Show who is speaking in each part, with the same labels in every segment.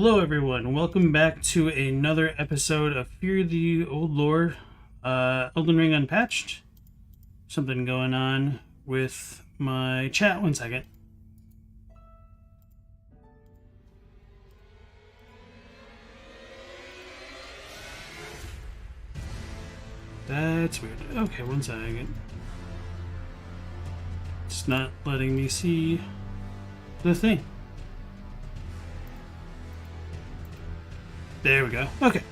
Speaker 1: Hello everyone, welcome back to another episode of Fear the Old Lore, Elden Ring Unpatched. Something going on with my chat, one second. That's weird. Okay, one second. It's not letting me see the thing. There we go. Okay.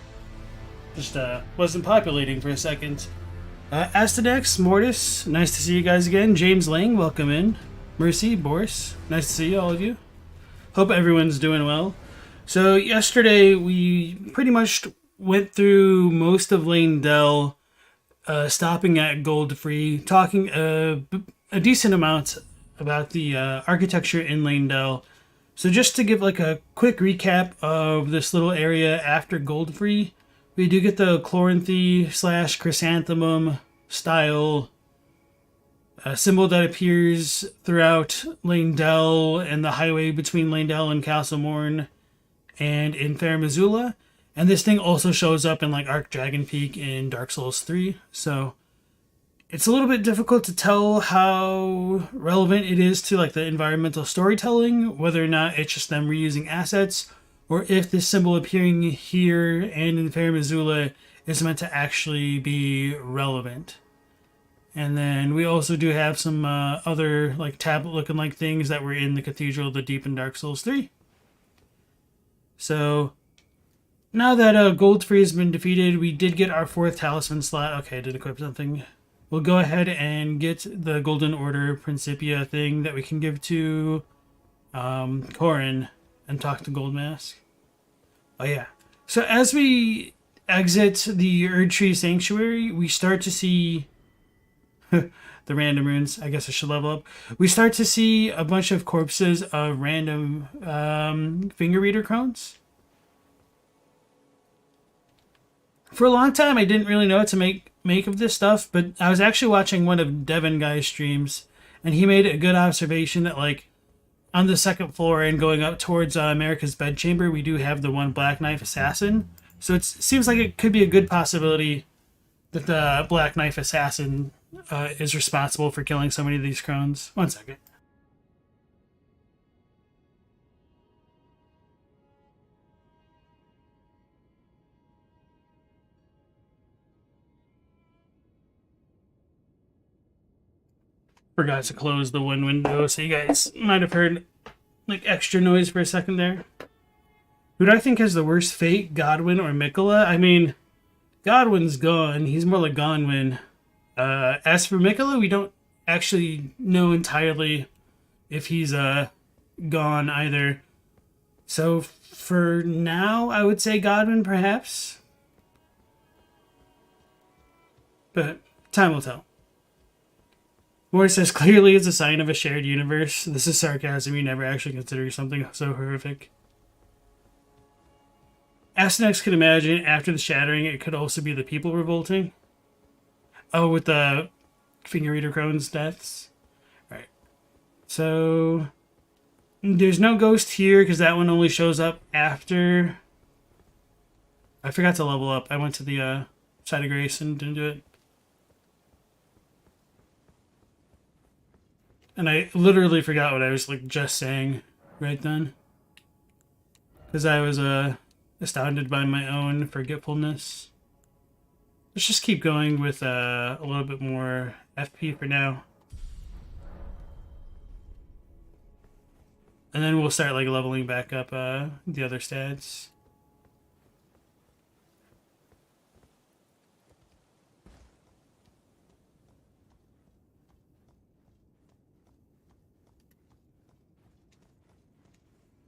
Speaker 1: Just wasn't populating for a second. Astidex, Mortis, nice to see you guys again. James Lang, welcome in. Mercy, Boris, nice to see all of you. Hope everyone's doing well. So yesterday we pretty much went through most of Leyndell, stopping at Goldfree, talking a decent amount about the architecture in Leyndell. So just to give like a quick recap of this little area after Goldfree, we do get the Chloranthy / Chrysanthemum style symbol that appears throughout Leyndell and the highway between Leyndell and Castle Morn and in Fair Missoula. And this thing also shows up in like Archdragon Peak in Dark Souls 3. So it's a little bit difficult to tell how relevant it is to like the environmental storytelling, whether or not it's just them reusing assets, or if this symbol appearing here and in Fair Missoula is meant to actually be relevant. And then we also do have some other like tablet looking like things that were in the Cathedral of the Deep in Dark Souls 3. So now that Goldfree has been defeated, we did get our 4th talisman slot. Okay, I did equip something. We'll go ahead and get the Golden Order Principia thing that we can give to Corrin and talk to Goldmask. Oh yeah. So as we exit the Erdtree Sanctuary, we start to see the random runes. I guess I should level up. We start to see a bunch of corpses of random finger reader crones. For a long time, I didn't really know what to make of this stuff, but I was actually watching one of Devin Guy's streams, and he made a good observation that, like, on the 2nd floor and going up towards America's bedchamber, we do have the one Black Knife Assassin. So it seems like it could be a good possibility that the Black Knife Assassin is responsible for killing so many of these crones. One second. Forgot to close the one window, so you guys might have heard like extra noise for a second there. Who do I think has the worst fate, Godwyn or Mikola? I mean, Godwyn's gone. He's more like Gonwyn. As for Mikola, we don't actually know entirely if he's gone either. So for now, I would say Godwyn, perhaps. But time will tell. Morris says, clearly it's a sign of a shared universe. This is sarcasm. You never actually consider something so horrific. Astinex could imagine after the shattering, it could also be the people revolting. Oh, with the finger reader crone's deaths. Right. So there's no ghost here because that one only shows up after. I forgot to level up. I went to the side of grace and didn't do it. And I literally forgot what I was like just saying right then. Because I was astounded by my own forgetfulness. Let's just keep going with a little bit more FP for now. And then we'll start like leveling back up the other stats.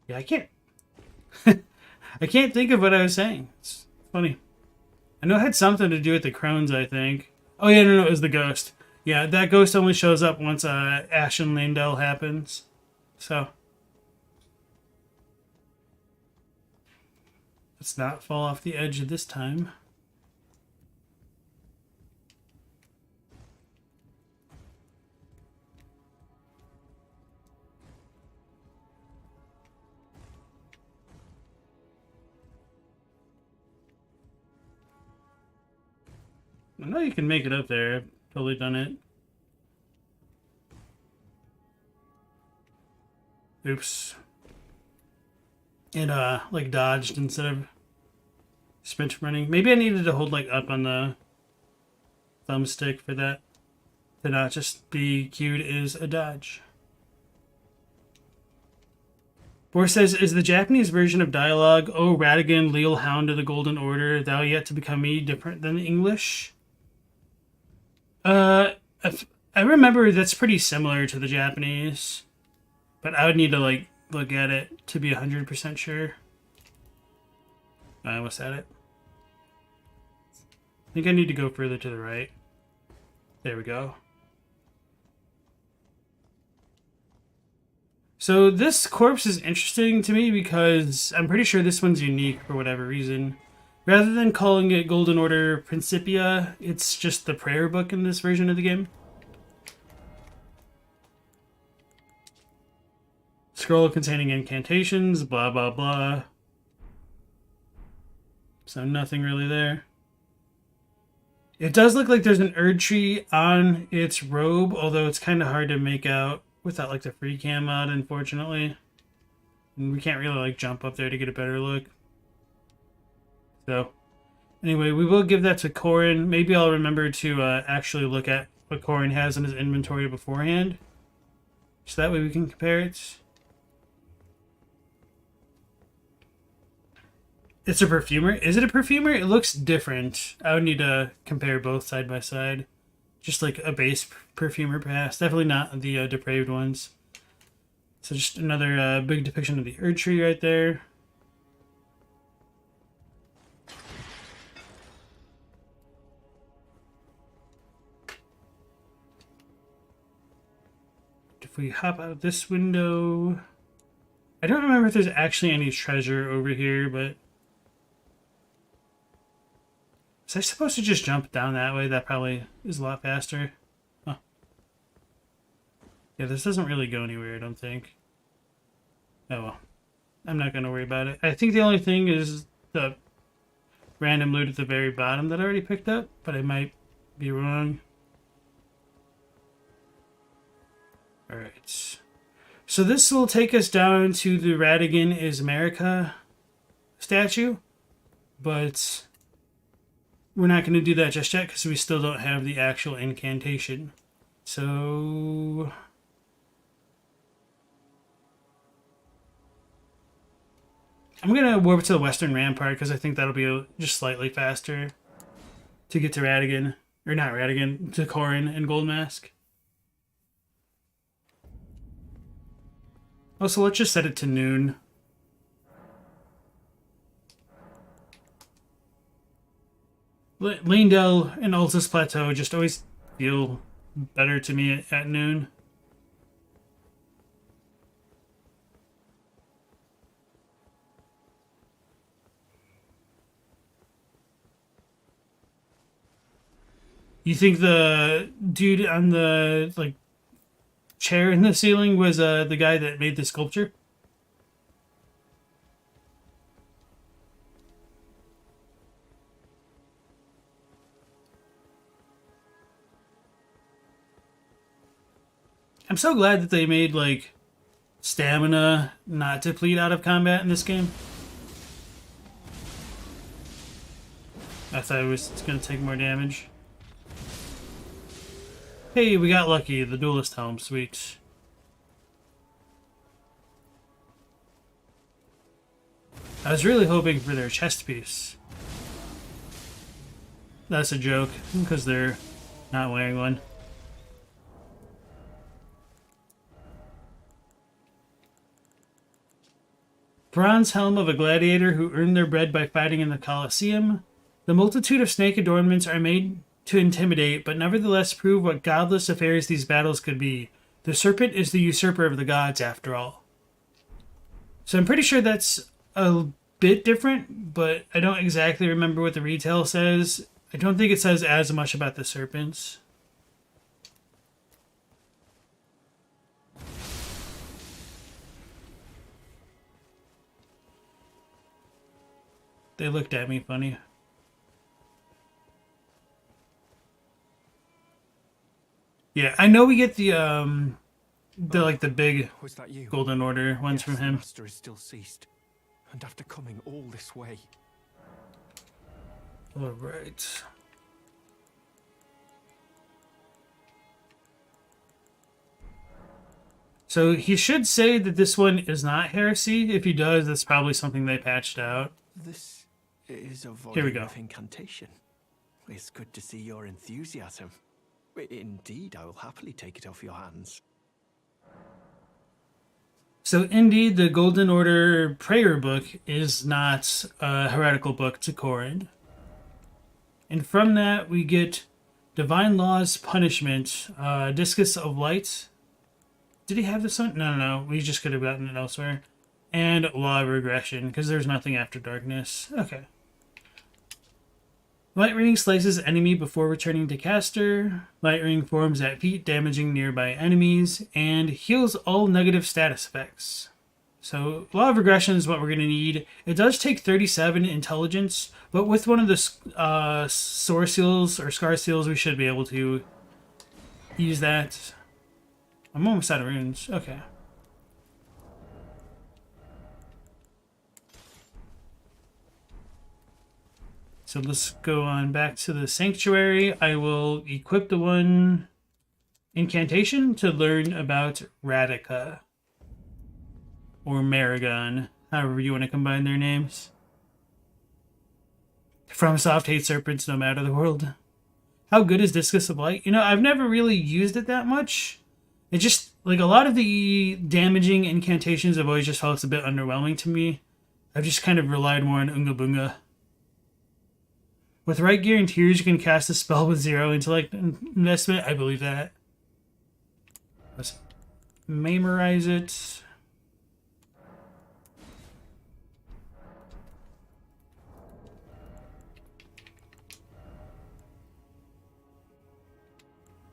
Speaker 1: Yeah, I can't. I can't think of what I was saying. It's funny. I know it had something to do with the crones, I think. Oh, yeah, no, it was the ghost. Yeah, that ghost only shows up once Ashen Leyndell happens. So let's not fall off the edge this time. I know you can make it up there. I've totally done it. Oops. It, like, dodged instead of sprint running. Maybe I needed to hold, like, up on the thumbstick for that. To not just be queued as a dodge. Boar says, is the Japanese version of dialogue, "O Ratigan, leal hound of the Golden Order, thou yet to become me," different than the English? I remember that's pretty similar to the Japanese. But I would need to, like, look at it to be 100% sure. I almost had it. I think I need to go further to the right. There we go. So this corpse is interesting to me because I'm pretty sure this one's unique for whatever reason. Rather than calling it Golden Order Principia, it's just the prayer book in this version of the game. Scroll containing incantations, blah blah blah. So nothing really there. It does look like there's an Erd tree on its robe, although it's kind of hard to make out without like the free cam mod, unfortunately. And we can't really like jump up there to get a better look. So anyway, we will give that to Corin. Maybe I'll remember to actually look at what Corin has in his inventory beforehand. So that way we can compare it. It's a perfumer. Is it a perfumer? It looks different. I would need to compare both side by side. Just like a base perfumer, perhaps. Definitely not the depraved ones. So just another big depiction of the Erd tree right there. If we hop out this window... I don't remember if there's actually any treasure over here, but... Was I supposed to just jump down that way? That probably is a lot faster. Huh. Yeah, this doesn't really go anywhere, I don't think. Oh well. I'm not going to worry about it. I think the only thing is the random loot at the very bottom that I already picked up, but I might be wrong. Alright. So this will take us down to the Ratigan is America statue, but... we're not going to do that just yet because we still don't have the actual incantation. So... I'm going to warp to the Western Rampart because I think that'll be just slightly faster to get to Ratigan. Or not Ratigan, to Corin and Goldmask. Also, let's just set it to noon. Leyndell and Altus Plateau just always feel better to me at noon. You think the dude on the like chair in the ceiling was the guy that made the sculpture? I'm so glad that they made, like, stamina not deplete out of combat in this game. I thought it was going to take more damage. Hey, we got lucky. The duelist helm. Sweet. I was really hoping for their chest piece. That's a joke, because they're not wearing one. Bronze helm of a gladiator who earned their bread by fighting in the Colosseum. The multitude of snake adornments are made to intimidate, but nevertheless prove what godless affairs these battles could be. The serpent is the usurper of the gods, after all. So I'm pretty sure that's a bit different, but I don't exactly remember what the retail says. I don't think it says as much about the serpents. They looked at me funny. Yeah, I know we get the like the big
Speaker 2: Was that you?
Speaker 1: Golden Order ones
Speaker 2: Yes,
Speaker 1: from
Speaker 2: the
Speaker 1: him.
Speaker 2: master is still ceased. And after coming all this way.
Speaker 1: All right. So he should say that this one is not heresy. If he does, that's probably something they patched out.
Speaker 2: This is a
Speaker 1: Here we
Speaker 2: volume
Speaker 1: go.
Speaker 2: of incantation. It's good to see your enthusiasm. Indeed, I will happily take it off your hands.
Speaker 1: So indeed, the Golden Order prayer book is not a heretical book to Corrin. And from that, we get Divine Law's Punishment, Discus of Light. Did he have this one? No. We just could have gotten it elsewhere. And Law of Regression, because there's nothing after Darkness. Okay. Light Ring slices enemy before returning to caster. Light Ring forms at feet, damaging nearby enemies. And heals all negative status effects. So, Law of Regression is what we're going to need. It does take 37 intelligence, but with one of the Sore Seals or Scar Seals, we should be able to use that. I'm almost out of runes. Okay. So let's go on back to the Sanctuary. I will equip the one incantation to learn about Radica. Or Maragon, however you want to combine their names. FromSoft hates serpents no matter the world. How good is Discus of Light? You know, I've never really used it that much. It just, like, a lot of the damaging incantations have always just felt a bit underwhelming to me. I've just kind of relied more on Unga Bunga. With right gear and tears, you can cast a spell with 0 intellect investment. I believe that. Let's memorize it.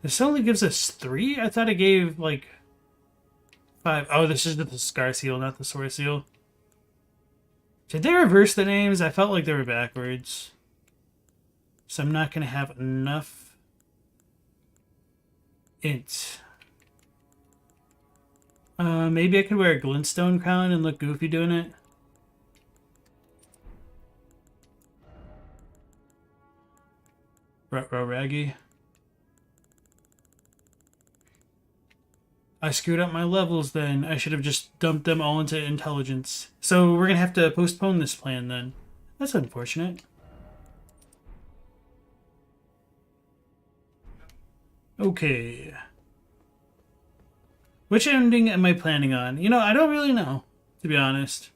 Speaker 1: This only gives us 3? I thought it gave, like, 5. Oh, this is the Scar Seal, not the Sword Seal. Did they reverse the names? I felt like they were backwards. So I'm not going to have enough int. Maybe I could wear a glintstone crown and look goofy doing it. Ruh-roh raggy. I screwed up my levels then. I should have just dumped them all into intelligence. So we're going to have to postpone this plan then. That's unfortunate. Okay. Which ending am I planning on? You know, I don't really know, to be honest.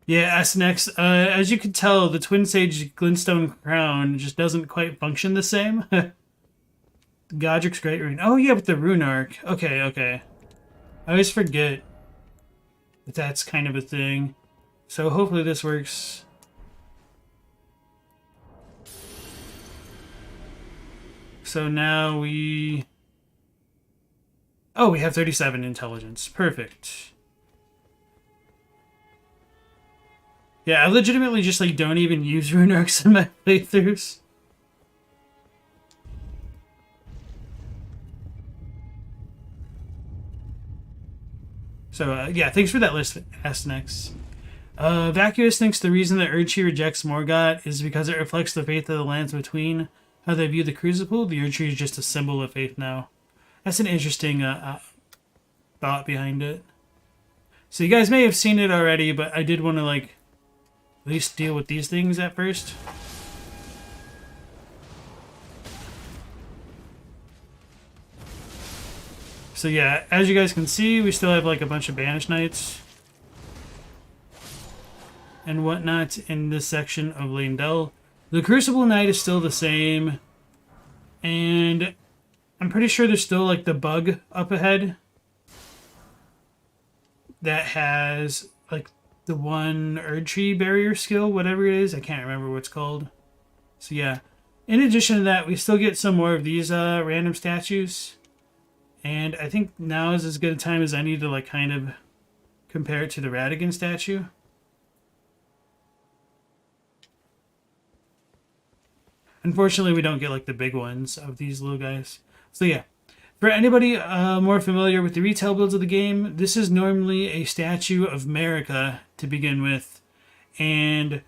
Speaker 1: Yeah, S-Nex. As you can tell, the Twin Sage Glintstone Crown just doesn't quite function the same. Godric's Great Rune. Oh, yeah, with the Rune Arc. Okay. I always forget that that's kind of a thing. So hopefully this works. So now we... Oh, we have 37 intelligence. Perfect. Yeah, I legitimately just, like, don't even use Rune Arcs in my playthroughs. So, yeah, thanks for that list, S-Nex. Vacuous thinks the reason that Erdtree rejects Morgott is because it reflects the faith of the lands between. How they view the Crucible, the Erdtree is just a symbol of faith now. That's an interesting thought behind it. So you guys may have seen it already, but I did want to, like, at least deal with these things at first. So yeah, as you guys can see, we still have like a bunch of Banished Knights and whatnot in this section of Leyndell. The Crucible Knight is still the same, and I'm pretty sure there's still like the bug up ahead that has like the one Erdtree barrier skill, whatever it is. I can't remember what it's called. So yeah, in addition to that, we still get some more of these random statues. And I think now is as good a time as any to like kind of compare it to the Radigan statue. Unfortunately, we don't get like the big ones of these little guys. So yeah, for anybody more familiar with the retail builds of the game, this is normally a statue of America to begin with, and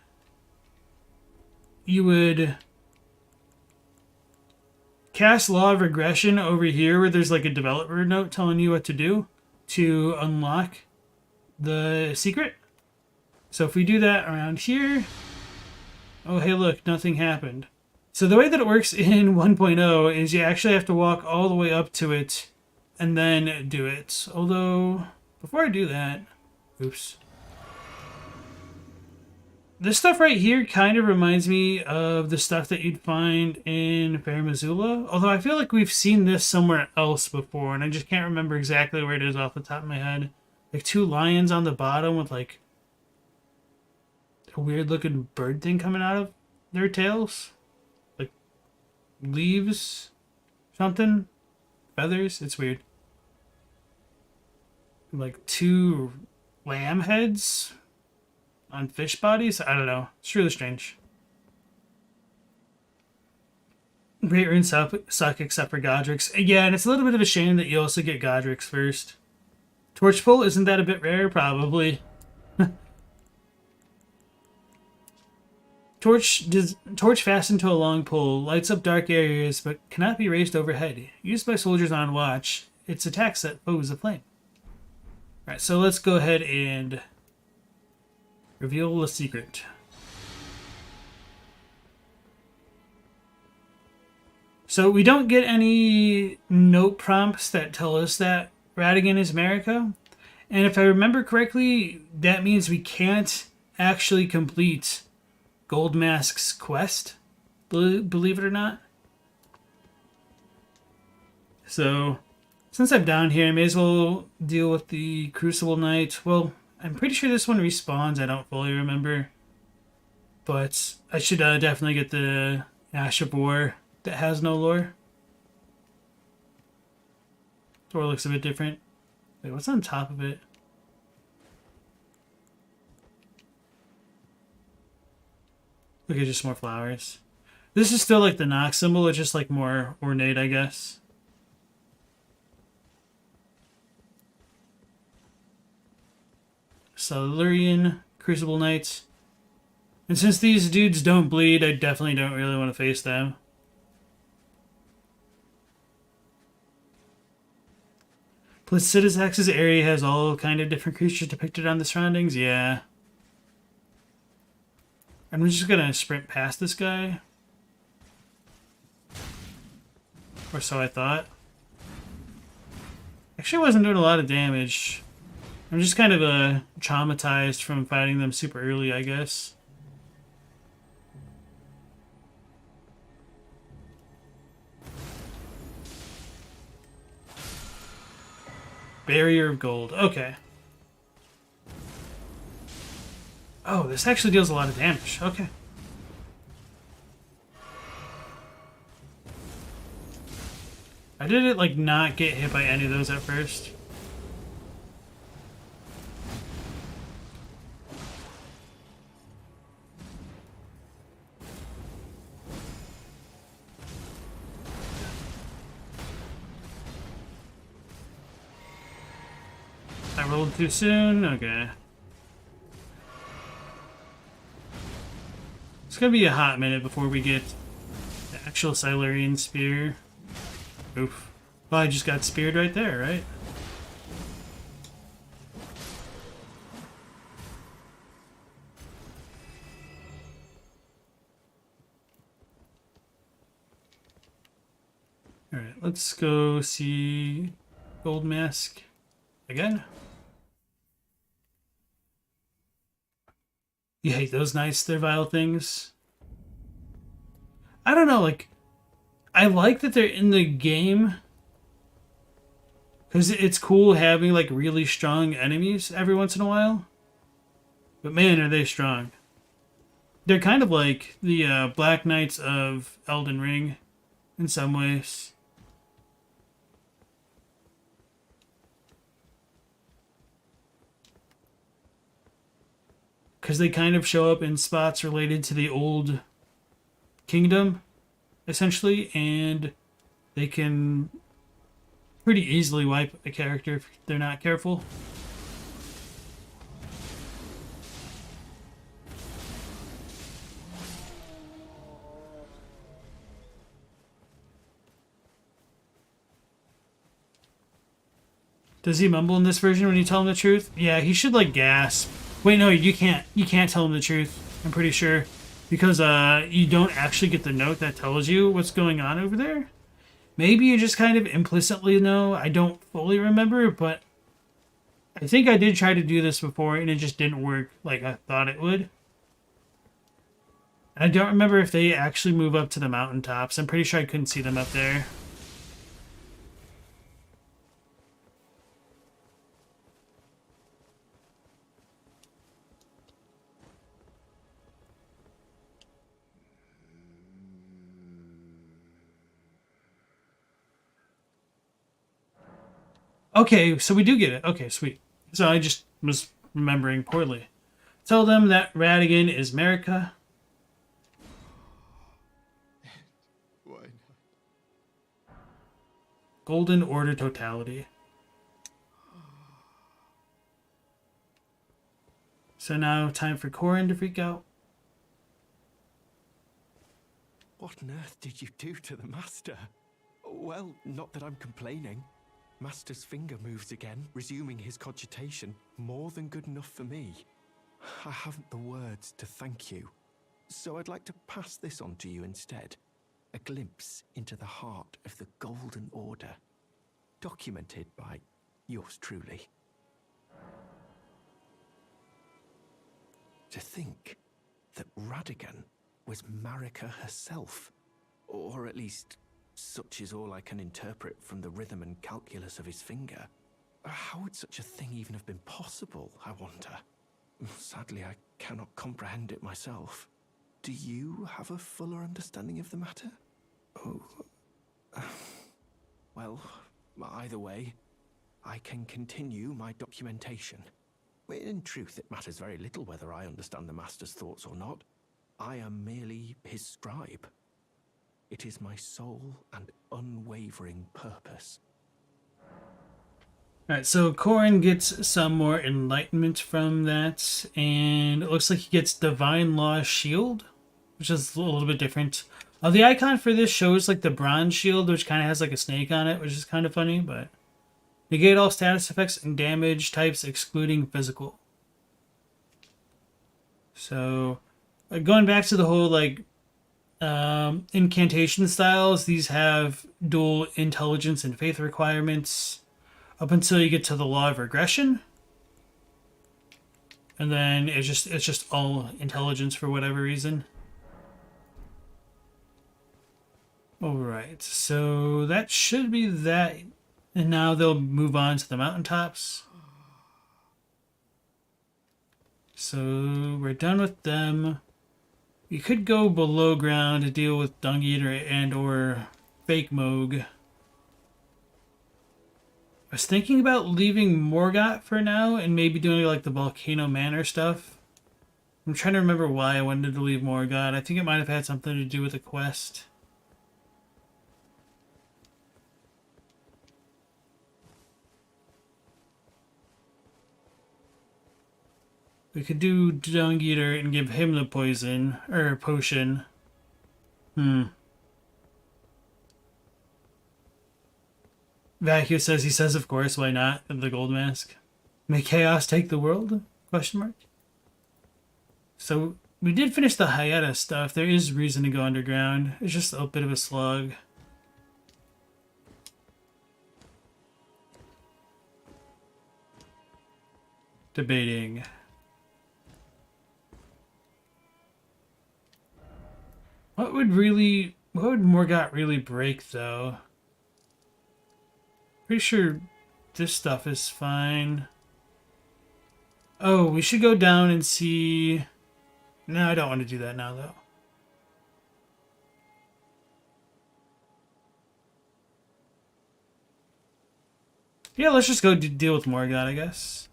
Speaker 1: you would cast Law of Regression over here where there's like a developer note telling you what to do to unlock the secret. So if we do that around here, oh hey look, nothing happened. So the way that it works in 1.0 is you actually have to walk all the way up to it and then do it. Although, before I do that, oops. This stuff right here kind of reminds me of the stuff that you'd find in Fair Missoula. Although I feel like we've seen this somewhere else before, and I just can't remember exactly where it is off the top of my head. Like two lions on the bottom with like a weird looking bird thing coming out of their tails. Like leaves, something, feathers. It's weird. Like two lamb heads on fish bodies? I don't know. It's really strange. Great runes suck except for Godric's. Yeah, and it's a little bit of a shame that you also get Godric's first. Torch pull, isn't that a bit rare? Probably. Torch fastened to a long pole, lights up dark areas, but cannot be raised overhead. Used by soldiers on watch, its attacks set foes aflame. Alright, so let's go ahead and reveal the secret. So we don't get any note prompts that tell us that Ratigan is America. And if I remember correctly, that means we can't actually complete Goldmask's quest, believe it or not. So, since I'm down here, I may as well deal with the Crucible Knight. Well, I'm pretty sure this one respawns, I don't fully remember. But I should definitely get the Ash of War that has no lore. Door looks a bit different. Wait, what's on top of it? Look at just more flowers. This is still like the Nox symbol, it's just like more ornate, I guess. Silurian Crucible Knights. And since these dudes don't bleed, I definitely don't really want to face them. Placidusax's area has all kind of different creatures depicted on the surroundings. Yeah. I'm just gonna sprint past this guy. Or so I thought. Actually wasn't doing a lot of damage. I'm just kind of traumatized from fighting them super early, I guess. Barrier of Gold. Okay. Oh, this actually deals a lot of damage. Okay. I did it like not get hit by any of those at first. I rolled too soon? Okay. It's gonna be a hot minute before we get the actual Silurian Spear. Oof. Well, I just got speared right there, right? Alright, let's go see Goldmask again. You hate those nice, they're vile things. I don't know, like, I like that they're in the game because it's cool having like really strong enemies every once in a while. But man, are they strong. They're kind of like the Black Knights of Elden Ring in some ways. Because they kind of show up in spots related to the old kingdom. essentially, and they can pretty easily wipe a character if they're not careful. Does he mumble in this version when you tell him the truth? Yeah, he should like gasp. Wait, no, you can't. You can't tell him the truth. I'm pretty sure, because you don't actually get the note that tells you what's going on over there. Maybe you just kind of implicitly know. I don't fully remember, but I think I did try to do this before and it just didn't work like I thought it would. And I don't remember if they actually move up to the mountaintops. I'm pretty sure I couldn't see them up there. Okay, so we do get it. Okay, sweet. So I just was remembering poorly. Tell them that Radigan is America.
Speaker 3: Why not?
Speaker 1: Golden Order totality. So now time for Corin to freak out.
Speaker 2: What on earth did you do to the Master? Well, not that I'm complaining. Master's finger moves again, resuming his cogitation. More than good enough for me. I haven't the words to thank you. So I'd like to pass this on to you instead. A glimpse into the heart of the Golden Order. Documented by yours truly. To think that Radigan was Marika herself. Or at least, such is all I can interpret from the rhythm and calculus of his finger. How would such a thing even have been possible, I wonder? Sadly, I cannot comprehend it myself. Do you have a fuller understanding of the matter? Oh. Well, either way, I can continue my documentation. In truth, it matters very little whether I understand the Master's thoughts or not. I am merely his scribe. It is my sole and unwavering purpose.
Speaker 1: Alright, so Corin gets some more enlightenment from that, and it looks like he gets Divine Law Shield, which is a little bit different. The icon for this shows like the bronze shield, which kind of has like a snake on it, which is kind of funny, but negate all status effects and damage types excluding physical. So, going back to the whole like incantation styles, these have dual intelligence and faith requirements up until you get to the law of regression, and then it's just all intelligence for whatever reason. All right, so that should be that, and now they'll move on to the mountaintops. So we're done with them. We could go below ground to deal with Dung Eater and or fake Mohg. I was thinking about leaving Morgott for now and maybe doing like the Volcano Manor stuff. I'm trying to remember why I wanted to leave Morgott. I think it might have had something to do with the quest. We could do Dung Eater and give him the poison, or potion. Vacuum says, he says, of course, why not? The Goldmask. May chaos take the world? Question mark. So, we did finish the Hyetta stuff. There is reason to go underground. It's just a bit of a slog. Debating. What would Morgott really break, though? Pretty sure this stuff is fine. Oh, we should go down and see... No, I don't want to do that now, though. Yeah, let's just go deal with Morgott, I guess.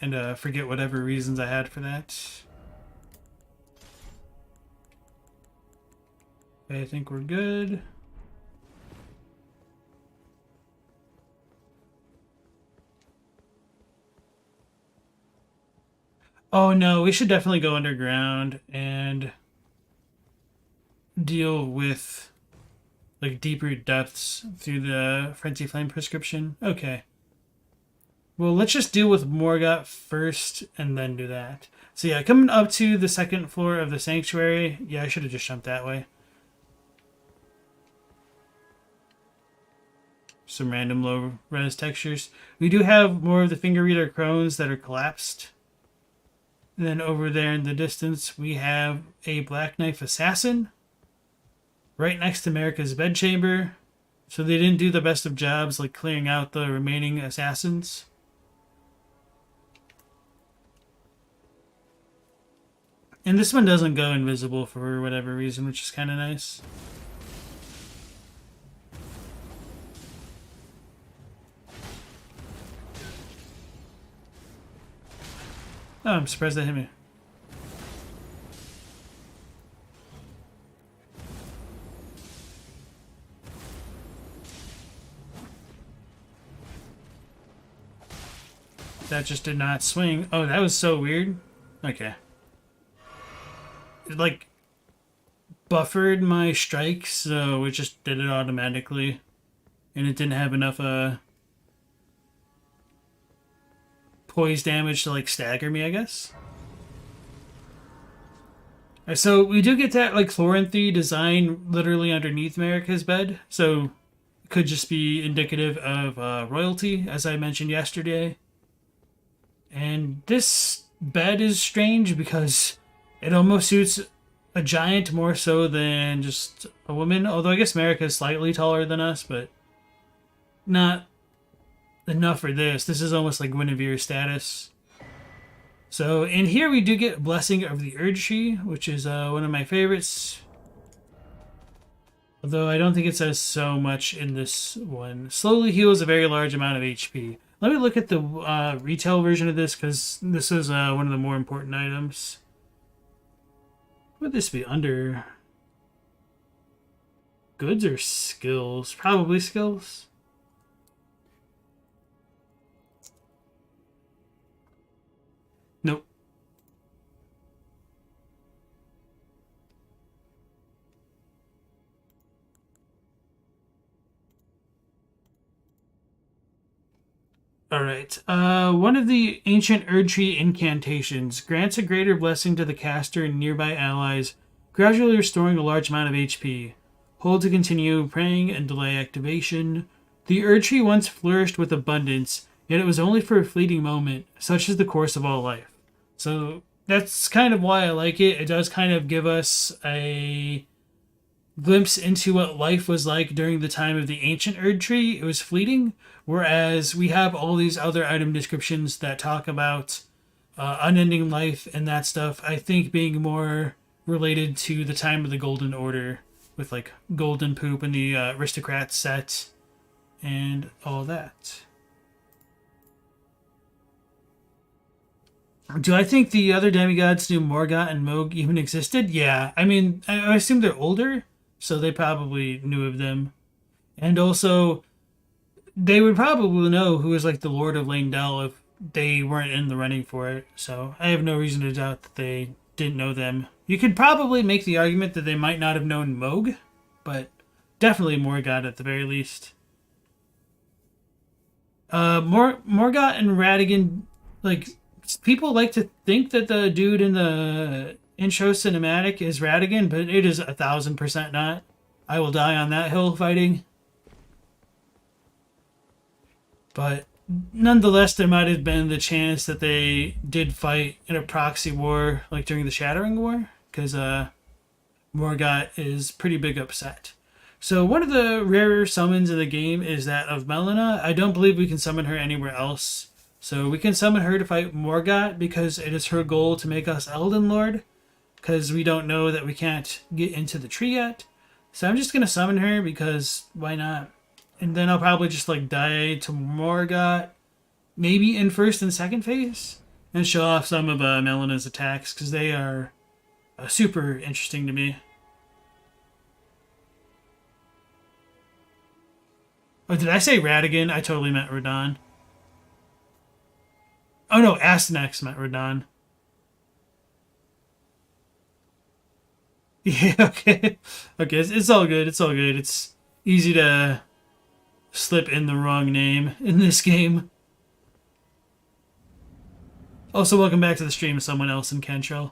Speaker 1: and forget whatever reasons I had for that. Okay, I think we're good. Oh no, we should definitely go underground and deal with like deeper depths through the Frenzied Flame prescription. Okay. Well, let's just deal with Morgott first and then do that. So yeah, coming up to the second floor of the sanctuary. Yeah, I should have just jumped that way. Some random low res textures. We do have more of the finger reader crones that are collapsed. And then over there in the distance, we have a Black Knife Assassin right next to America's bedchamber. So they didn't do the best of jobs like clearing out the remaining assassins. And this one doesn't go invisible for whatever reason, which is kind of nice. Oh, I'm surprised that hit me. That just did not swing. Oh, that was so weird. Okay. It, like, buffered my strike, so it just did it automatically. And it didn't have enough, poise damage to, like, stagger me, I guess. So we do get that, like, Chloranthy design literally underneath America's bed. So it could just be indicative of royalty, as I mentioned yesterday. And this bed is strange because it almost suits a giant more so than just a woman. Although I guess America is slightly taller than us, but not enough for this. This is almost like Guinevere status. So in here we do get Blessing of the Erdtree, which is one of my favorites. Although I don't think it says so much in this one. Slowly heals a very large amount of HP. Let me look at the retail version of this because this is one of the more important items. Would this be under goods or skills? Probably skills. Nope. Alright, one of the ancient Erdtree incantations grants a greater blessing to the caster and nearby allies, gradually restoring a large amount of HP. Hold to continue praying and delay activation. The Erdtree once flourished with abundance, yet it was only for a fleeting moment, such is the course of all life. So that's kind of why I like it. It does kind of give us a glimpse into what life was like during the time of the ancient Erdtree. It was fleeting, whereas we have all these other item descriptions that talk about unending life and that stuff, I think being more related to the time of the Golden Order, with like Golden Poop and the Aristocrat set and all that. Do I think the other demigods knew Morgott and Mohg even existed? Yeah, I mean, I assume they're older, so they probably knew of them. And also, they would probably know who was like the Lord of Leyndell if they weren't in the running for it. So I have no reason to doubt that they didn't know them. You could probably make the argument that they might not have known Mohg, but definitely Morgott at the very least. Morgott and Radagon, like, people like to think that the dude in the intro cinematic is Radagon, but it is 1000% not. I will die on that hill fighting. But nonetheless, there might have been the chance that they did fight in a proxy war, like during the Shattering War, because Morgott is pretty big upset. So one of the rarer summons in the game is that of Melina. I don't believe we can summon her anywhere else. So we can summon her to fight Morgott because it is her goal to make us Elden Lord, because we don't know that we can't get into the tree yet. So I'm just going to summon her because why not? And then I'll probably just like die to Morgott, maybe in first and second phase. and show off some of Melena's attacks, because they are super interesting to me. Oh, did I say Radagon? I totally meant Radahn. Oh no, Astynex meant Radahn. Yeah, okay. Okay, it's all good. It's all good. It's easy to slip in the wrong name in this game. Also, welcome back to the stream, someone else in Kentrell.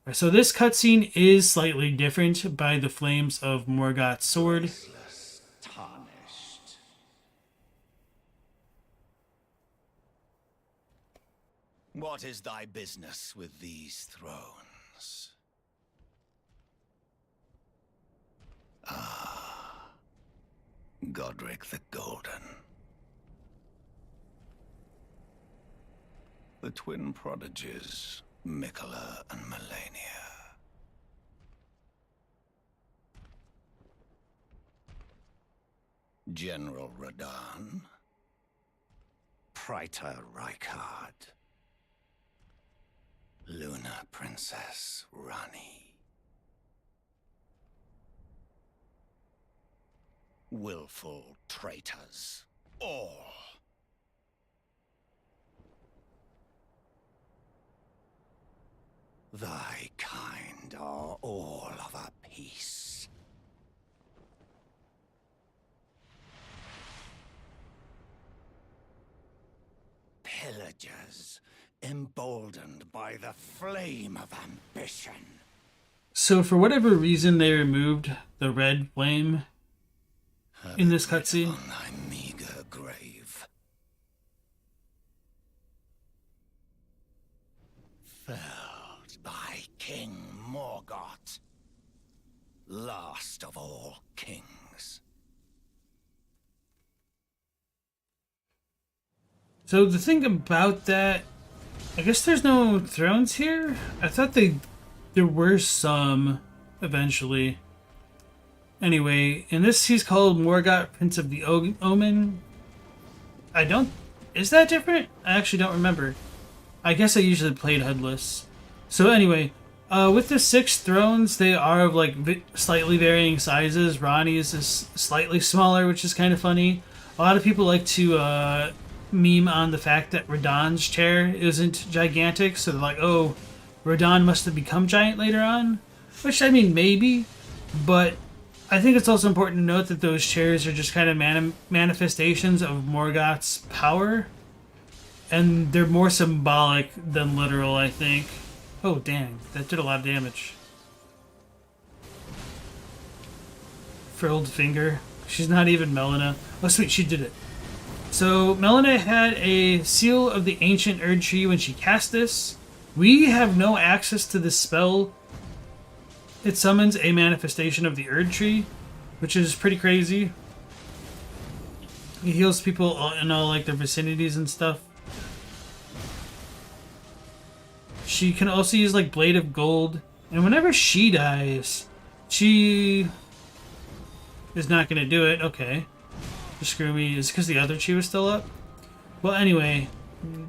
Speaker 1: Right, so this cutscene is slightly different by the flames of Morgott's sword.
Speaker 4: Tarnished. What is thy business with these thrones? Ah, Godric the Golden. The twin prodigies, Mikola and Malenia. General Radahn. Praetor Rykard. Luna Princess Rani. Willful traitors, all. Thy kind are all of a piece. Pillagers, emboldened by the flame of ambition.
Speaker 1: So for whatever reason, they removed the red flame in this cutscene.
Speaker 4: On thy meager grave. Felled by King Morgott, last of all kings.
Speaker 1: So the thing about that, I guess there's no thrones here? I thought there were some eventually. Anyway, in this he's called Morgott, Prince of the Omen. Is that different? I actually don't remember. I guess I usually played headless. So anyway, with the 6 thrones, they are of like slightly varying sizes. Rani's is slightly smaller, which is kind of funny. A lot of people like to meme on the fact that Radahn's chair isn't gigantic, so they're like, oh, Radahn must have become giant later on. Which, I mean, maybe, but I think it's also important to note that those chairs are just kind of manifestations of Morgott's power, and they're more symbolic than literal, I think. Oh, dang, that did a lot of damage. Frilled finger. She's not even Melina. Oh, sweet, she did it. So, Melina had a Seal of the Ancient Erd Tree when she cast this. We have no access to this spell. It summons a manifestation of the Erd Tree, which is pretty crazy. It heals people in all like their vicinities and stuff. She can also use like Blade of Gold, and whenever she dies, she is not going to do it. Okay. Screw me. Is it because the other tree was still up? Well, anyway,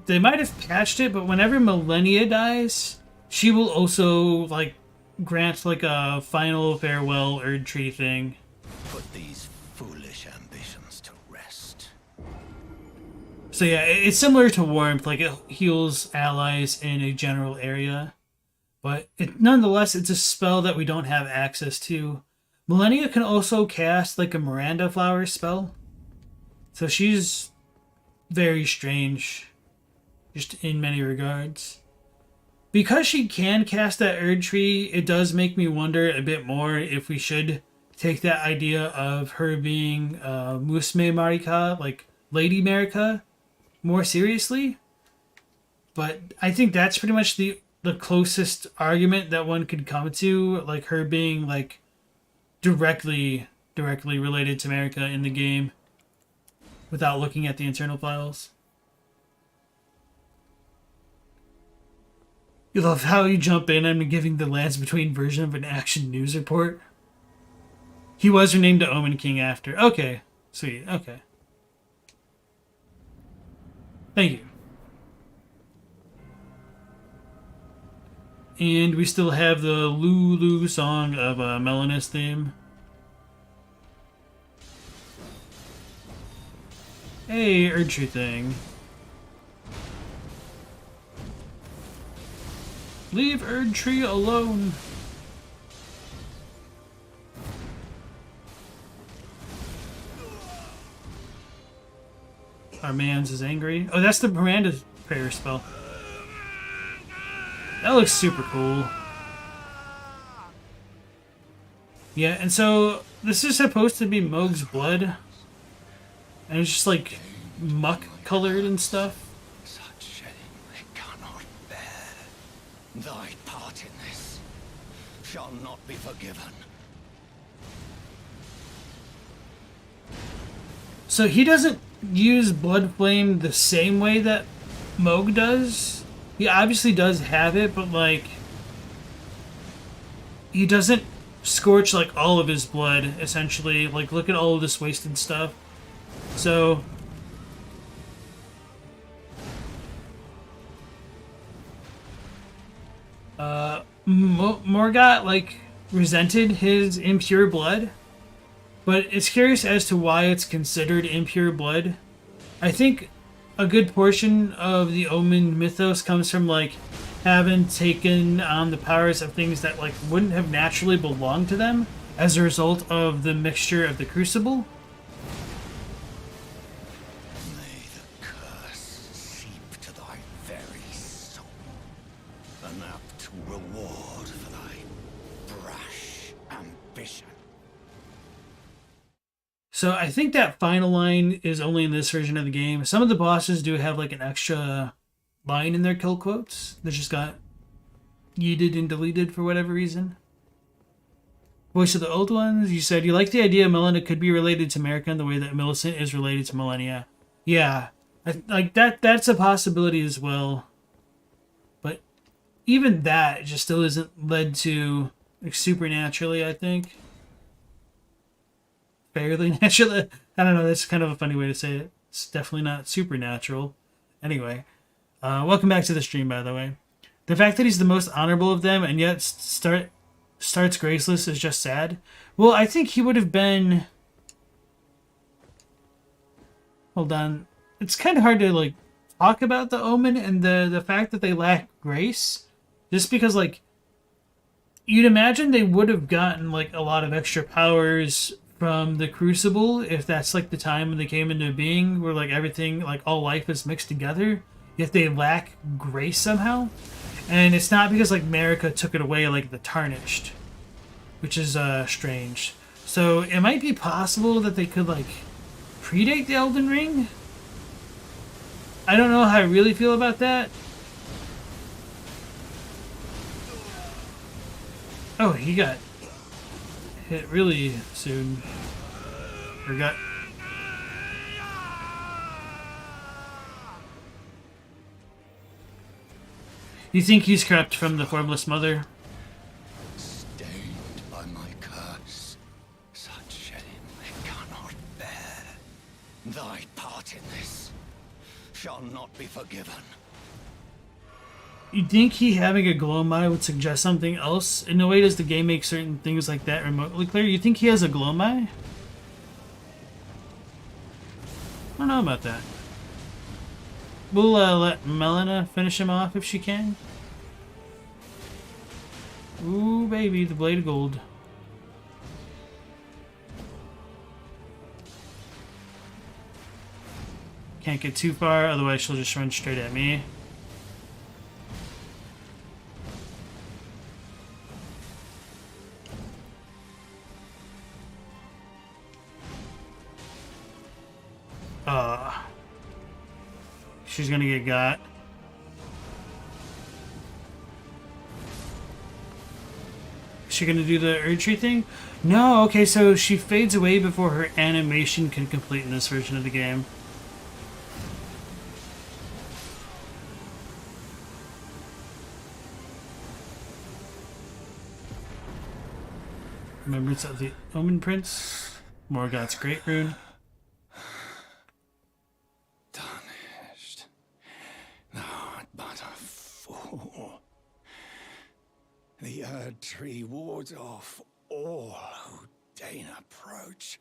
Speaker 1: they might have patched it, but whenever Malenia dies, she will also like grant like a final farewell Erd Tree thing.
Speaker 4: Put these foolish ambitions to rest.
Speaker 1: So yeah, it's similar to Warmth, like it heals allies in a general area. But nonetheless, it's a spell that we don't have access to. Malenia can also cast like a Miranda Flower spell. So she's very strange, just in many regards. Because she can cast that Erd Tree, it does make me wonder a bit more if we should take that idea of her being Musme Marika, like Lady Marika, more seriously. But I think that's pretty much the closest argument that one could come to, like her being like directly related to Marika in the game without looking at the internal files. You love how you jump in and giving the Lands Between version of an action news report. He was renamed to Omen King after. Okay, sweet, okay. Thank you. And we still have the Lulu song of Melanus theme. Hey, Erdtree thing. Leave Erdtree alone. Our man's is angry. Oh, that's the Miranda prayer spell. That looks super cool. Yeah, and so this is supposed to be Mohg's blood. And it's just like muck colored and stuff.
Speaker 4: Such shedding they cannot bear. Thy part in this shall not be forgiven.
Speaker 1: So he doesn't use Blood Flame the same way that Mohg does. He obviously does have it, but like he doesn't scorch like all of his blood, essentially. Like look at all of this wasted stuff. So Morgott like resented his impure blood. But it's curious as to why it's considered impure blood. I think a good portion of the Omen mythos comes from like having taken on the powers of things that like wouldn't have naturally belonged to them as a result of the mixture of the crucible.
Speaker 4: May the curse seep to thy very soul, an apt reward for thy brash ambition.
Speaker 1: So I think that final line is only in this version of the game. Some of the bosses do have like an extra line in their kill quotes that just got yeeted and deleted for whatever reason. Voice of the Old Ones, you said you like the idea Melina could be related to America in the way that Millicent is related to Millennia. Yeah, like that's a possibility as well. But even that just still isn't led to like supernaturally, I think. Fairly natural. I don't know, that's kind of a funny way to say it. It's definitely not supernatural. Anyway, welcome back to the stream, by the way. The fact that he's the most honorable of them and yet starts graceless is just sad. Well, I think he would have been... Hold on. It's kind of hard to like talk about the Omen and the fact that they lack grace. Just because like you'd imagine they would have gotten like a lot of extra powers from the Crucible, if that's like the time when they came into being, where like everything, like all life is mixed together, yet they lack grace somehow. And it's not because like Marika took it away like the Tarnished, which is strange. So it might be possible that they could like predate the Elden Ring. I don't know how I really feel about that. Oh, he got hit really soon. Or got... You think he's corrupt from the Formless Mother?
Speaker 4: Stained by my curse, such shedding they cannot bear. Thy part in this shall not be forgiven.
Speaker 1: You think he having a glow eye would suggest something else? In no way does the game make certain things like that remotely clear. You think he has a glow eye? I don't know about that. We'll let Melina finish him off if she can. Ooh, baby, the Blade of Gold. Can't get too far, otherwise she'll just run straight at me. She's gonna get got. Is she gonna do the Erdtree thing? No, okay, so she fades away before her animation can complete in this version of the game. Remembrance of the Omen Prince. Morgott's Great Rune.
Speaker 4: Thou art but a fool. The Erd Tree wards off all who deign approach.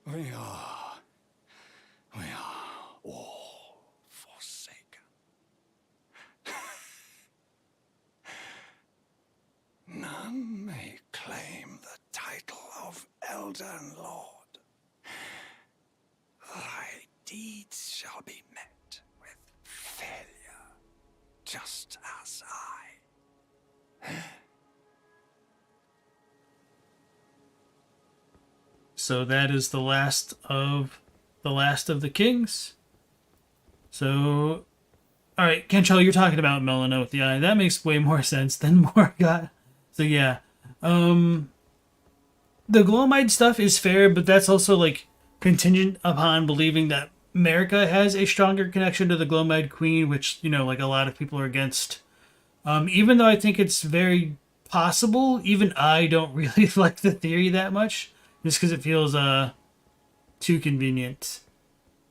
Speaker 4: We are all forsaken. None may claim the title of Elden Lord. Thy deeds shall be met with failure, just as I.
Speaker 1: So that is the last of the kings. So, all right, Kenchel, you're talking about Melina with the eye. That makes way more sense than Morgott. So yeah, the Glowmide stuff is fair, but that's also like contingent upon believing that America has a stronger connection to the Glowmide Queen, which, you know, like a lot of people are against. Even though I think it's very possible, even I don't really like the theory that much, just because it feels too convenient.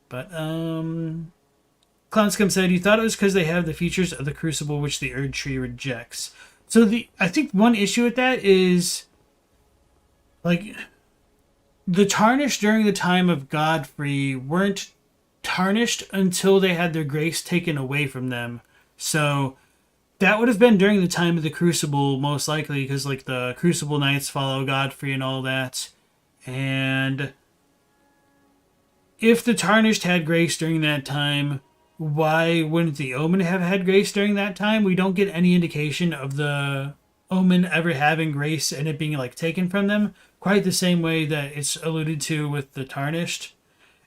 Speaker 1: But Clownscum said you thought it was because they have the features of the Crucible, which the Erd Tree rejects. So I think one issue with that is, like, the Tarnished during the time of Godfrey weren't tarnished until they had their grace taken away from them. So that would have been during the time of the Crucible, most likely, because, like, the Crucible Knights follow Godfrey and all that. And if the Tarnished had grace during that time, why wouldn't the Omen have had grace during that time? We don't get any indication of the Omen ever having grace and it being, like, taken from them, quite the same way that it's alluded to with the Tarnished.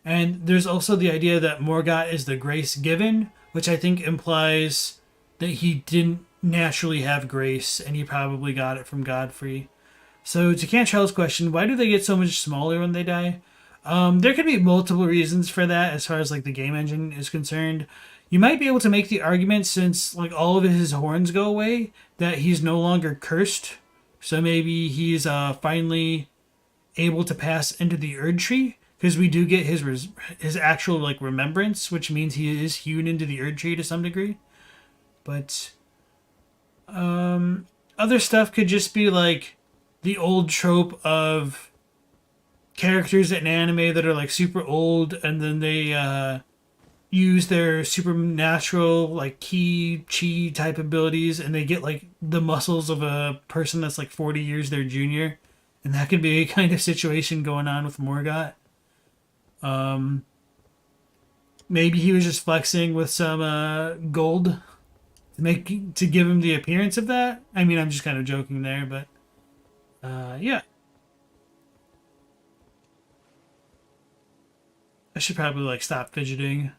Speaker 1: And there's also the idea that Morgott is the grace given, which I think implies that he didn't naturally have grace and he probably got it from Godfrey. So to Canchel's question, why do they get so much smaller when they die? There could be multiple reasons for that as far as, like, the game engine is concerned. You might be able to make the argument, since, like, all of his horns go away, that he's no longer cursed. So maybe he's finally able to pass into the Erd Tree, because we do get his actual, like, remembrance, which means he is hewn into the Erd Tree to some degree. But other stuff could just be, like, the old trope of characters in anime that are, like, super old, and then they use their supernatural, like, ki, chi type abilities, and they get, like, the muscles of a person that's, like, 40 years their junior. And that could be a kind of situation going on with Morgott. Maybe he was just flexing with some gold to give him the appearance of that. I mean, I'm just kind of joking there, but yeah. I should probably, like, stop fidgeting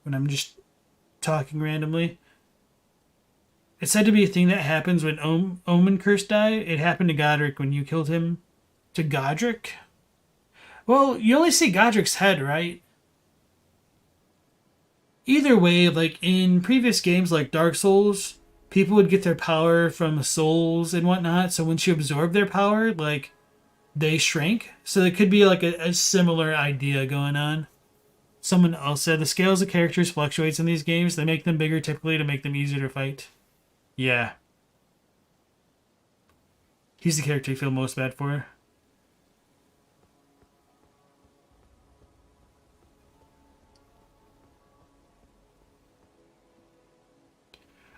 Speaker 1: when I'm just talking randomly. It's said to be a thing that happens when Omen Curse die. It happened to Godric when you killed him. To Godric? Well, you only see Godric's head, right? Either way, like, in previous games like Dark Souls, people would get their power from souls and whatnot, so once you absorb their power, like, they shrink. So it could be, like, a similar idea going on. Someone else said the scales of characters fluctuates in these games. They make them bigger typically to make them easier to fight. Yeah. He's the character you feel most bad for.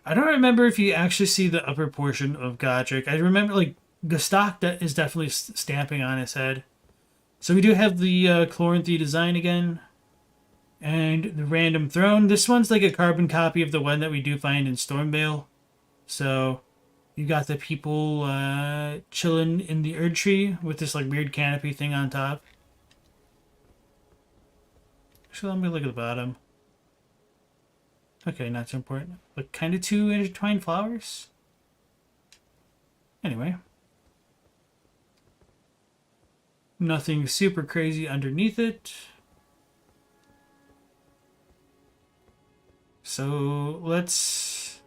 Speaker 1: I don't remember if you actually see the upper portion of Godric. I remember, like, Gustak that is definitely stamping on his head. So we do have the Chloranthy design again. And the random throne. This one's like a carbon copy of the one that we do find in Stormvale. So you got the people chilling in the Erd Tree with this, like, weird canopy thing on top. Actually, let me look at the bottom. Okay, not so important. But kind of two intertwined flowers. Anyway. Nothing super crazy underneath it. So let's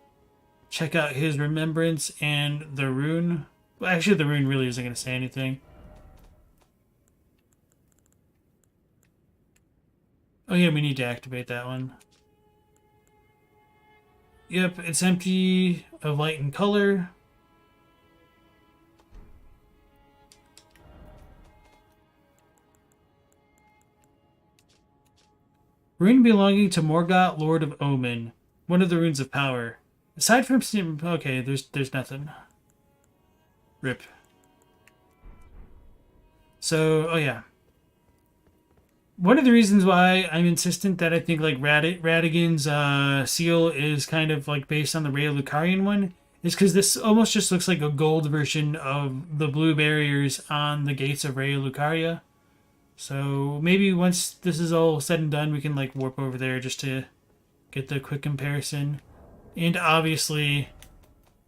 Speaker 1: check out his remembrance and the rune. Well, actually, the rune really isn't going to say anything. Oh yeah, we need to activate that one. Yep, it's empty of light and color. Rune belonging to Morgott, Lord of Omen. One of the runes of power. Aside from... Okay, there's nothing. Rip. So, oh yeah. One of the reasons why I'm insistent that I think like Radigan's seal is kind of like based on the Ray of Lucarian one is because this almost just looks like a gold version of the blue barriers on the gates of Ray of Lucaria. So maybe once this is all said and done, we can like warp over there just to get the quick comparison. And obviously,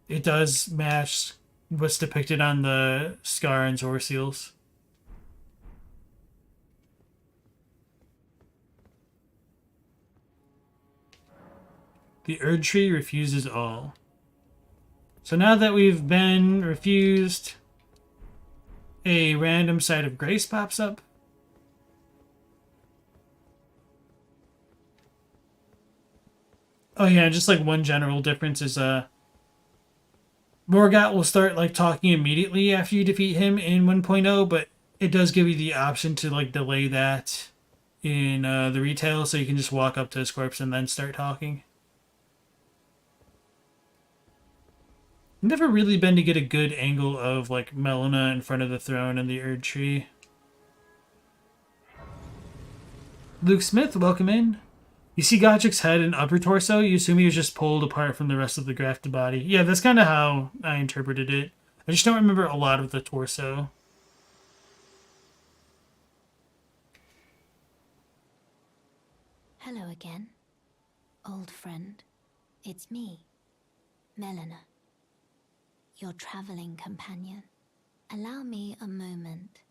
Speaker 1: it does match what's depicted on the Scar and Zor seals. The Erd Tree refuses all. So now that we've been refused, a random site of grace pops up. Oh yeah, just like one general difference is Morgott will start like talking immediately after you defeat him in 1.0, but it does give you the option to like delay that in the retail, so you can just walk up to his corpse and then start talking. Never really been to get a good angle of like Melina in front of the throne and the Erd Tree. Luke Smith, welcome in. You see Gotrik's head and upper torso, you assume he was just pulled apart from the rest of the grafted body. Yeah, that's kind of how I interpreted it. I just don't remember a lot of the torso.
Speaker 5: Hello again, old friend. It's me, Melina, your traveling companion. Allow me a moment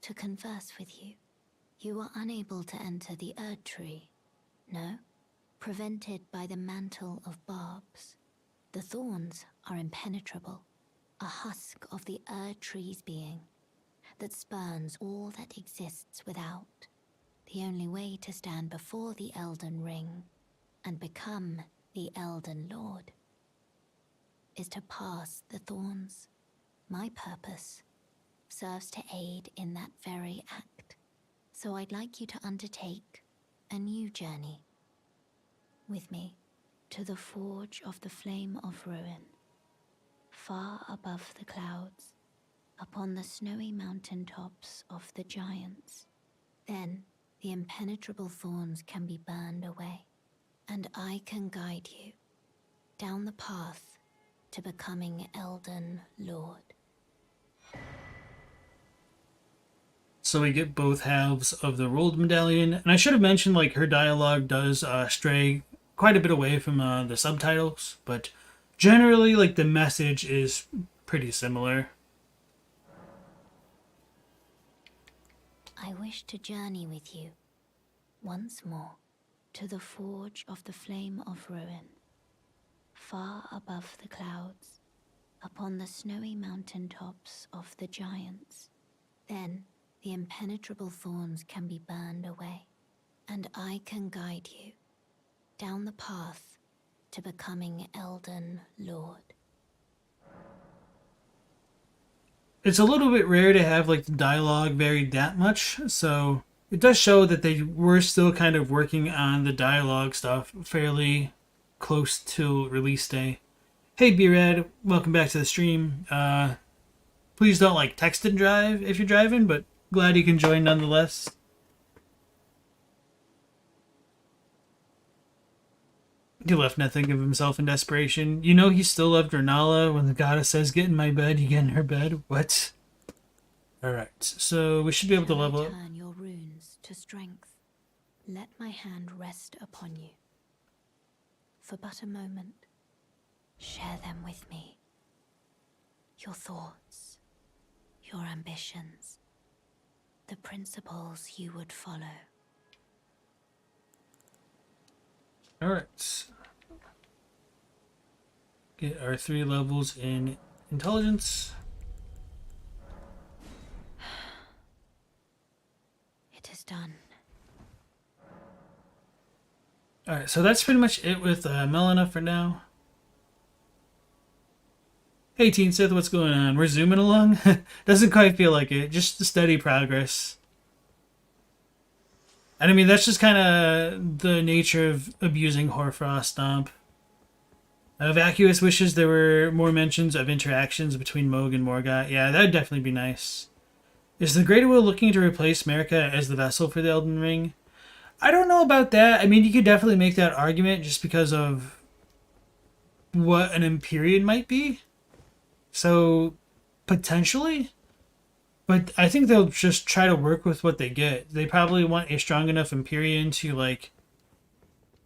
Speaker 5: to converse with you. You were unable to enter the Erd Tree. No, prevented by the mantle of barbs. The thorns are impenetrable, a husk of the Erd Tree's being that spurns all that exists without. The only way to stand before the Elden Ring and become the Elden Lord is to pass the thorns. My purpose serves to aid in that very act, so I'd like you to undertake a new journey with me to the Forge of the Flame of Ruin, far above the clouds, upon the snowy mountain tops of the giants. Then the impenetrable thorns can be burned away, and I can guide you down the path to becoming Elden Lord.
Speaker 1: So we get both halves of the rolled medallion. And I should have mentioned, like, her dialogue does stray quite a bit away from the subtitles. But generally, like, the message is pretty similar.
Speaker 5: I wish to journey with you once more to the Forge of the Flame of Ruin, far above the clouds, upon the snowy mountain tops of the giants. Then the impenetrable thorns can be burned away, and I can guide you down the path to becoming Elden Lord.
Speaker 1: It's a little bit rare to have like the dialogue varied that much, so it does show that they were still kind of working on the dialogue stuff fairly close to release day. Hey B-Rad, welcome back to the stream. Please don't like text and drive if you're driving, but glad you can join nonetheless. He left nothing of himself in desperation. You know he still loved Renala when the goddess says, "Get in my bed," you get in her bed. What? Alright, so we should be able to level up.
Speaker 5: Turn your runes to strength. Let my hand rest upon you. For but a moment, share them with me. Your thoughts, your ambitions, the principles you would follow.
Speaker 1: Alright. Get our 3 levels in intelligence.
Speaker 5: It is done.
Speaker 1: Alright, so that's pretty much it with Melina for now. Hey Teen Sith, what's going on? We're zooming along? Doesn't quite feel like it, just steady progress. And I mean, that's just kind of the nature of abusing Hoarfrost Stomp. Vacuous wishes there were more mentions of interactions between Mohg and Morgott. Yeah, that'd definitely be nice. Is the Greater Will looking to replace America as the vessel for the Elden Ring? I don't know about that. I mean, you could definitely make that argument just because of what an Empyrean might be. So, potentially. But I think they'll just try to work with what they get. They probably want a strong enough Empyrean to, like,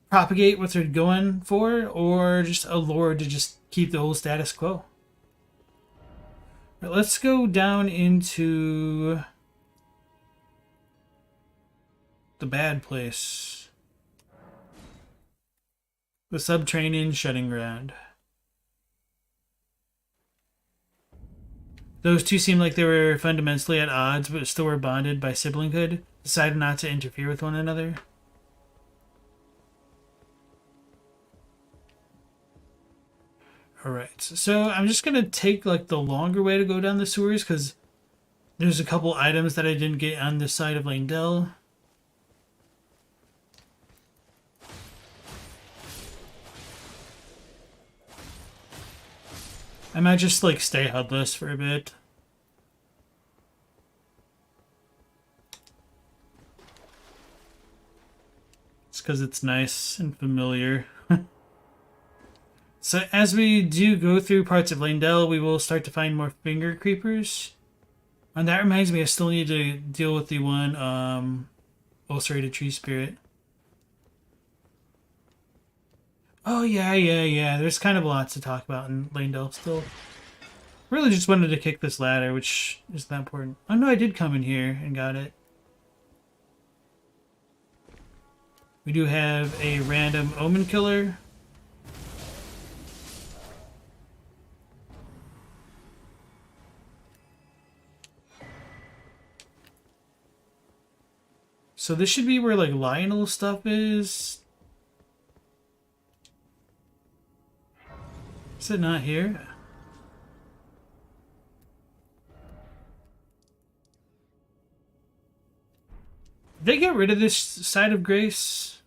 Speaker 1: propagate what they're going for, or just a lord to just keep the old status quo. Right, let's go down into the bad place. The Subterranean Shunning-Grounds. Those two seemed like they were fundamentally at odds, but still were bonded by siblinghood, decided not to interfere with one another. Alright, so I'm just going to take like the longer way to go down the sewers, because there's a couple items that I didn't get on this side of Leyndell. I might just like stay HUDless for a bit. It's because it's nice and familiar. So as we do go through parts of Leyndell, we will start to find more finger creepers. And that reminds me, I still need to deal with the one ulcerated tree spirit. Oh, yeah. There's kind of a lot to talk about in Leyndell still. Really just wanted to kick this ladder, which isn't that important. Oh, no, I did come in here and got it. We do have a random Omen killer. So this should be where, like, Lionel stuff is. Is it not here? Did they get rid of this side of grace?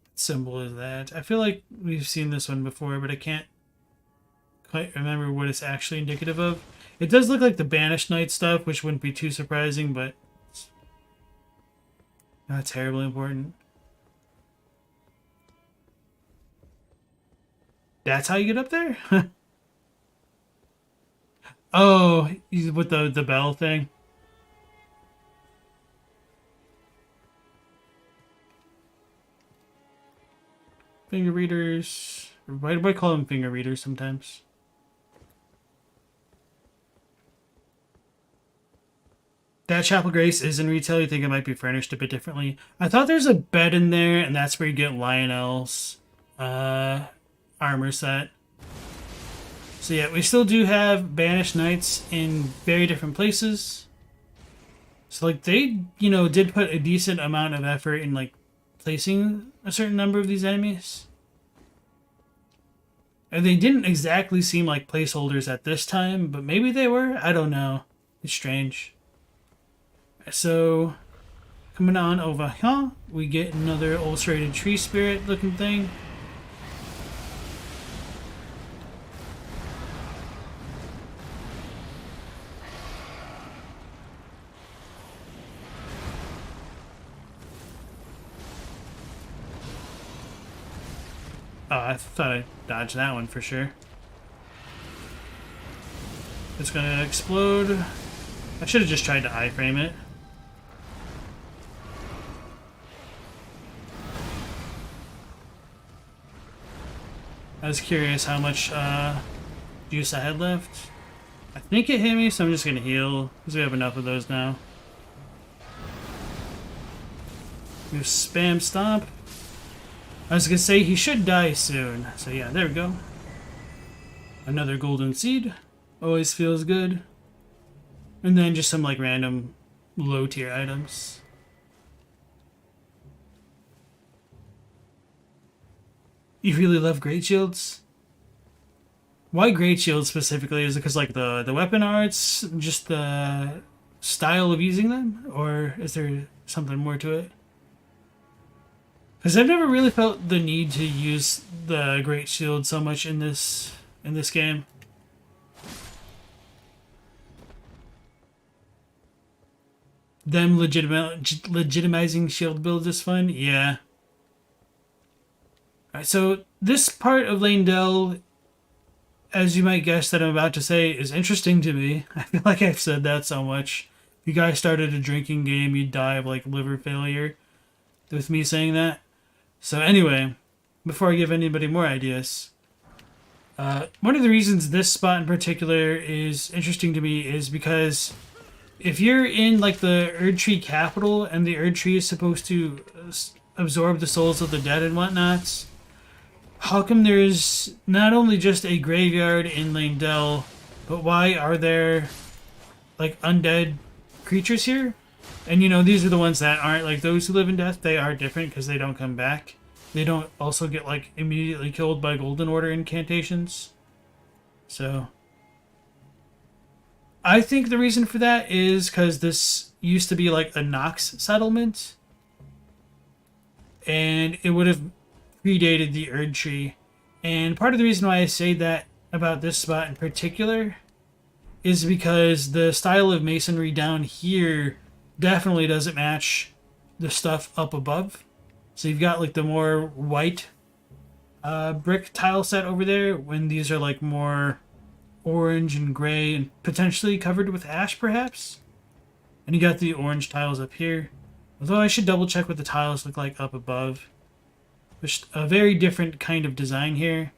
Speaker 1: What symbol is that? I feel like we've seen this one before, but I can't quite remember what it's actually indicative of. It does look like the Banished Knight stuff, which wouldn't be too surprising, but it's not terribly important. That's how you get up there? Oh, with the bell thing. Finger readers. Why do I call them finger readers sometimes? That Chapel Grace is in retail. You think it might be furnished a bit differently. I thought there's a bed in there, and that's where you get Lionel's armor set. So yeah, we still do have Banished Knights in very different places. So like they, did put a decent amount of effort in like placing a certain number of these enemies. And they didn't exactly seem like placeholders at this time, but maybe they were. I don't know. It's strange. So, coming on over here, we get another ulcerated tree spirit looking thing. Oh, I thought I dodged that one for sure. It's gonna explode. I should have just tried to iframe it. I was curious how much juice I had left. I think it hit me, so I'm just gonna heal, because we have enough of those now. We spam stomp. I was gonna say he should die soon. So yeah, there we go. Another golden seed. Always feels good. And then just some like random low tier items. You really love great shields? Why Great Shield specifically? Is it because like the weapon arts, just the style of using them, or is there something more to it? Because I've never really felt the need to use the Great Shield so much in this game. Them legitimizing shield builds is fun, yeah. Alright, so this part of Leyndell, as you might guess that I'm about to say, is interesting to me. I feel like I've said that so much. If you guys started a drinking game, you'd die of like liver failure with me saying that. So anyway, before I give anybody more ideas, one of the reasons this spot in particular is interesting to me is because if you're in like the Erdtree capital and the Erdtree is supposed to absorb the souls of the dead and whatnots, how come there's not only just a graveyard in Leyndell, but why are there like undead creatures here? And you know, these are the ones that aren't like those who live in death. They are different because they don't come back. They don't also get like immediately killed by Golden Order incantations. So I think the reason for that is because this used to be like a Nox settlement, and it would have predated the Erdtree. And part of the reason why I say that about this spot in particular is because the style of masonry down here definitely doesn't match the stuff up above. So you've got like the more white brick tile set over there, when these are like more orange and gray and potentially covered with ash perhaps. And you got the orange tiles up here. Although I should double check what the tiles look like up above. Which a very different kind of design here.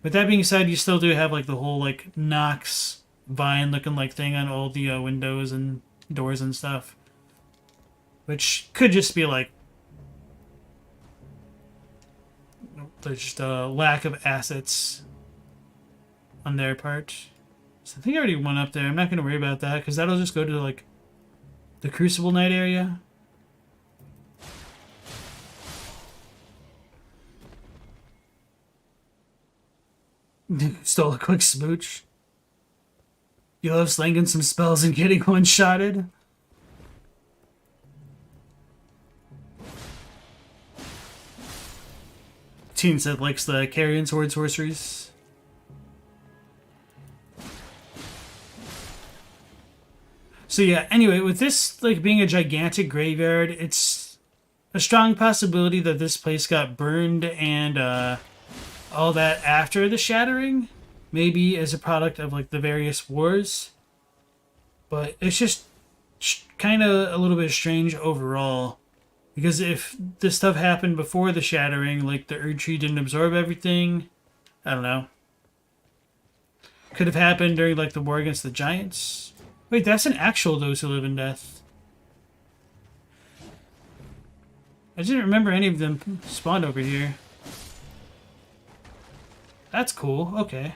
Speaker 1: But that being said, you still do have like the whole like Nox vine looking like thing on all the windows and doors and stuff. Which could just be like just a lack of assets on their part. So I think I already went up there. I'm not going to worry about that because that'll just go to like the Crucible Knight area. Stole a quick smooch. You love slinging some spells and getting one-shotted? Teen said likes the carrion sword sorceries. So yeah, anyway, with this like being a gigantic graveyard, it's a strong possibility that this place got burned and all that after the Shattering, maybe as a product of like the various wars. But it's just kind of a little bit strange overall. Because if this stuff happened before the Shattering, like the Erdtree didn't absorb everything, I don't know. Could have happened during like the war against the Giants. Wait, that's an actual Those Who Live in Death. I didn't remember any of them spawned over here. That's cool, okay.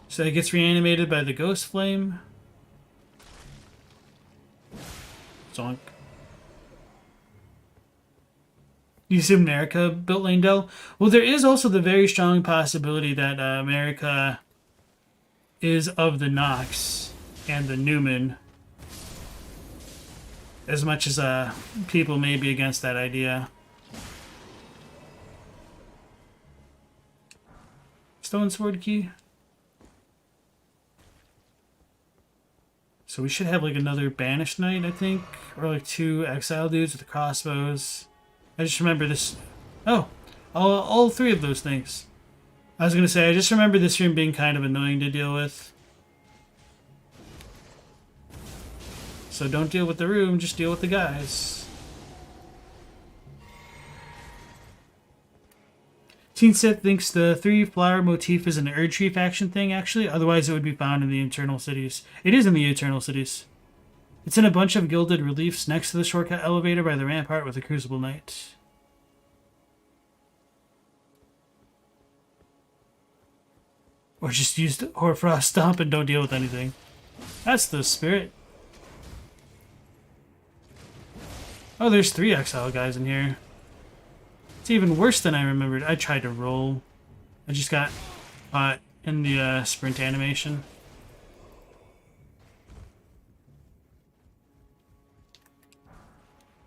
Speaker 1: So it gets reanimated by the Ghost Flame. Zonk. You assume America built Leyndell? Well, there is also the very strong possibility that America is of the Nox and the Newman. As much as people may be against that idea. Stone Sword Key. So we should have like another Banished Knight, I think. Or like 2 Exile dudes with crossbows. I just remember this. Oh, all 3 of those things. I was going to say, I just remember this room being kind of annoying to deal with. So don't deal with the room, just deal with the guys. Teen Sith thinks the 3 flower motif is an Erdtree faction thing, actually. Otherwise, it would be found in the Eternal Cities. It is in the Eternal Cities. It's in a bunch of gilded reliefs next to the shortcut elevator by the rampart with the Crucible Knight. Or just use the Hoarfrost Stomp and don't deal with anything. That's the spirit. Oh, there's 3 Exile guys in here. It's even worse than I remembered. I tried to roll. I just got caught in the sprint animation.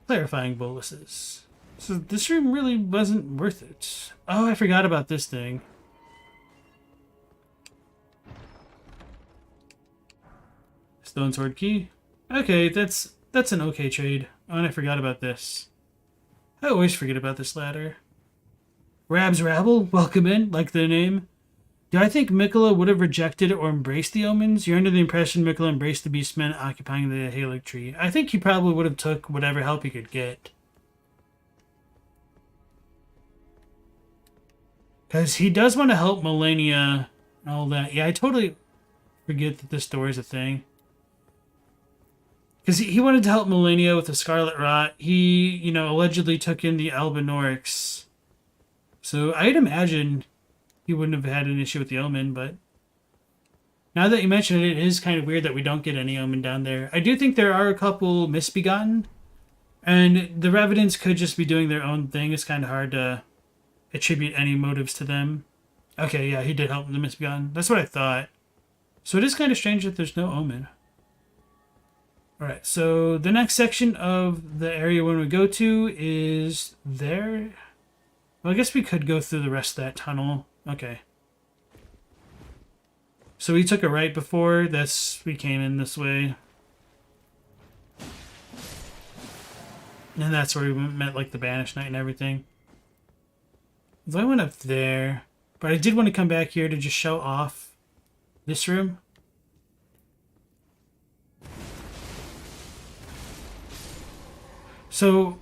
Speaker 1: Clarifying boluses. So this room really wasn't worth it. Oh, I forgot about this thing. Stone sword key. Okay, that's an okay trade. Oh, and I forgot about this. I always forget about this ladder. Rab's Rabble, welcome in, like the name. Do I think Mikola would have rejected or embraced the omens? You're under the impression Mikola embraced the beastmen occupying the Halic tree. I think he probably would have took whatever help he could get. Because he does want to help Malenia and all that. Yeah, I totally forget that this door is a thing. Because he wanted to help Malenia with the Scarlet Rot. He, you know, allegedly took in the Albinorics. So I'd imagine he wouldn't have had an issue with the Omen, but now that you mention it, it is kind of weird that we don't get any Omen down there. I do think there are a couple misbegotten, and the Revenants could just be doing their own thing. It's kind of hard to attribute any motives to them. Okay, yeah, he did help the misbegotten. That's what I thought. So it is kind of strange that there's no Omen. Alright, so the next section of the area when we go to is there. Well, I guess we could go through the rest of that tunnel. Okay. So we took a right before. We came in this way. And that's where we met like the Banished Knight and everything. So I went up there. But I did want to come back here to just show off this room. So,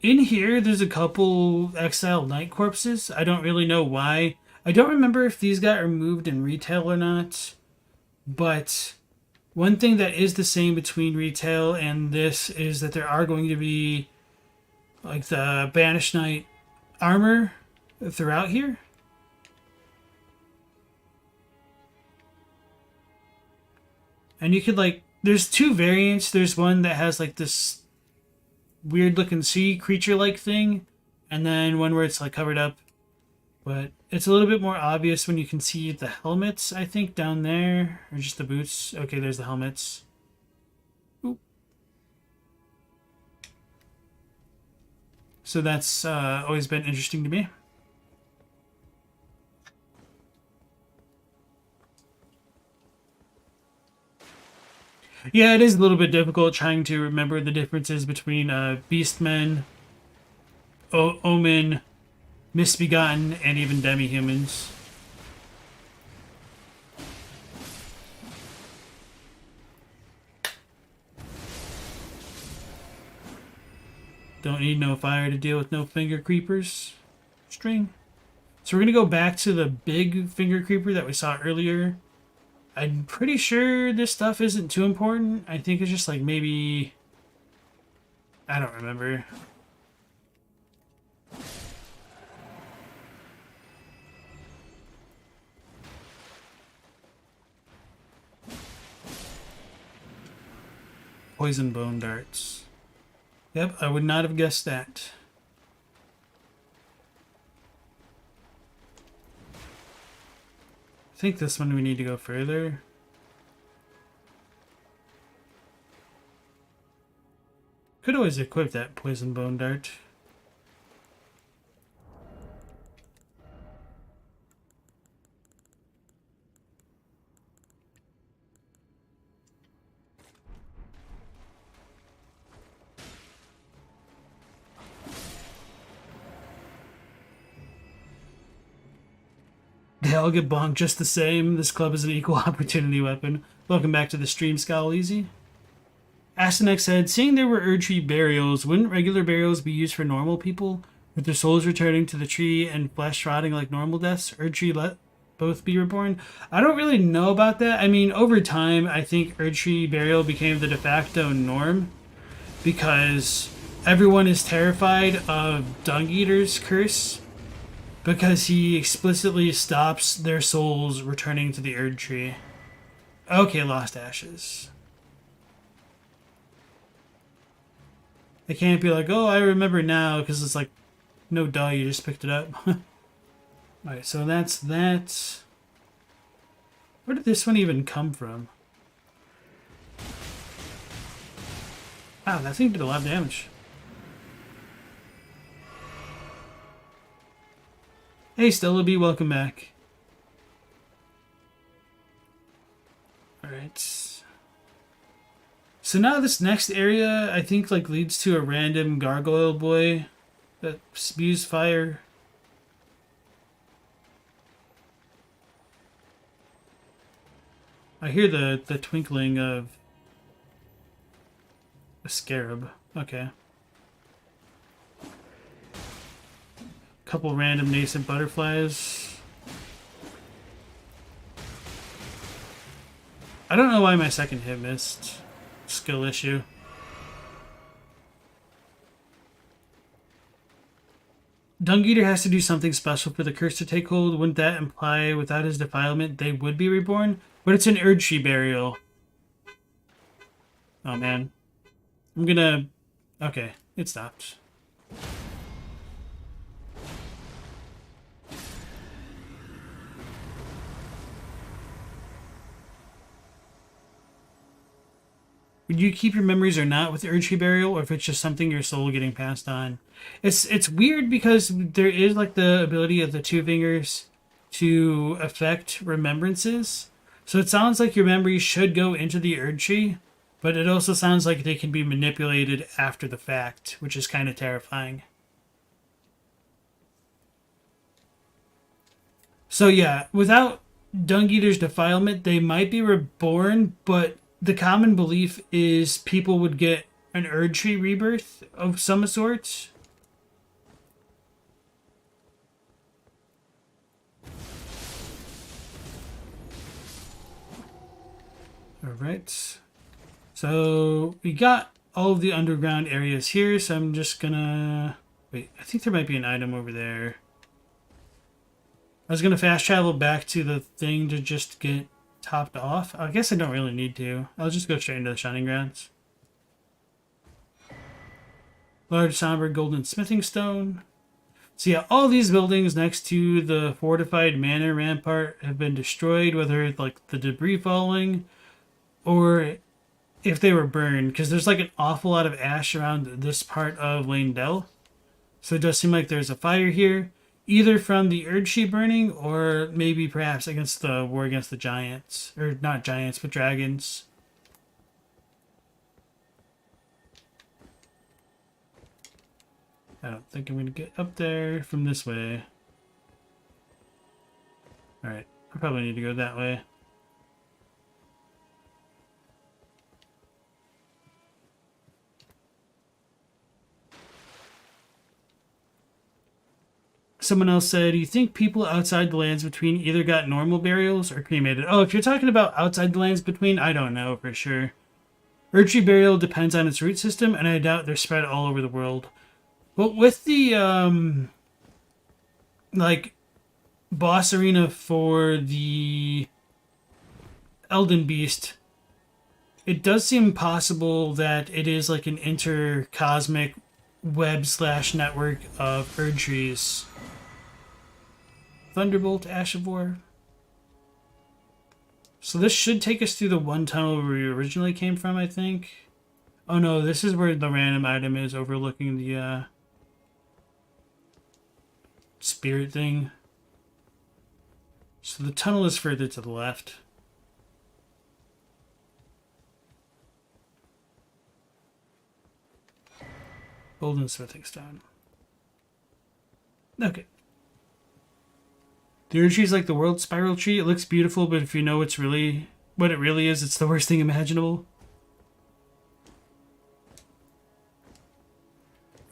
Speaker 1: in here, there's a couple exiled knight corpses. I don't really know why. I don't remember if these got removed in retail or not. But one thing that is the same between retail and this is that there are going to be like the Banished Knight armor throughout here. And you could like, there's two variants. There's one that has like this weird looking sea creature like thing, and then one where it's like covered up, but it's a little bit more obvious when you can see the helmets, I think, down there, or just the boots. Okay, there's the helmets. Oop. So that's always been interesting to me. Yeah, it is a little bit difficult trying to remember the differences between Beastmen, Omen, Misbegotten, and even Demi-Humans. Don't need no fire to deal with no finger creepers. String. So we're going to go back to the big finger creeper that we saw earlier. I'm pretty sure this stuff isn't too important. I think it's just like maybe... I don't remember. Poison bone darts. Yep, I would not have guessed that. I think this one we need to go further. Could always equip that poison bone dart. They all get bonked just the same. This club is an equal opportunity weapon. Welcome back to the stream, Scowl Easy. Astanek said, seeing there were Erdtree burials, wouldn't regular burials be used for normal people? With their souls returning to the tree and flesh rotting like normal deaths? Erdtree let both be reborn? I don't really know about that. I mean, over time, I think Erdtree burial became the de facto norm because everyone is terrified of Dung Eater's curse, because he explicitly stops their souls returning to the Erdtree. Okay, Lost Ashes. They can't be like, oh, I remember now, because it's like, no duh, you just picked it up. Alright, so that's that. Where did this one even come from? Wow, that thing did a lot of damage. Hey, Stella B, welcome back. Alright. So now this next area, I think, like, leads to a random gargoyle boy that spews fire. I hear the twinkling of a scarab. Okay. Couple random nascent butterflies. I don't know why my second hit missed. Skill issue. Dung Eater has to do something special for the curse to take hold. Wouldn't that imply without his defilement they would be reborn? But it's an Erdtree burial. Oh man. I'm gonna... Okay, it stopped. Would you keep your memories or not with Erdtree burial, or if it's just something your soul getting passed on? It's weird because there is like the ability of the two fingers to affect remembrances. So it sounds like your memories should go into the Erdtree, but it also sounds like they can be manipulated after the fact, which is kind of terrifying. So yeah, without Dung Eater's defilement, they might be reborn, but the common belief is people would get an Erdtree rebirth of some sort. Alright. So we got all of the underground areas here, so I'm just gonna... Wait, I think there might be an item over there. I was gonna fast travel back to the thing to just get topped off. I guess I don't really need to. I'll just go straight into the Shunning-Grounds. Large somber golden smithing stone. So yeah, all these buildings next to the fortified manor rampart have been destroyed, whether it's like the debris falling or if they were burned, because there's like an awful lot of ash around this part of Leyndell. So it does seem like there's a fire here, either from the Erdtree burning or maybe perhaps against the war against the giants. Or not giants, but dragons. I don't think I'm going to get up there from this way. Alright, I probably need to go that way. Someone else said, you think people outside the lands between either got normal burials or cremated? Oh, if you're talking about outside the lands between, I don't know for sure. Erdtree burial depends on its root system, and I doubt they're spread all over the world. But with the, like, boss arena for the Elden Beast, it does seem possible that it is like an intercosmic web/network of Erdtrees. Thunderbolt, Ash of War. So this should take us through the one tunnel where we originally came from, I think. Oh no, this is where the random item is overlooking the spirit thing. So the tunnel is further to the left. Golden smithing stone. Okay. The Erdtree is like the world spiral tree. It looks beautiful, but if you know what it really is, it's the worst thing imaginable.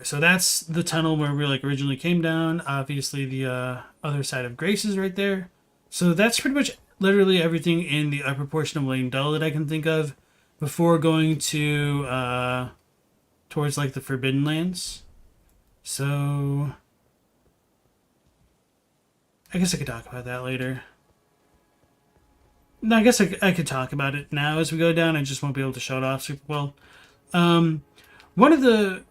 Speaker 1: So that's the tunnel where we like originally came down. Obviously, the other side of Grace is right there. So that's pretty much literally everything in the upper portion of Leyndell that I can think of before going to towards like the Forbidden Lands. So I guess I could talk about that later. No, I guess I could talk about it now as we go down. I just won't be able to show it off super well. One of the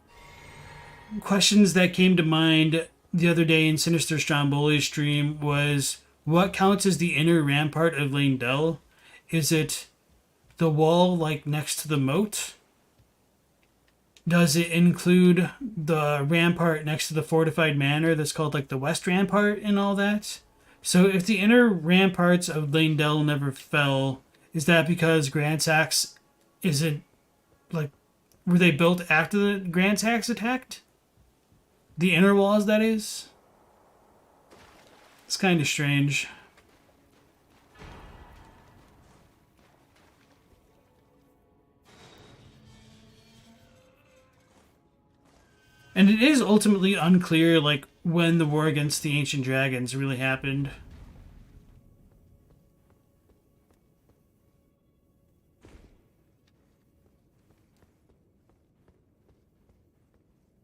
Speaker 1: questions that came to mind the other day in Sinister Stromboli's stream was, what counts as the inner rampart of Leyndell? Is it the wall like next to the moat? Does it include the rampart next to the fortified manor that's called like the West Rampart and all that? So if the inner ramparts of Leyndell never fell, is that because Grand Sax isn't like, were they built after the Grand Sax attacked? The inner walls, that is? It's kind of strange. And it is ultimately unclear, like, when the war against the Ancient Dragons really happened.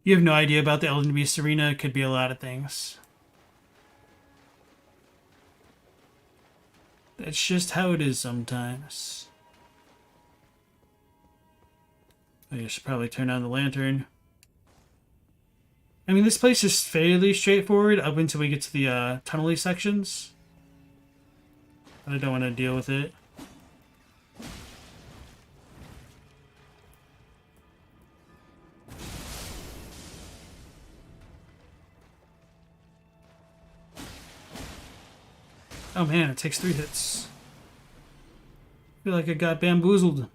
Speaker 1: You have no idea about the Elden Beast Arena. It could be a lot of things. That's just how it is sometimes. I should probably turn on the lantern. I mean, this place is fairly straightforward up until we get to the tunnel-y sections. But I don't want to deal with it. Oh man, it takes 3 hits. I feel like I got bamboozled.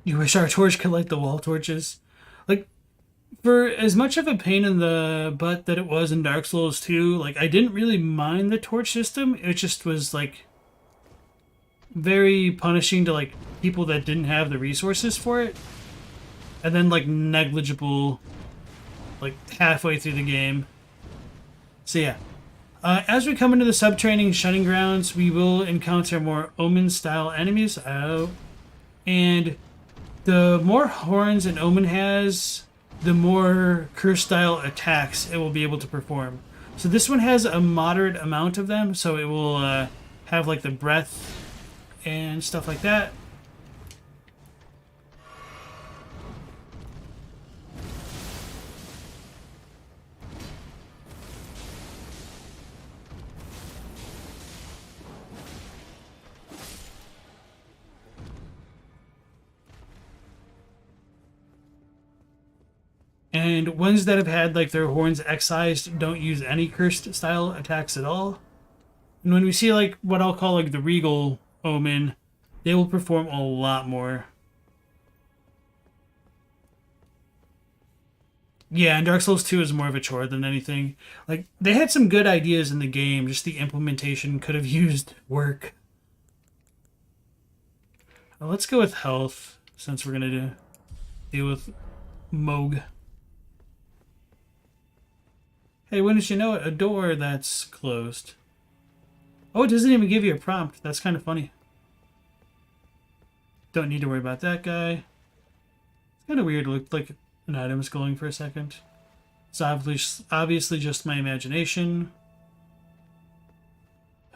Speaker 1: You wish our torch could light the wall torches. Like, for as much of a pain in the butt that it was in Dark Souls 2, like, I didn't really mind the torch system. It just was, like, very punishing to, like, people that didn't have the resources for it. And then, like, negligible, like, halfway through the game. So, yeah. As we come into the Subterranean Shunning-Grounds, we will encounter more Omen-style enemies. And the more horns an Omen has, the more curse-style attacks it will be able to perform. So this one has a moderate amount of them, so it will have like the breath and stuff like that. And ones that have had like their horns excised don't use any cursed style attacks at all. And when we see like what I'll call like the Regal Omen, they will perform a lot more. Yeah, and Dark Souls 2 is more of a chore than anything. Like, they had some good ideas in the game, just the implementation could have used work. Well, let's go with health, since we're going to deal with Mohg. Hey, wouldn't you know it? A door that's closed. Oh, it doesn't even give you a prompt. That's kind of funny. Don't need to worry about that guy. It's kind of weird. It looked like an item's glowing for a second. It's obviously just my imagination.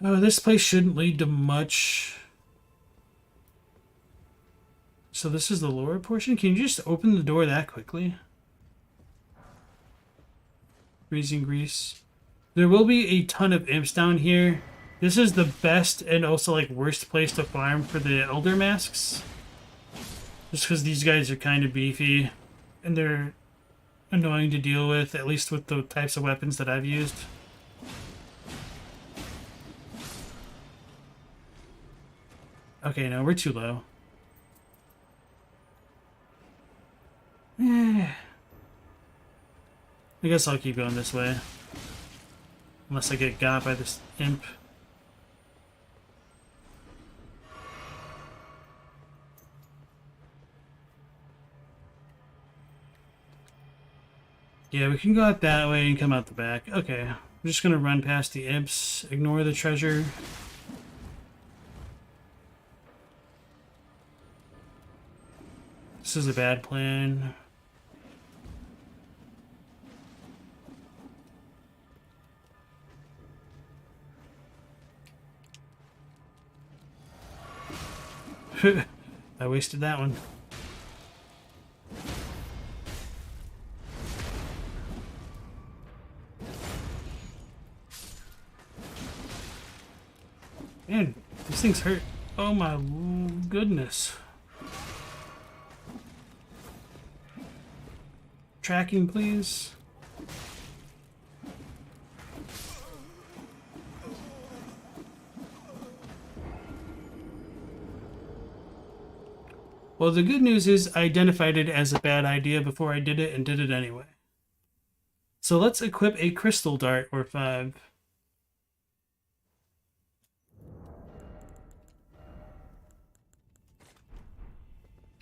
Speaker 1: Oh, this place shouldn't lead to much. So this is the lower portion? Can you just open the door that quickly? Freezing grease. There will be a ton of imps down here. This is the best and also like worst place to farm for the Elder Masks. Just because these guys are kind of beefy and they're annoying to deal with, at least with the types of weapons that I've used. Okay, no, we're too low. I guess I'll keep going this way. Unless I get got by this imp. Yeah, we can go out that way and come out the back. Okay, I'm just gonna run past the imps, ignore the treasure. This is a bad plan. I wasted that one. Man, these things hurt. Oh my goodness. Tracking, please. Well, the good news is I identified it as a bad idea before I did it and did it anyway. So let's equip a crystal dart or 5.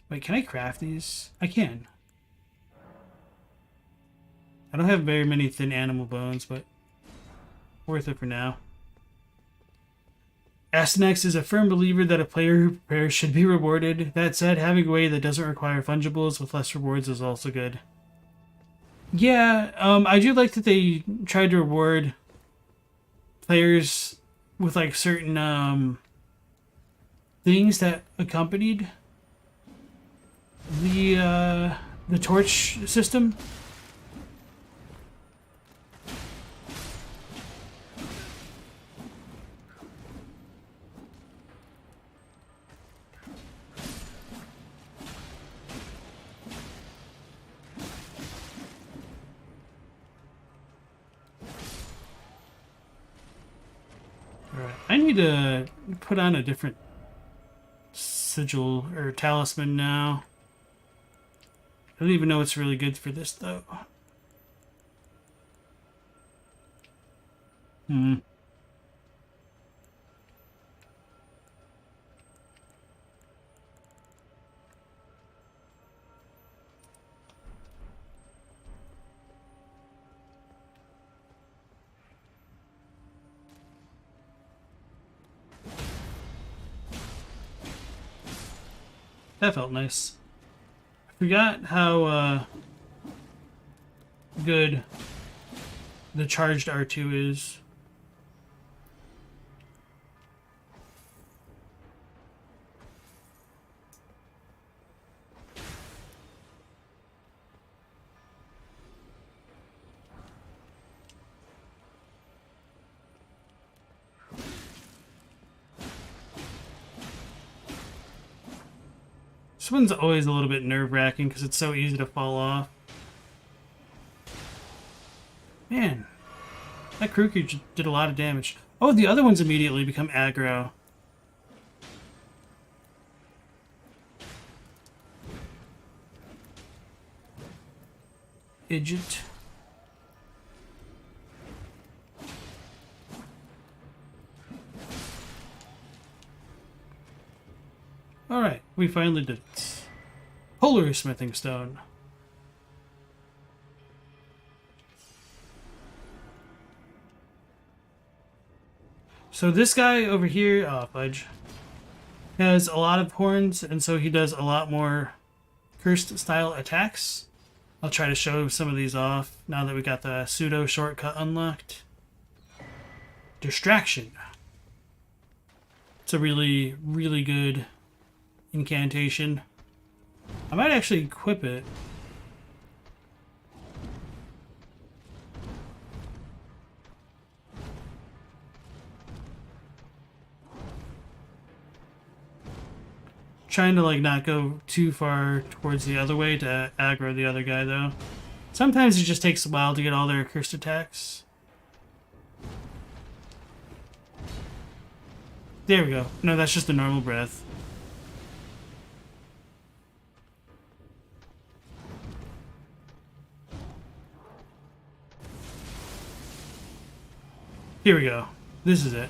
Speaker 1: Wait, can I craft these? I can. I don't have very many thin animal bones, but worth it for now. Astynex is a firm believer that a player who prepares should be rewarded. That said, having a way that doesn't require fungibles with less rewards is also good. Yeah, I do like that they tried to reward players with like certain things that accompanied the torch system. Alright, I need to put on a different sigil or talisman now. I don't even know what's really good for this though. That felt nice. I forgot how good the charged R2 is. This one's always a little bit nerve-wracking because it's so easy to fall off. Man, that creature did a lot of damage. Oh, the other ones immediately become aggro. Idjit. Alright, we finally did it. Polar Smithing Stone. So this guy over here, oh fudge, has a lot of horns, and so he does a lot more cursed style attacks. I'll try to show some of these off now that we got the pseudo shortcut unlocked. Distraction. It's a really, really good incantation. I might actually equip it. Trying to like not go too far towards the other way to aggro the other guy though. Sometimes it just takes a while to get all their cursed attacks. There we go. No, that's just a normal breath. Here we go. This is it.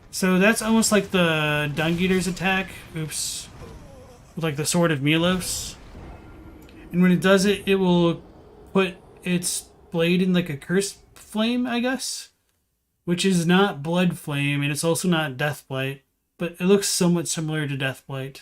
Speaker 1: So that's almost like the Dung Eater's attack. Oops. With like the Sword of Milos. And when it does it, it will put its blade in like a cursed flame, I guess. Which is not Blood Flame, and it's also not Deathblight. But it looks somewhat similar to Deathblight.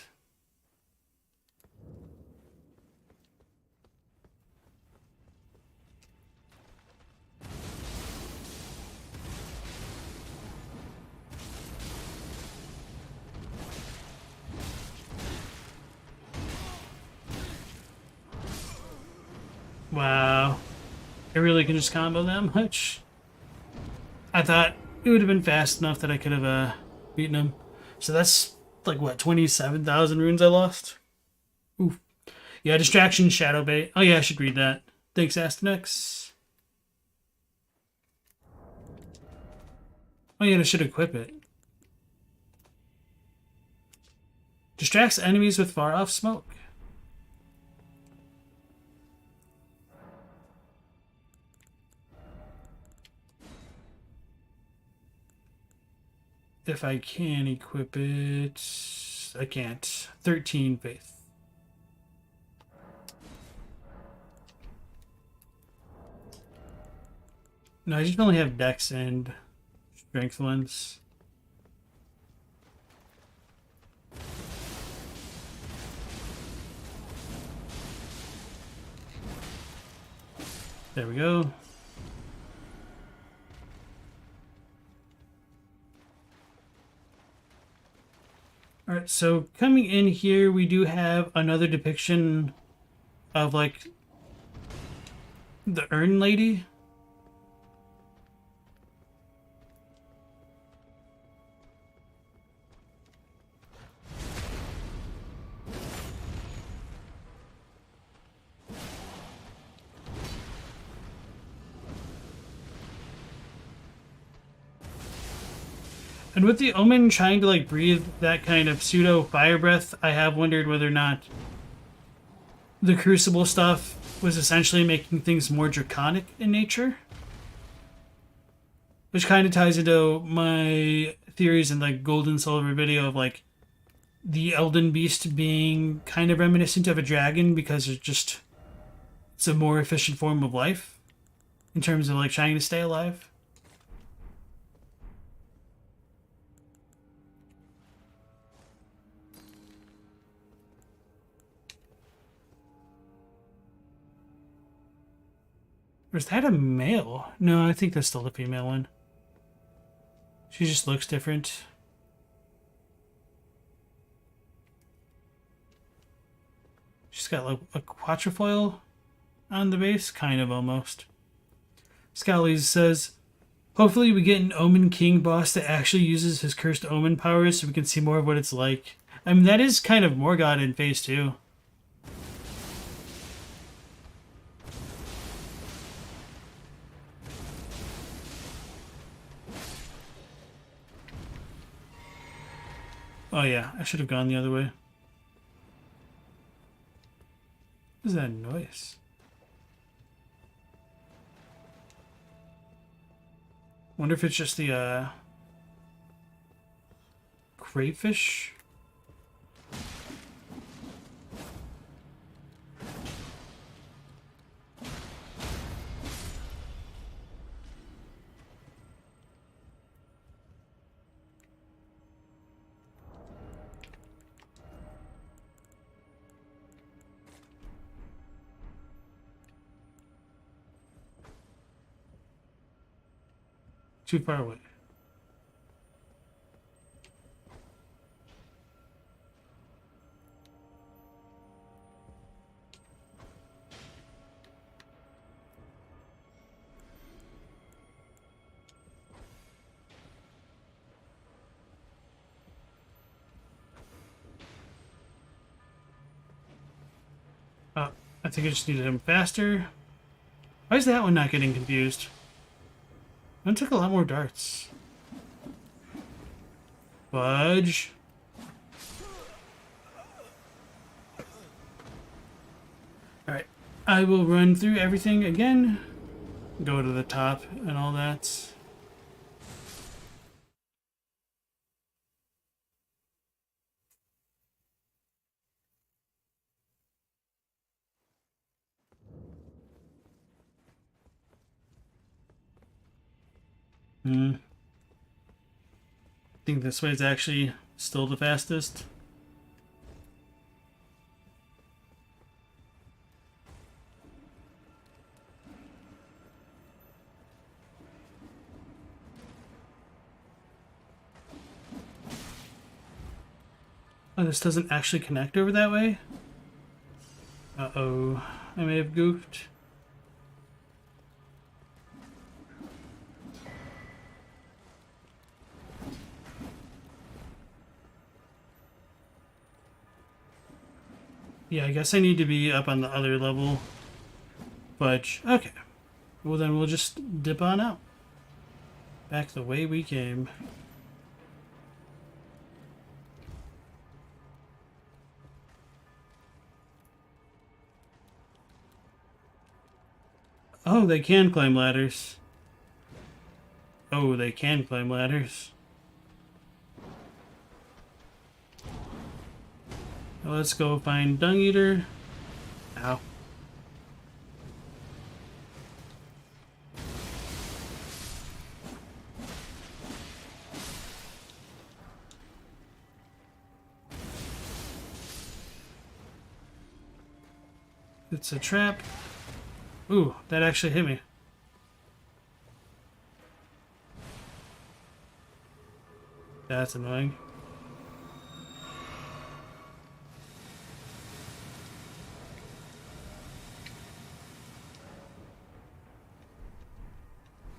Speaker 1: Wow. I really can just combo that much? I thought it would have been fast enough that I could have beaten him. So that's like what, 27,000 runes I lost? Oof. Yeah, distraction, shadow bait. Oh yeah, I should read that. Thanks, Astanex. Oh yeah, I should equip it. Distracts enemies with far off smoke. If I can equip it, I can't. 13 faith. No, I just only have dex and strength ones. There we go. Alright, so coming in here, we do have another depiction of, like, the Urn Lady. And with the Omen trying to, like, breathe that kind of pseudo fire breath, I have wondered whether or not the Crucible stuff was essentially making things more draconic in nature. Which kind of ties into my theories in the Gold and Silver video of, like, the Elden Beast being kind of reminiscent of a dragon because it's a more efficient form of life in terms of, like, trying to stay alive. Or is that a male? No, I think that's still the female one. She just looks different. She's got like a quatrefoil on the base, kind of almost. Scallies says, hopefully we get an Omen King boss that actually uses his cursed Omen powers so we can see more of what it's like. I mean, that is kind of Morgott in Phase 2. Oh yeah, I should have gone the other way. What is that noise? Wonder if it's just the crayfish. Too far away. Oh, I think I just needed him faster. Why is that one not getting confused? One took a lot more darts. Fudge. Alright. I will run through everything again. Go to the top and all that. I think this way is actually still the fastest. Oh, this doesn't actually connect over that way? Uh-oh. I may have goofed. Yeah, I guess I need to be up on the other level. But, okay. Well, then we'll just dip on out. Back the way we came. Oh, they can climb ladders. Oh, they can climb ladders. Well, let's go find Dung Eater. Ow. It's a trap. Ooh, that actually hit me. That's annoying.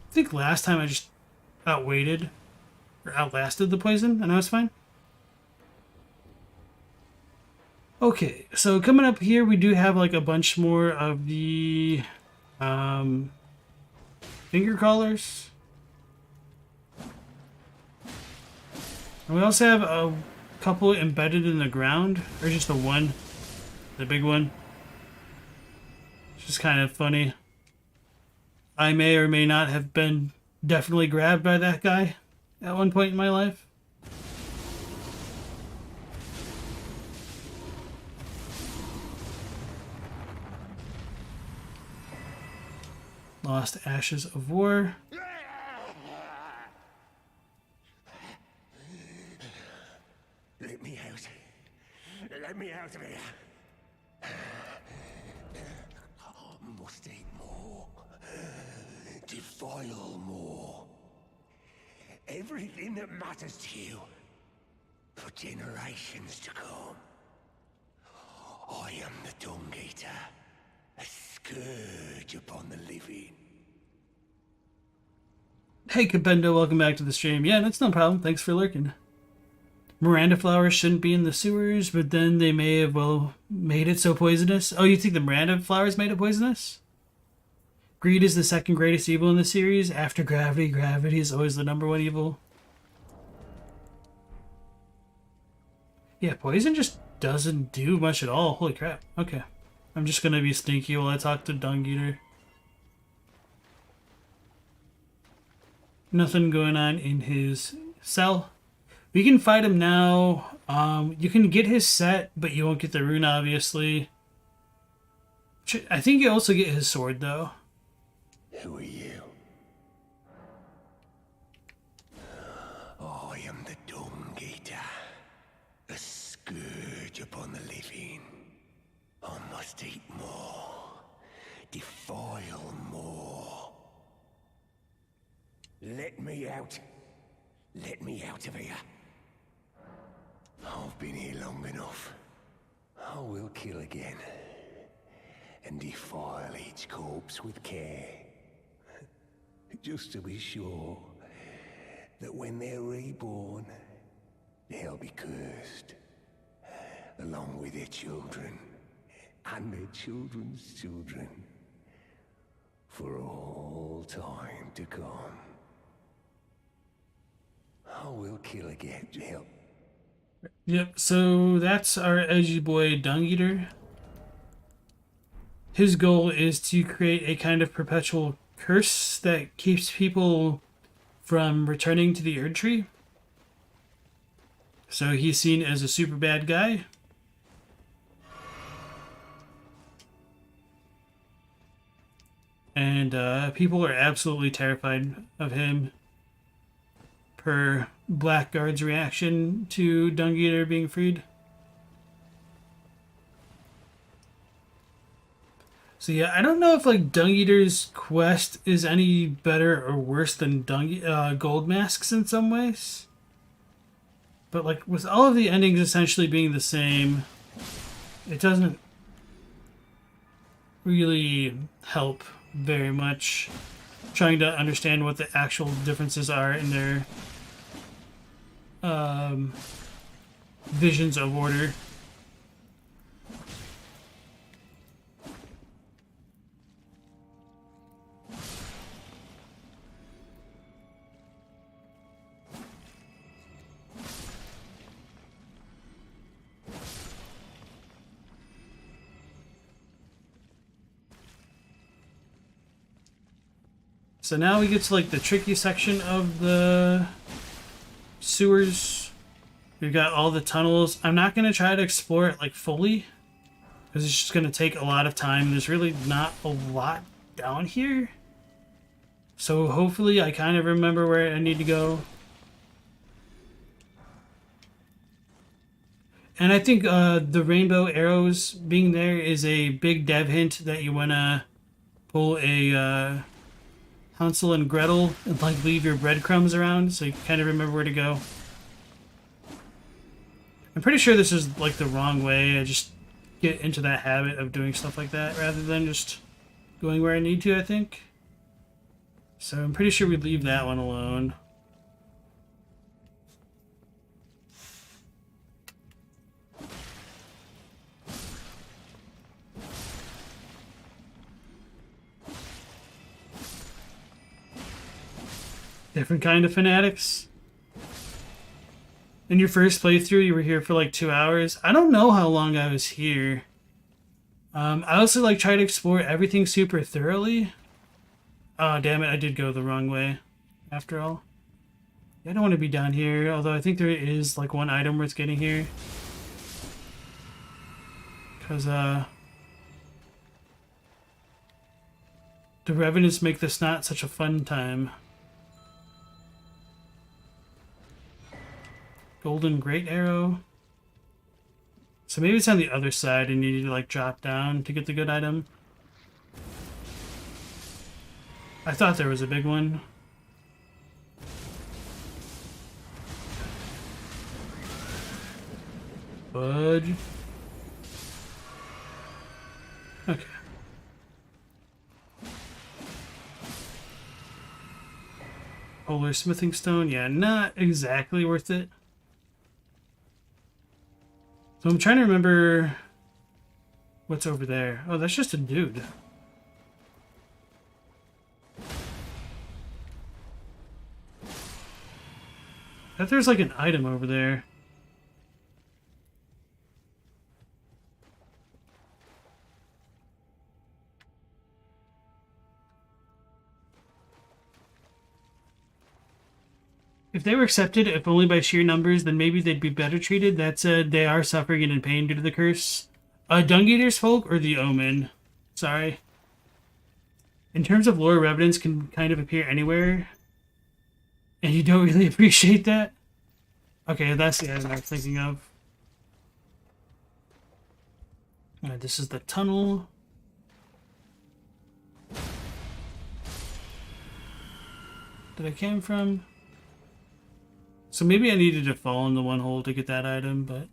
Speaker 1: I think last time I just outweighted or outlasted the poison and I was fine. Okay, so coming up here we do have like a bunch more of the finger crawlers. And we also have a couple embedded in the ground, or just the one, the big one. It's just kind of funny. I may or may not have been definitely grabbed by that guy at one point in my life. Lost Ashes of War.
Speaker 4: Let me out. Let me out of here. Must eat more. Defile more. Everything that matters to you for generations to come. I am the Dung Eater, a scourge upon the living.
Speaker 1: Hey Kabendo, welcome back to the stream. Yeah, that's no problem. Thanks for lurking. Miranda flowers shouldn't be in the sewers, but then they may have, well, made it so poisonous. Oh, you think the Miranda flowers made it poisonous? Greed is the second greatest evil in the series. After gravity, gravity is always the number one evil. Yeah, poison just doesn't do much at all. Holy crap. Okay. I'm just gonna be sneaky while I talk to Dung Eater. Nothing going on in his cell. We can fight him now. You can get his set, but you won't get the rune, obviously. I think you also get his sword, though.
Speaker 4: Who are you? I am the Dung Eater, a scourge upon the living. I must eat more, defile more. Let me out. Let me out of here. I've been here long enough. I will kill again. And defile each corpse with care. Just to be sure that when they're reborn, they'll be cursed. Along with their children. And their children's children. For all time to come. I will kill again to help.
Speaker 1: Yep, so that's our edgy boy Dung Eater. His goal is to create a kind of perpetual curse that keeps people from returning to the Erd Tree. So he's seen as a super bad guy. And people are absolutely terrified of him. Per Blackguard's reaction to Dung Eater being freed. So yeah, I don't know if like Dung Eater's quest is any better or worse than Goldmask's in some ways. But like with all of the endings essentially being the same, it doesn't really help very much trying to understand what the actual differences are in their visions of order. So now we get to like the tricky section of the sewers. We've got all the tunnels. I'm not going to try to explore it like fully because it's just going to take a lot of time. There's really not a lot down here. So hopefully I kind of remember where I need to go. And I think the rainbow arrows being there is a big dev hint that you want to pull a Hansel and Gretel and like leave your breadcrumbs around so you can kind of remember where to go. I'm pretty sure this is like the wrong way. I just get into that habit of doing stuff like that rather than just going where I need to, I think. So I'm pretty sure we leave that one alone. Different kind of fanatics. In your first playthrough, you were here for like 2 hours. I don't know how long I was here. I also like try to explore everything super thoroughly. Oh, damn it, I did go the wrong way, after all. I don't want to be down here, although I think there is like one item worth getting here. Because, the Revenants make this not such a fun time. Golden Great Arrow. So maybe it's on the other side and you need to like drop down to get the good item. I thought there was a big one. Budge. Okay. Polar Smithing Stone. Yeah, not exactly worth it. So I'm trying to remember what's over there. Oh, that's just a dude. I thought there's like an item over there. If they were accepted, if only by sheer numbers, then maybe they'd be better treated. That said, they are suffering and in pain due to the curse. Dung Eater's folk or the Omen? Sorry. In terms of lore, Revenants can kind of appear anywhere. And you don't really appreciate that? Okay, that's the item I was thinking of. Alright, this is the tunnel. That I came from. So maybe I needed to fall in the one hole to get that item, but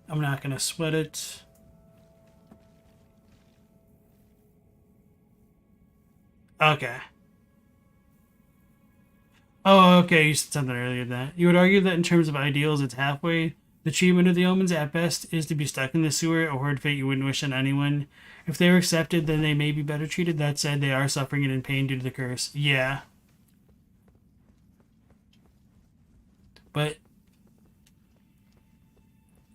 Speaker 1: I'm not going to sweat it. Okay. Oh, okay, you said something earlier than that. You would argue that in terms of ideals, it's halfway. The achievement of the Omens at best is to be stuck in the sewer, a horrid fate you wouldn't wish on anyone. If they were accepted, then they may be better treated. That said, they are suffering and in pain due to the curse. Yeah. But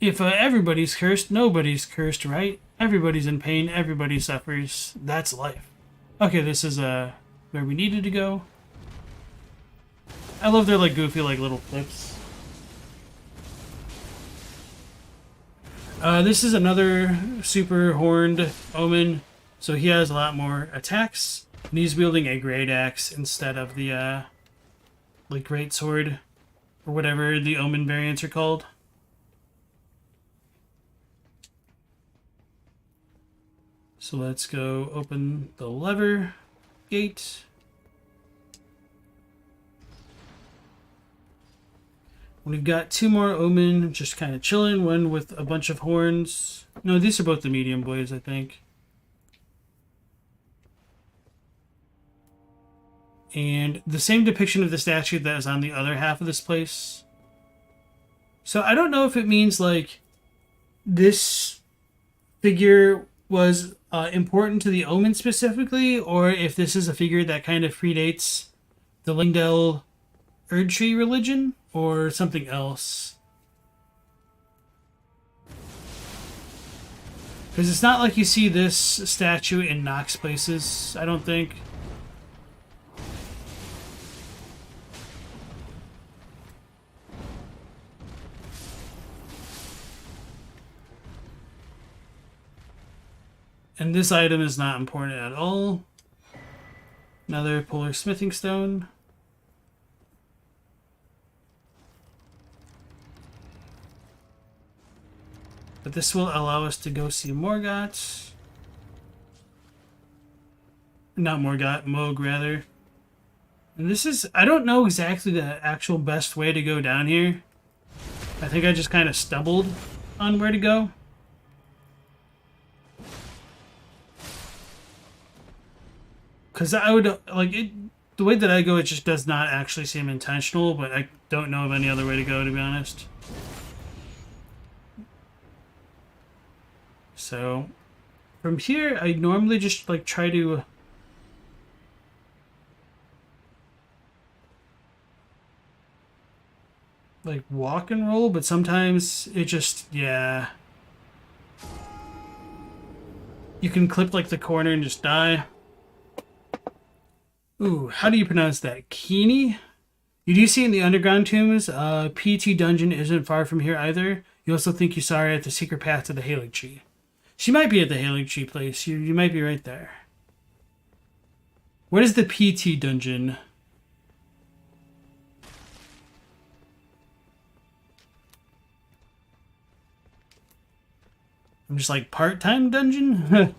Speaker 1: if everybody's cursed, nobody's cursed, right? Everybody's in pain, everybody suffers. That's life. Okay, this is where we needed to go. I love their like goofy like little flips. This is another super horned Omen, so he has a lot more attacks, and he's wielding a great axe instead of the like great sword. Or whatever the Omen variants are called. So let's go open the lever gate. We've got two more Omen just kind of chilling. One with a bunch of horns. No, these are both the medium boys, I think. And the same depiction of the statue that is on the other half of this place. So I don't know if it means like this figure was important to the Omen specifically, or if this is a figure that kind of predates the Leyndell-Maragon religion, or something else. Because it's not like you see this statue in Nox places, I don't think. And this item is not important at all. Another polar smithing stone. But this will allow us to go see Morgott. Not Morgott, Mohg rather. And this is, I don't know exactly the actual best way to go down here. I think I just kind of stumbled on where to go. Because I would, like, it, the way that I go, it just does not actually seem intentional, but I don't know of any other way to go, to be honest. So, from here, I normally just, like, try to... like, walk and roll, but sometimes it just, yeah. You can clip, like, the corner and just die. Ooh, how do you pronounce that? Keeney? You do see in the underground tombs, PT dungeon isn't far from here either. You also think you saw her at the secret path to the Halig Tree. She might be at the Halig Tree place. You might be right there. What is the PT dungeon? I'm just like, part-time dungeon?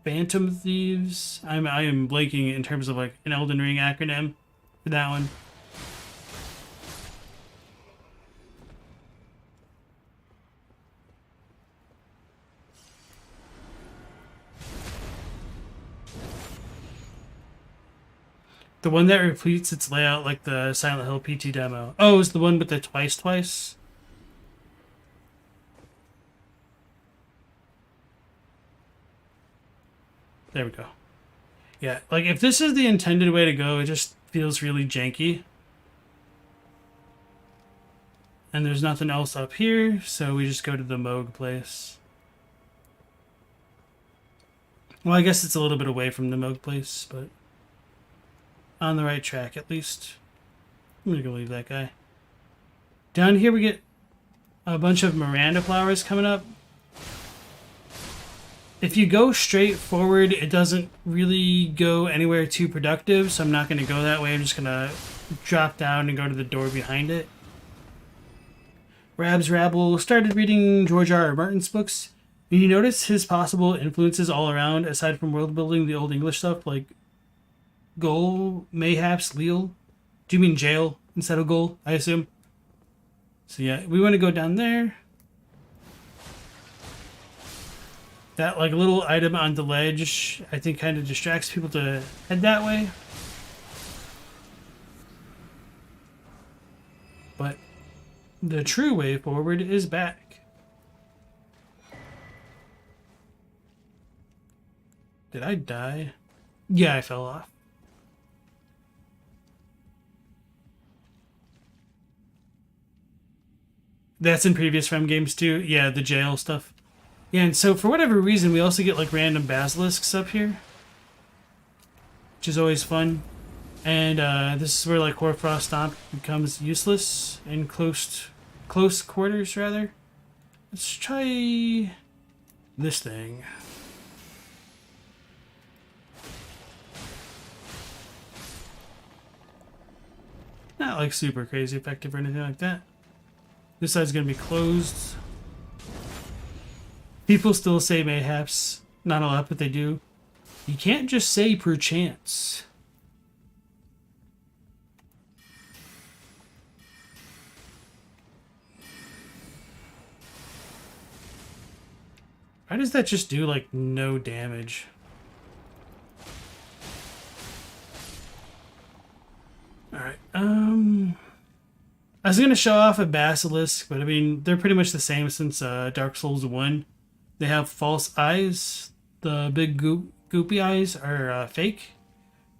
Speaker 1: Phantom Thieves. I am blanking in terms of like an Elden Ring acronym for that one. The one that repeats its layout like the Silent Hill PT demo. Oh, it's the one with the twice? There we go. Yeah, like if this is the intended way to go, it just feels really janky. And there's nothing else up here, so we just go to the Mohg place. Well, I guess it's a little bit away from the Mohg place, but on the right track at least. I'm gonna go leave that guy. Down here we get a bunch of Miranda flowers coming up. If you go straight forward, it doesn't really go anywhere too productive, so I'm not going to go that way. I'm just going to drop down and go to the door behind it. Rabs Rabble started reading George R. R. Martin's books. And you notice his possible influences all around, aside from world building, the Old English stuff, like Goal, mayhaps, Leal. Do you mean jail instead of goal, I assume? So yeah, we want to go down there. That like little item on the ledge, I think kind of distracts people to head that way. But the true way forward is back. Did I die? Yeah, I fell off. That's in previous Rem games too. Yeah, the jail stuff. Yeah, and so for whatever reason, we also get like random basilisks up here, which is always fun. And this is where like Hoarfrost Stomp becomes useless in close quarters, rather. Let's try this thing. Not like super crazy effective or anything like that. This side's gonna be closed. People still say mayhaps. Not a lot, but they do. You can't just say perchance. Why does that just do, like, no damage? Alright, I was gonna show off a Basilisk, but I mean, they're pretty much the same since Dark Souls 1. They have false eyes. The big goopy eyes are fake.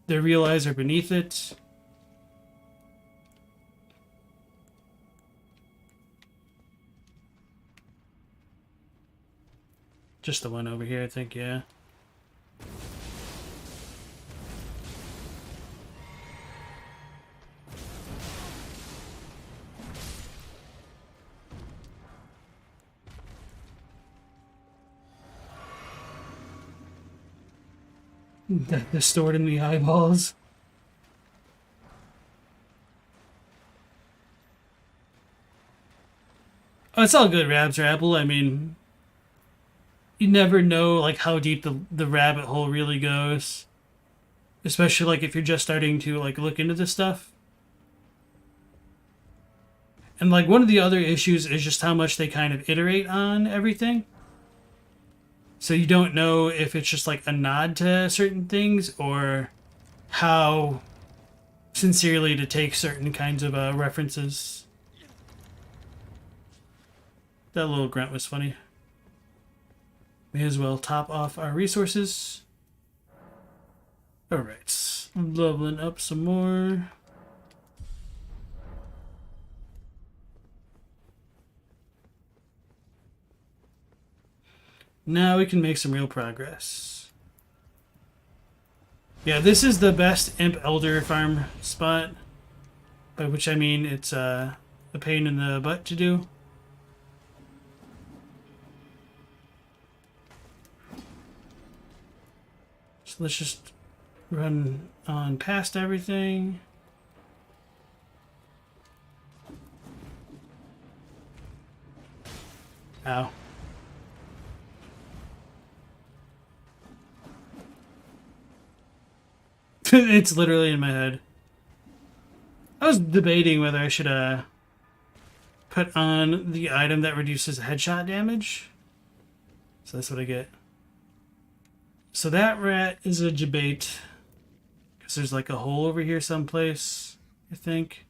Speaker 1: Their real eyes are beneath it. Just the one over here, I think, yeah. They're stored in the eyeballs. Oh, it's all good, Rabs Rabble. I mean, you never know like how deep the rabbit hole really goes. Especially like if you're just starting to like look into this stuff. And like one of the other issues is just how much they kind of iterate on everything. So you don't know if it's just like a nod to certain things or how sincerely to take certain kinds of references. That little grunt was funny. May as well top off our resources. Alright, leveling up some more. Now we can make some real progress. Yeah, this is the best Imp Elder farm spot. By which I mean it's a pain in the butt to do. So let's just run on past everything. Ow. It's literally in my head. I was debating whether I should put on the item that reduces headshot damage. So that's what I get. So that rat is a debate. Because there's like a hole over here someplace, I think.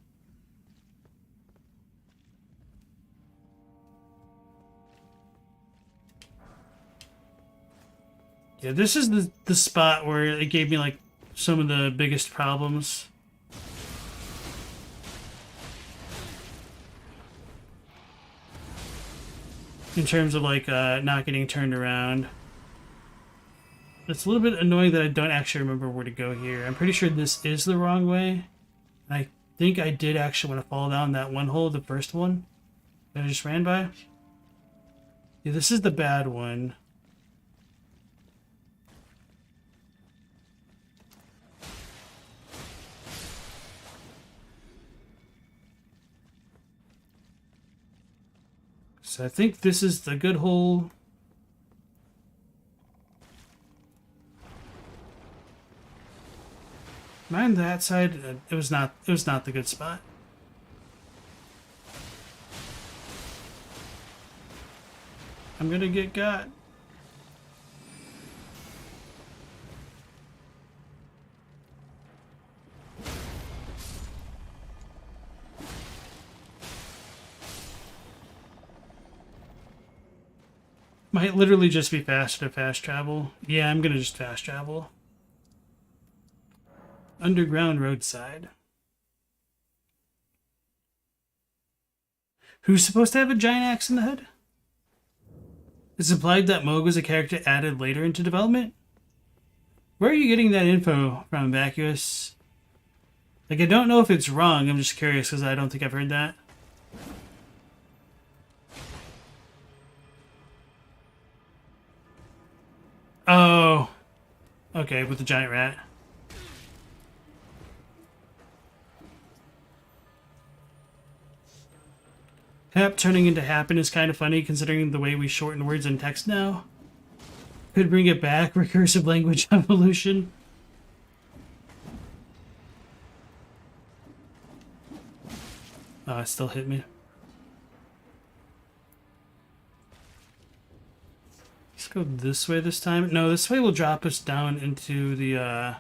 Speaker 1: Yeah, this is the spot where it gave me like some of the biggest problems. In terms of like not getting turned around. It's a little bit annoying that I don't actually remember where to go here. I'm pretty sure this is the wrong way. I think I did actually want to fall down that one hole, the first one that I just ran by. Yeah, this is the bad one. So I think this is the good hole. Mind that side, it was not the good spot. I'm gonna get got. Might literally just be faster to fast travel. Yeah, I'm gonna just fast travel. Underground roadside. Who's supposed to have a giant axe in the head? It's implied that Mohg was a character added later into development? Where are you getting that info from, Vacuous? Like, I don't know if it's wrong, I'm just curious because I don't think I've heard that. Oh. Okay, with the giant rat. Hap turning into happen is kind of funny considering the way we shorten words in text now. Could bring it back, recursive language evolution. Oh, it still hit me. Let's go this way this time. No, this way will drop us down into the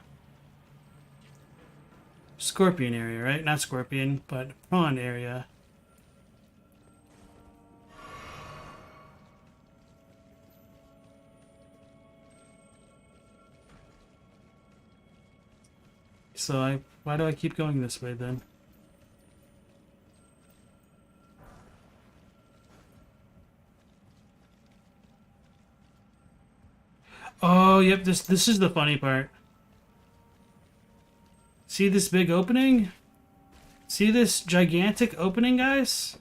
Speaker 1: scorpion area, right? Not scorpion, but prawn area. So why do I keep going this way then? Oh, yep, this is the funny part. See this big opening? See this gigantic opening, guys?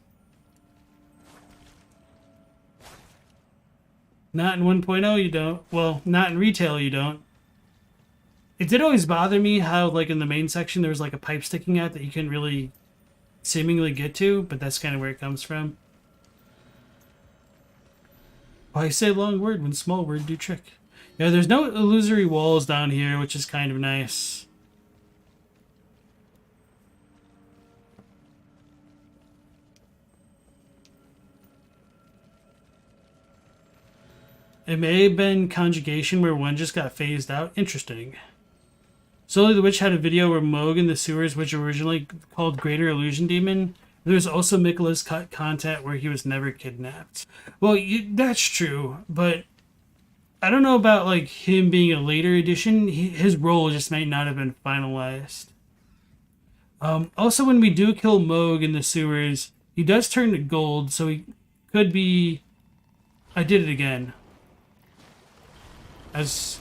Speaker 1: Not in 1.0 you don't. Well, not in retail you don't. It did always bother me how, like, in the main section there was like a pipe sticking out that you couldn't really seemingly get to, but that's kind of where it comes from. Why say long word when small word do trick? Yeah, there's no illusory walls down here, which is kind of nice. It may have been conjugation where one just got phased out. Interesting. Solely the Witch had a video where Mohg in the sewers, which originally called Greater Illusion Demon. There's also Mikola's cut content where he was never kidnapped. Well, that's true, but I don't know about like him being a later edition. His role just may not have been finalized. Also, when we do kill Mohg in the sewers, he does turn to gold, so he could be... I did it again. I was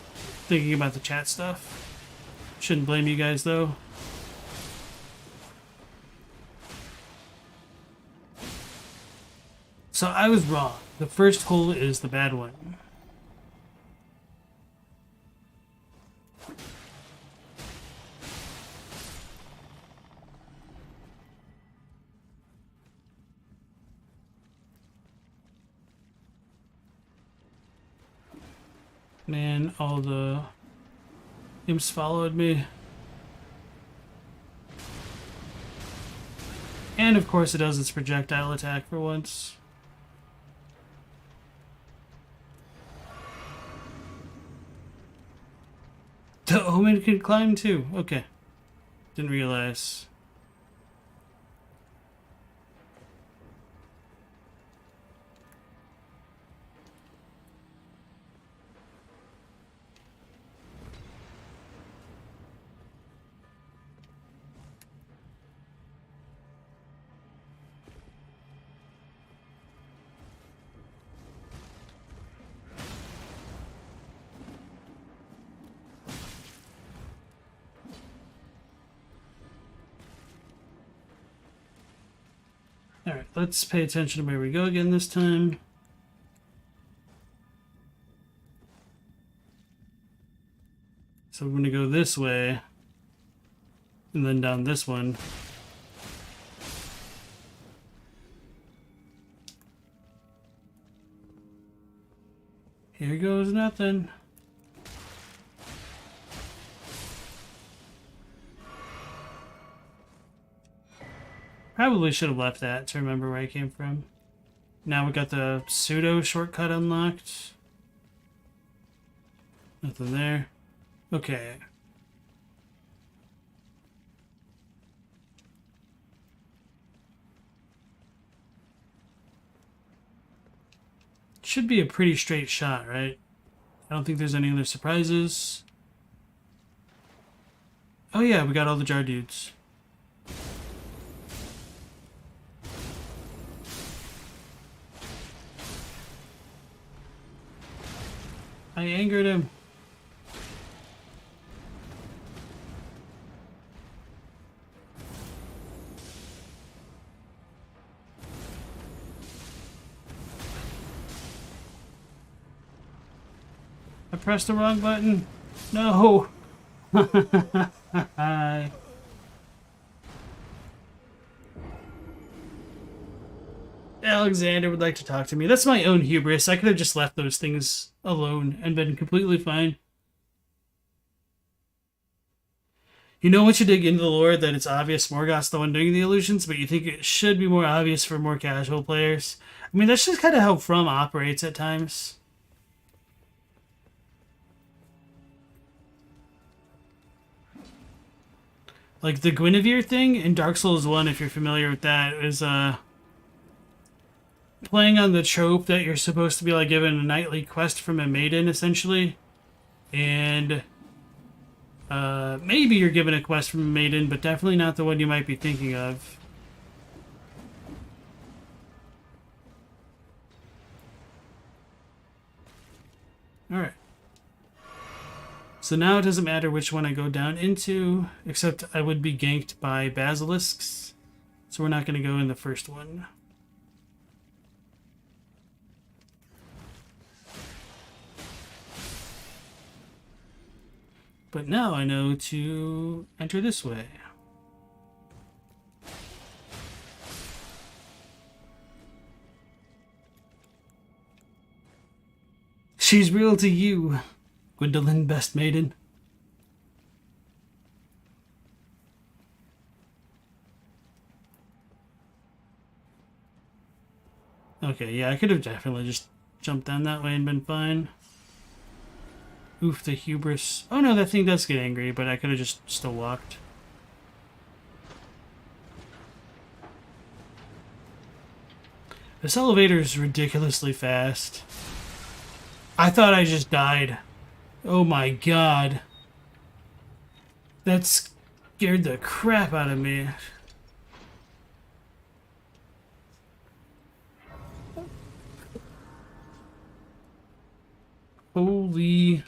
Speaker 1: thinking about the chat stuff. Shouldn't blame you guys, though. So I was wrong. The first hole is the bad one. Man, all the imps followed me. And of course it does its projectile attack for once. The Omen could climb too. Okay. Didn't realize. Alright, let's pay attention to where we go again this time. So we're going to go this way, and then down this one. Here goes nothing. Probably should have left that to remember where I came from. Now we got the pseudo shortcut unlocked. Nothing there. Okay. Should be a pretty straight shot, right? I don't think there's any other surprises. Oh yeah, we got all the jar dudes. I angered him. I pressed the wrong button. No. Alexander would like to talk to me. That's my own hubris. I could have just left those things alone and been completely fine. You know, once you dig into the lore that it's obvious Morgott's the one doing the illusions, but you think it should be more obvious for more casual players. I mean, that's just kind of how From operates at times. Like the Guinevere thing in Dark Souls 1, if you're familiar with that, is playing on the trope that you're supposed to be like given a nightly quest from a maiden, essentially. And maybe you're given a quest from a maiden, but definitely not the one you might be thinking of. Alright. So now it doesn't matter which one I go down into, except I would be ganked by basilisks. So we're not going to go in the first one. But now I know to enter this way. She's real to you, Gwendolyn Best Maiden. Okay, yeah, I could have definitely just jumped down that way and been fine. Oof, the hubris. Oh no, that thing does get angry, but I could have just still walked. This elevator is ridiculously fast. I thought I just died. Oh my god. That scared the crap out of me. Holy...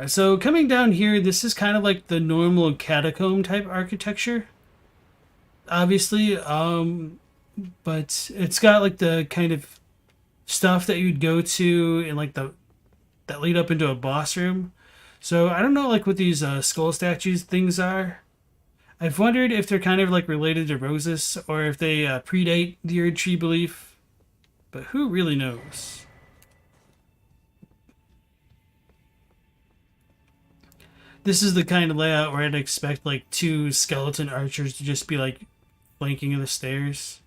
Speaker 1: So coming down here, this is kind of like the normal catacomb type architecture. Obviously, but it's got like the kind of stuff that you'd go to in like that lead up into a boss room. So I don't know like what these skull statues things are. I've wondered if they're kind of like related to Roses or if they predate the Erd Tree belief, but who really knows? This is the kind of layout where I'd expect like two skeleton archers to just be like flanking the stairs.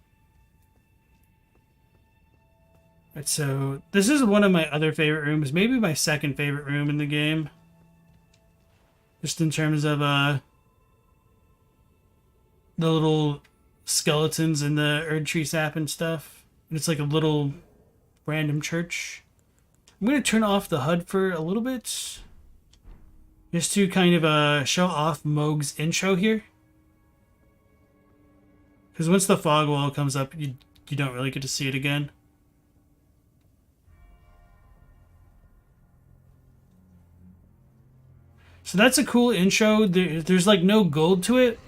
Speaker 1: Right, so this is one of my other favorite rooms, maybe my second favorite room in the game. Just in terms of the little skeletons in the Erd Tree sap and stuff. And it's like a little random church. I'm going to turn off the HUD for a little bit. Just to kind of show off Mohg's intro here. Because once the fog wall comes up, you don't really get to see it again. So that's a cool intro. There's like no gold to it.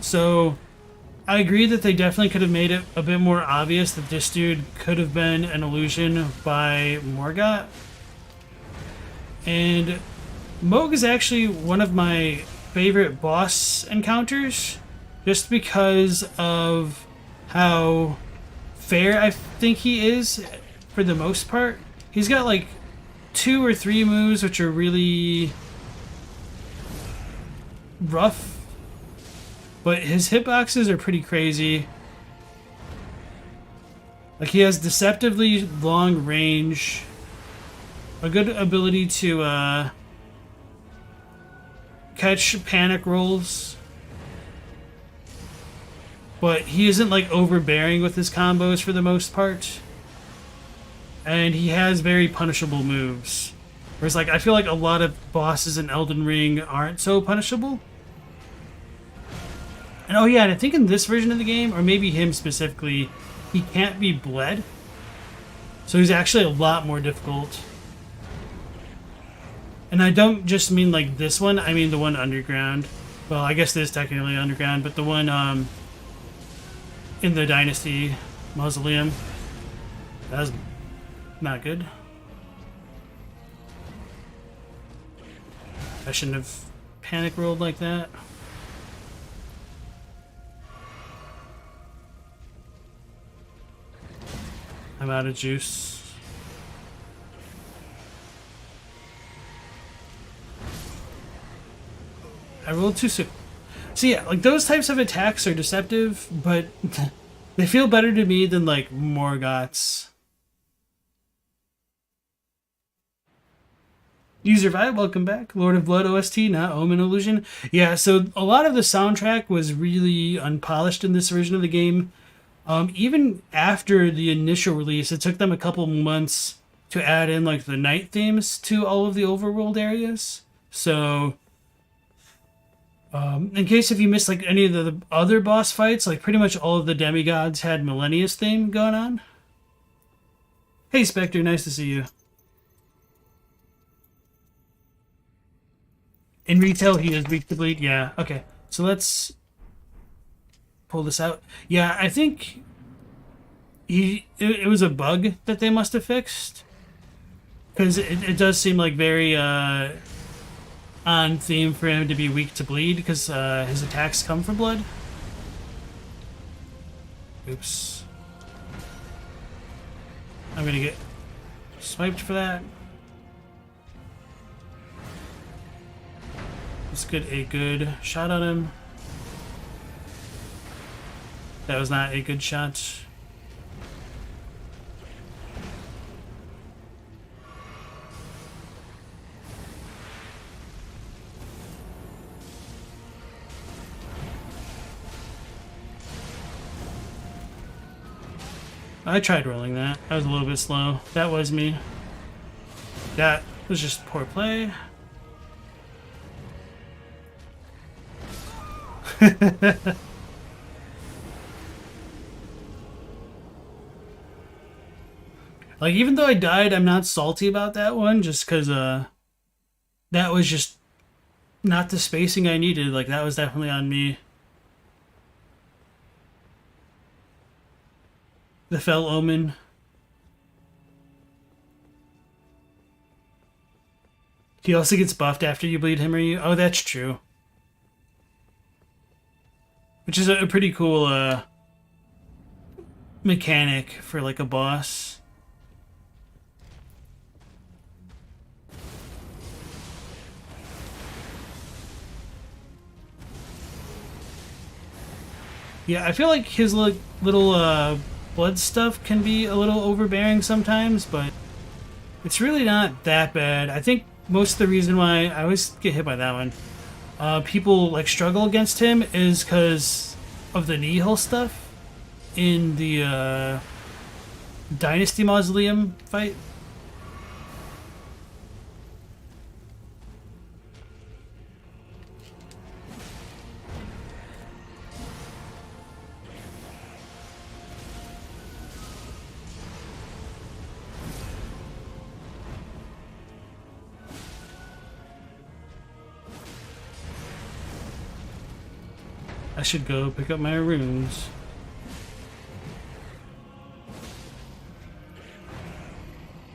Speaker 1: So I agree that they definitely could have made it a bit more obvious that this dude could have been an illusion by Morgott. And Mohg is actually one of my favorite boss encounters just because of how fair I think he is for the most part. He's got like 2 or 3 moves which are really rough, but his hitboxes are pretty crazy. Like he has deceptively long range, a good ability to catch panic rolls, but he isn't like overbearing with his combos for the most part, and he has very punishable moves, whereas like I feel like a lot of bosses in Elden Ring aren't so punishable. And oh yeah, and I think in this version of the game, or maybe him specifically, he can't be bled, so he's actually a lot more difficult. And I don't just mean like this one, I mean the one underground. Well, I guess this is technically underground, but the one in the Dynasty Mausoleum. That was not good. I shouldn't have panic rolled like that. I'm out of juice. I rolled too soon. So yeah, like those types of attacks are deceptive, but they feel better to me than like Morgott's. User Vibe, welcome back. Lord of Blood OST, not Omen Illusion. Yeah, so a lot of the soundtrack was really unpolished in this version of the game. Even after the initial release, it took them a couple months to add in like the night themes to all of the overworld areas. So In case if you missed like any of the other boss fights, like pretty much all of the demigods had Millennius theme going on. Hey Spectre, nice to see you. In retail, he is weak to bleed. Yeah, okay. So let's pull this out. Yeah, I think it was a bug that they must have fixed. Because it does seem like very on theme for him to be weak to bleed, because his attacks come from blood. Oops. I'm gonna get swiped for that. Let's get a good shot on him. That was not a good shot. I tried rolling that. I was a little bit slow. That was me. That was just poor play. Like, even though I died, I'm not salty about that one, just because that was just not the spacing I needed. Like, that was definitely on me. The fell Omen. He also gets buffed after you bleed him or you. Oh, that's true. Which is a pretty cool mechanic for like a boss. Yeah, I feel like his little blood stuff can be a little overbearing sometimes, but it's really not that bad. I think most of the reason why I always get hit by that one, people like struggle against him is because of the Nihil stuff in the Dynasty Mausoleum fight. I should go pick up my runes.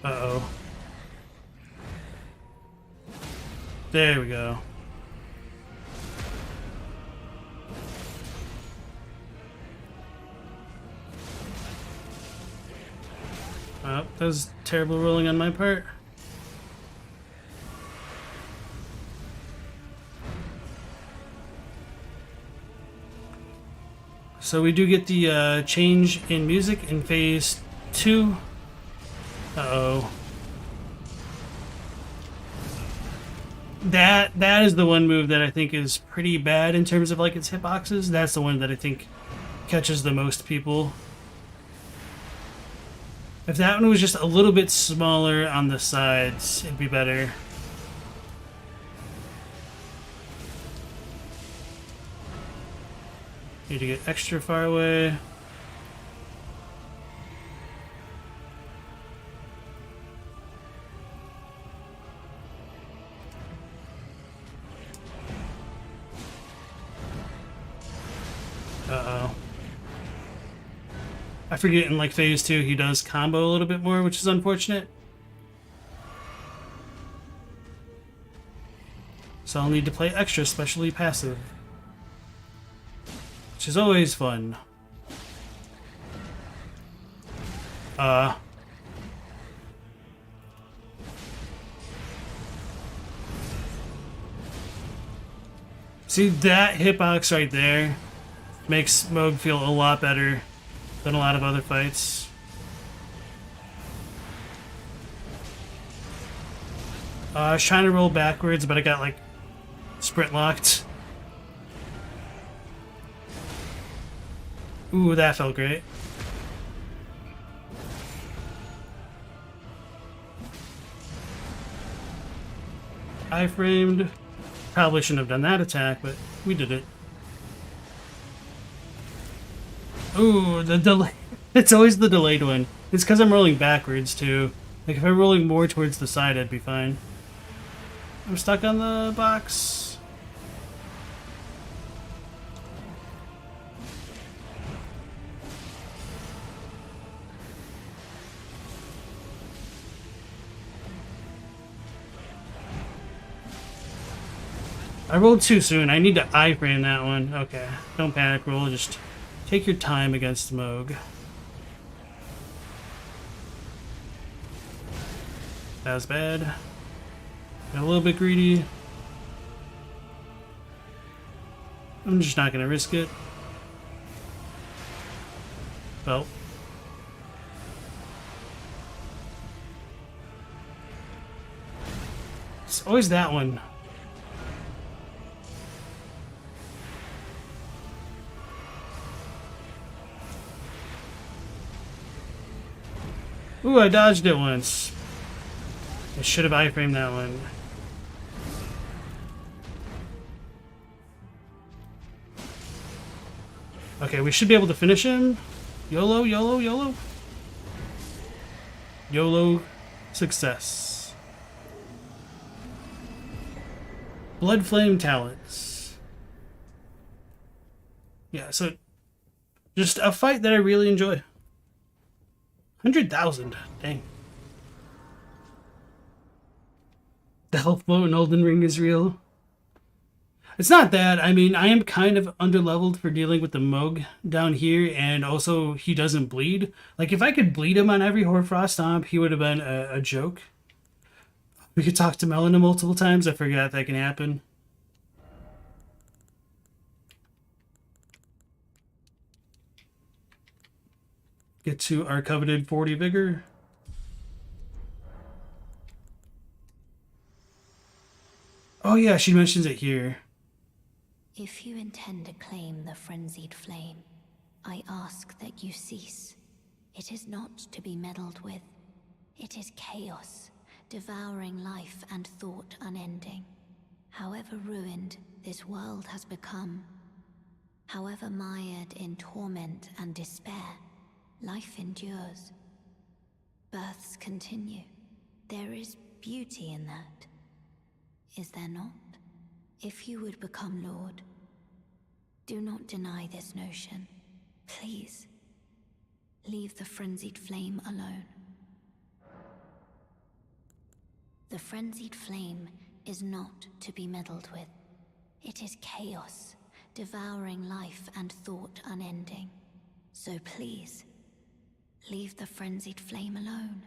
Speaker 1: Uh-oh. There we go. Oh, that was terrible rolling on my part. So we do get the change in music in phase 2. Uh-oh. That is the one move that I think is pretty bad in terms of like its hitboxes. That's the one that I think catches the most people. If that one was just a little bit smaller on the sides, it'd be better. Need to get extra far away. Uh-oh. I forget in like phase 2 he does combo a little bit more, which is unfortunate. So I'll need to play extra specially passive, which is always fun. See, that hitbox right there makes Mohg feel a lot better than a lot of other fights. I was trying to roll backwards, but I got like sprint locked. Ooh, that felt great. I framed. Probably shouldn't have done that attack, but We did it. Ooh, the delay. It's always the delayed one. It's because I'm rolling backwards, too. Like, if I'm rolling more towards the side, I'd be fine. I'm stuck on the box. I rolled too soon. I need to iframe that one. Okay. Don't panic roll. Just take your time against Mohg. That was bad. Got a little bit greedy. I'm just not gonna risk it. Well. It's always that one. Ooh, I dodged it once. I should have iframed that one. Okay, we should be able to finish him. YOLO, YOLO, YOLO. YOLO success. Blood Flame Talents. Yeah, so just a fight that I really enjoy. 100,000. Dang. The health blow in Elden Ring is real. It's not that. I mean, I am kind of underleveled for dealing with the Mohg down here, and also he doesn't bleed. Like, if I could bleed him on every Hoarfrost Stomp, he would have been a joke. We could talk to Melina multiple times. I forgot that can happen. Get to our coveted 40 vigor. Oh yeah, she mentions it here.
Speaker 5: If you intend to claim the Frenzied Flame, I ask that you cease. It is not to be meddled with. It is chaos, devouring life and thought unending. However ruined this world has become, however mired in torment and despair, life endures. Births continue. There is beauty in that. Is there not? If you would become Lord, do not deny this notion. Please, leave the Frenzied Flame alone. The Frenzied Flame is not to be meddled with. It is chaos, devouring life and thought unending. So please, leave the Frenzied Flame alone.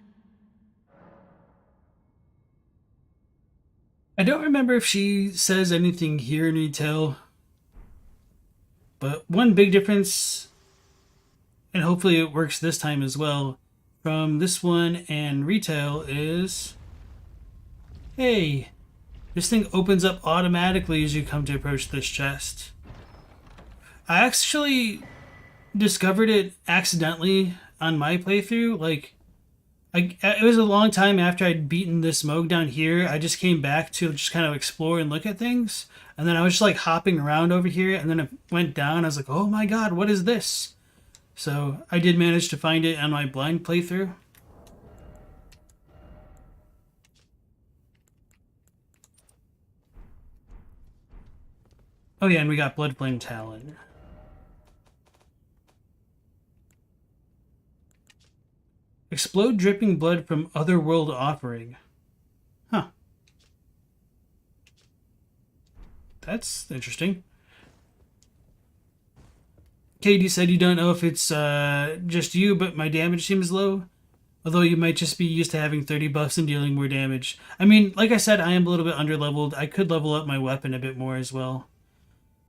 Speaker 1: I don't remember if she says anything here in retail, but one big difference, and hopefully it works this time as well, from this one and retail is, hey, this thing opens up automatically as you come to approach this chest. I actually discovered it accidentally on my playthrough. Like, it was a long time after I'd beaten this Mohg down here. I just came back to just kind of explore and look at things. And then I was just like hopping around over here, and then it went down. I was like, oh my god, what is this? So I did manage to find it on my blind playthrough. Oh yeah, and we got Blood Flame Talon. Explode dripping blood from Otherworld offering. Huh. That's interesting. Katie said you don't know if it's just you, but my damage seems low. Although you might just be used to having 30 buffs and dealing more damage. I mean, like I said, I am a little bit underleveled. I could level up my weapon a bit more as well.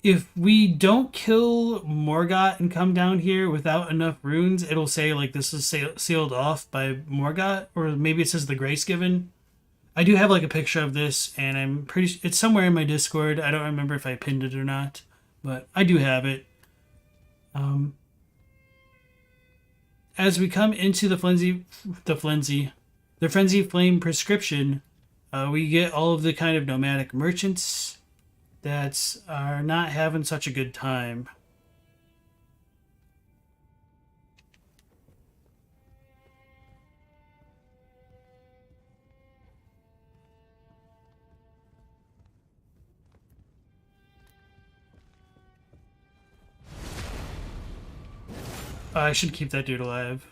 Speaker 1: If we don't kill Morgott and come down here without enough runes, it'll say like this is sealed off by Morgott, or maybe it says the grace given. I do have like a picture of this, and I'm pretty it's somewhere in my Discord. I don't remember if I pinned it or not, but I do have it. As we come into the Frenzied Flame Proscription, we get all of the kind of nomadic merchants that are not having such a good time. I should keep that dude alive.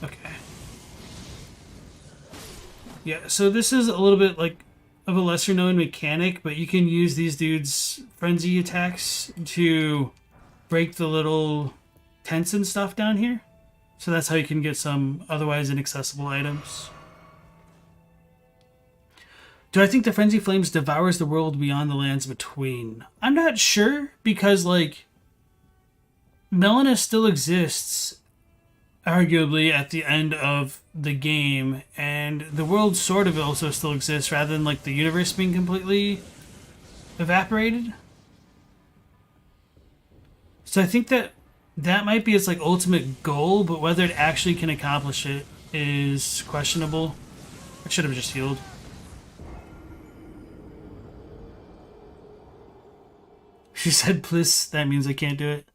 Speaker 1: Okay. Yeah, so this is a little bit like of a lesser known mechanic, but you can use these dudes' frenzy attacks to break the little tents and stuff down here. So that's how you can get some otherwise inaccessible items. Do I think the Frenzied Flames devours the world beyond the lands between? I'm not sure, because, like, Melina still exists, arguably, at the end of the game, and the world sort of also still exists, rather than, like, the universe being completely evaporated. So I think that that might be its, like, ultimate goal, but whether it actually can accomplish it is questionable. I should have just healed. She said, "Please." That means I can't do it.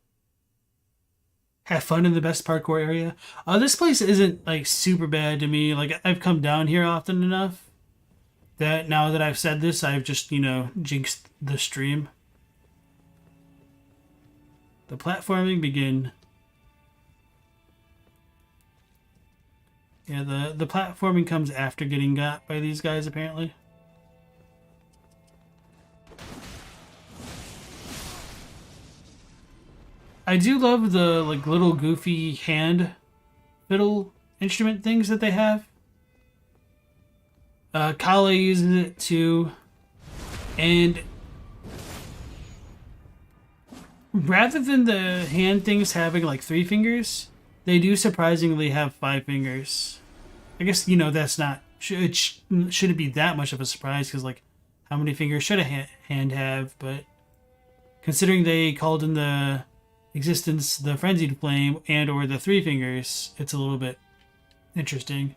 Speaker 1: Have fun in the best parkour area. This place isn't, like, super bad to me. Like, I've come down here often enough that now that I've said this, I've just, you know, jinxed the stream. The platforming begin. Yeah, the platforming comes after getting got by these guys, apparently. I do love the, like, little goofy hand fiddle instrument things that they have. Kale uses it too. And rather than the hand things having, like, 3 fingers, they do surprisingly have 5 fingers. I guess, you know, that's not... It shouldn't be that much of a surprise, because, like, how many fingers should a hand have? But considering they called in the existence the Frenzied Flame and or the 3 fingers, it's a little bit interesting.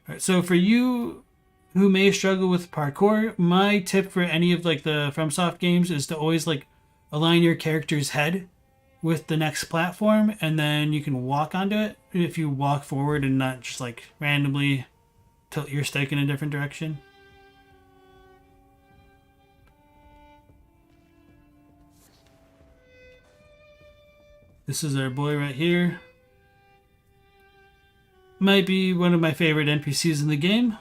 Speaker 1: Alright, so for you who may struggle with parkour, my tip for any of, like, the FromSoft games is to always, like, align your character's head with the next platform, and then you can walk onto it if you walk forward and not just, like, randomly tilt your stick in a different direction. This is our boy right here. Might be one of my favorite NPCs in the game.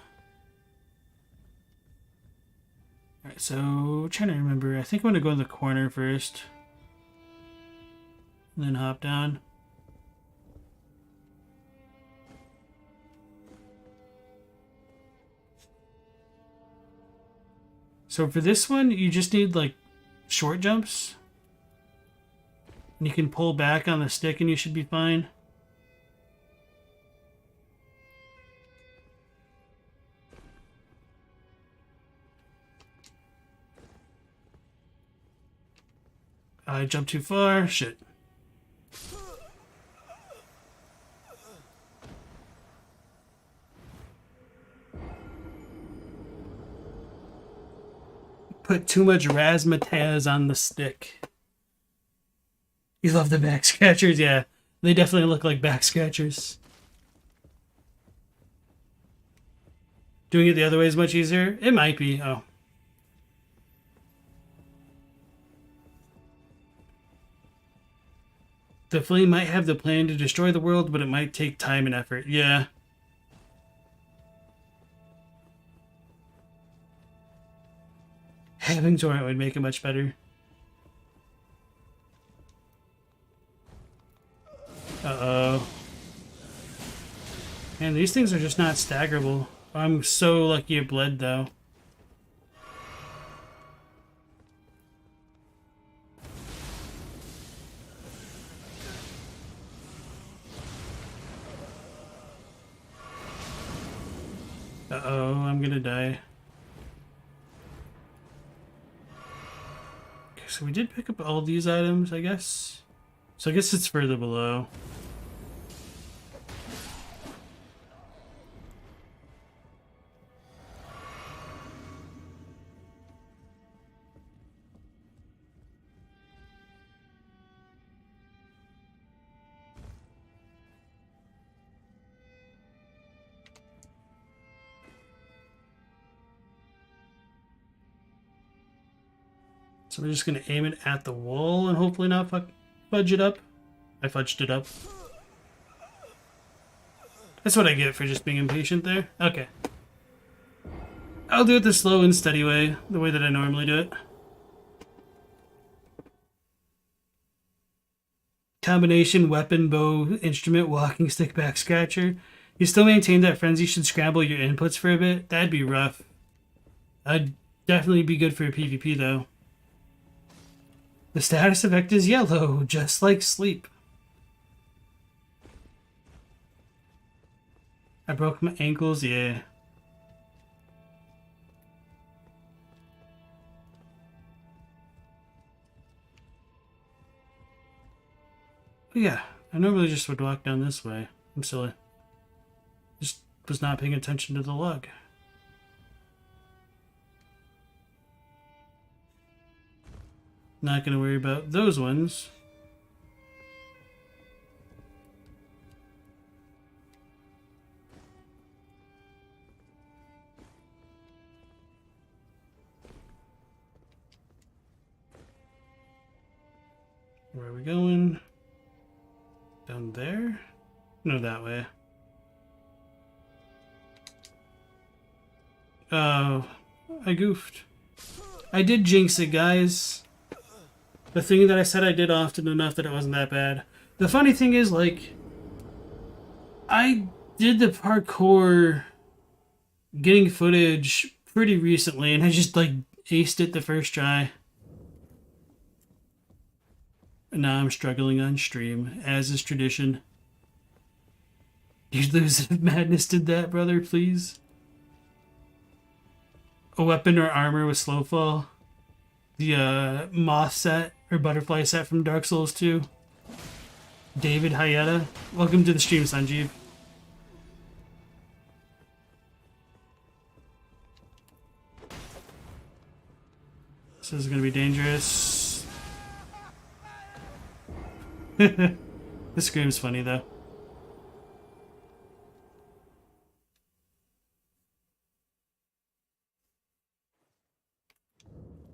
Speaker 1: Alright, so trying to remember. I think I'm going to go in the corner first. And then hop down. So for this one, you just need, like, short jumps. And you can pull back on the stick and you should be fine. I jumped too far. Shit. Put too much razzmatazz on the stick. You love the back scratchers? Yeah, they definitely look like back scratchers. Doing it the other way is much easier? It might be. Oh. The flame might have the plan to destroy the world, but it might take time and effort. Yeah. Having Torrent would make it much better. Uh-oh. Man, these things are just not staggerable. I'm so lucky it bled, though. Uh-oh, I'm gonna die. Okay, so we did pick up all these items, I guess. So I guess it's further below. So we're just gonna aim it at the wall and hopefully not fudge it up. I fudged it up. That's what I get for just being impatient there. Okay. I'll do it the slow and steady way, the way that I normally do it. Combination weapon, bow, instrument, walking stick, back scratcher. You still maintain that Frenzy should scramble your inputs for a bit? That'd be rough. I'd definitely be good for a PvP though. The status effect is yellow, just like sleep. I broke my ankles, yeah. But yeah, I normally just would walk down this way. I'm silly. Just was not paying attention to the log. Not gonna worry about those ones. Where are we going? Down there? No, that way. Oh, I goofed. I did jinx it, guys. The thing that I said I did often enough that it wasn't that bad. The funny thing is, like, I did the parkour getting footage pretty recently, and I just, like, aced it the first try. And now I'm struggling on stream, as is tradition. You'd lose if Madness did that, brother, please. A weapon or armor with slow fall. The moth set or butterfly set from Dark Souls 2. David Hayeta. Welcome to the stream, Sanjeev. This is gonna be dangerous. This scream's funny though.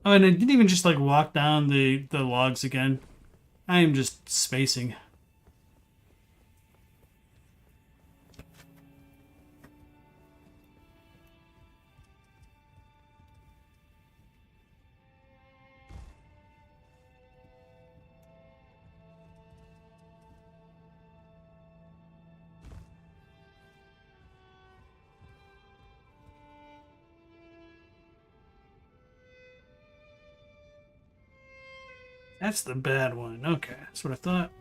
Speaker 1: Oh, and I didn't even just like walk down the logs again. I am just spacing. That's the bad one. Okay, that's what I thought.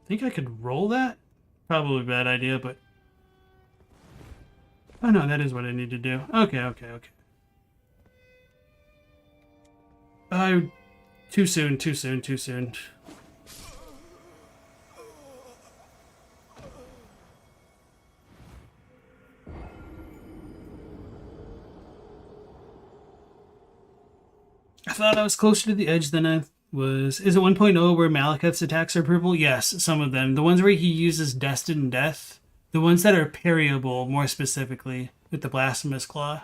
Speaker 1: Think I could roll that? Probably a bad idea, but... Oh no, that is what I need to do. Okay. Too soon. I thought I was closer to the edge than I was. Is it 1.0 where Malekith's attacks are purple? Yes, some of them. The ones where he uses Destined Death. The ones that are parryable, more specifically, with the Blasphemous Claw.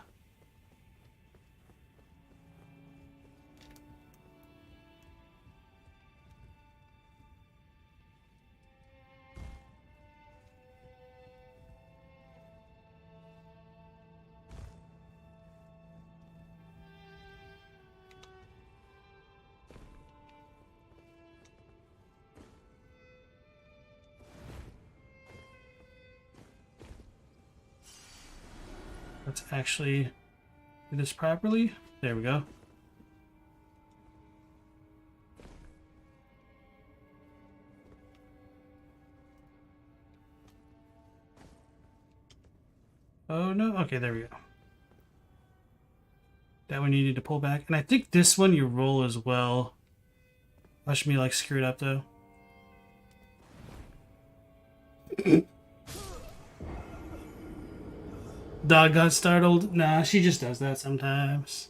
Speaker 1: Let's actually do this properly. There we go. Oh no, okay, there we go. That one you need to pull back. And I think this one you roll as well. Watch me like screw it up though. Dog got startled. Nah, she just does that sometimes.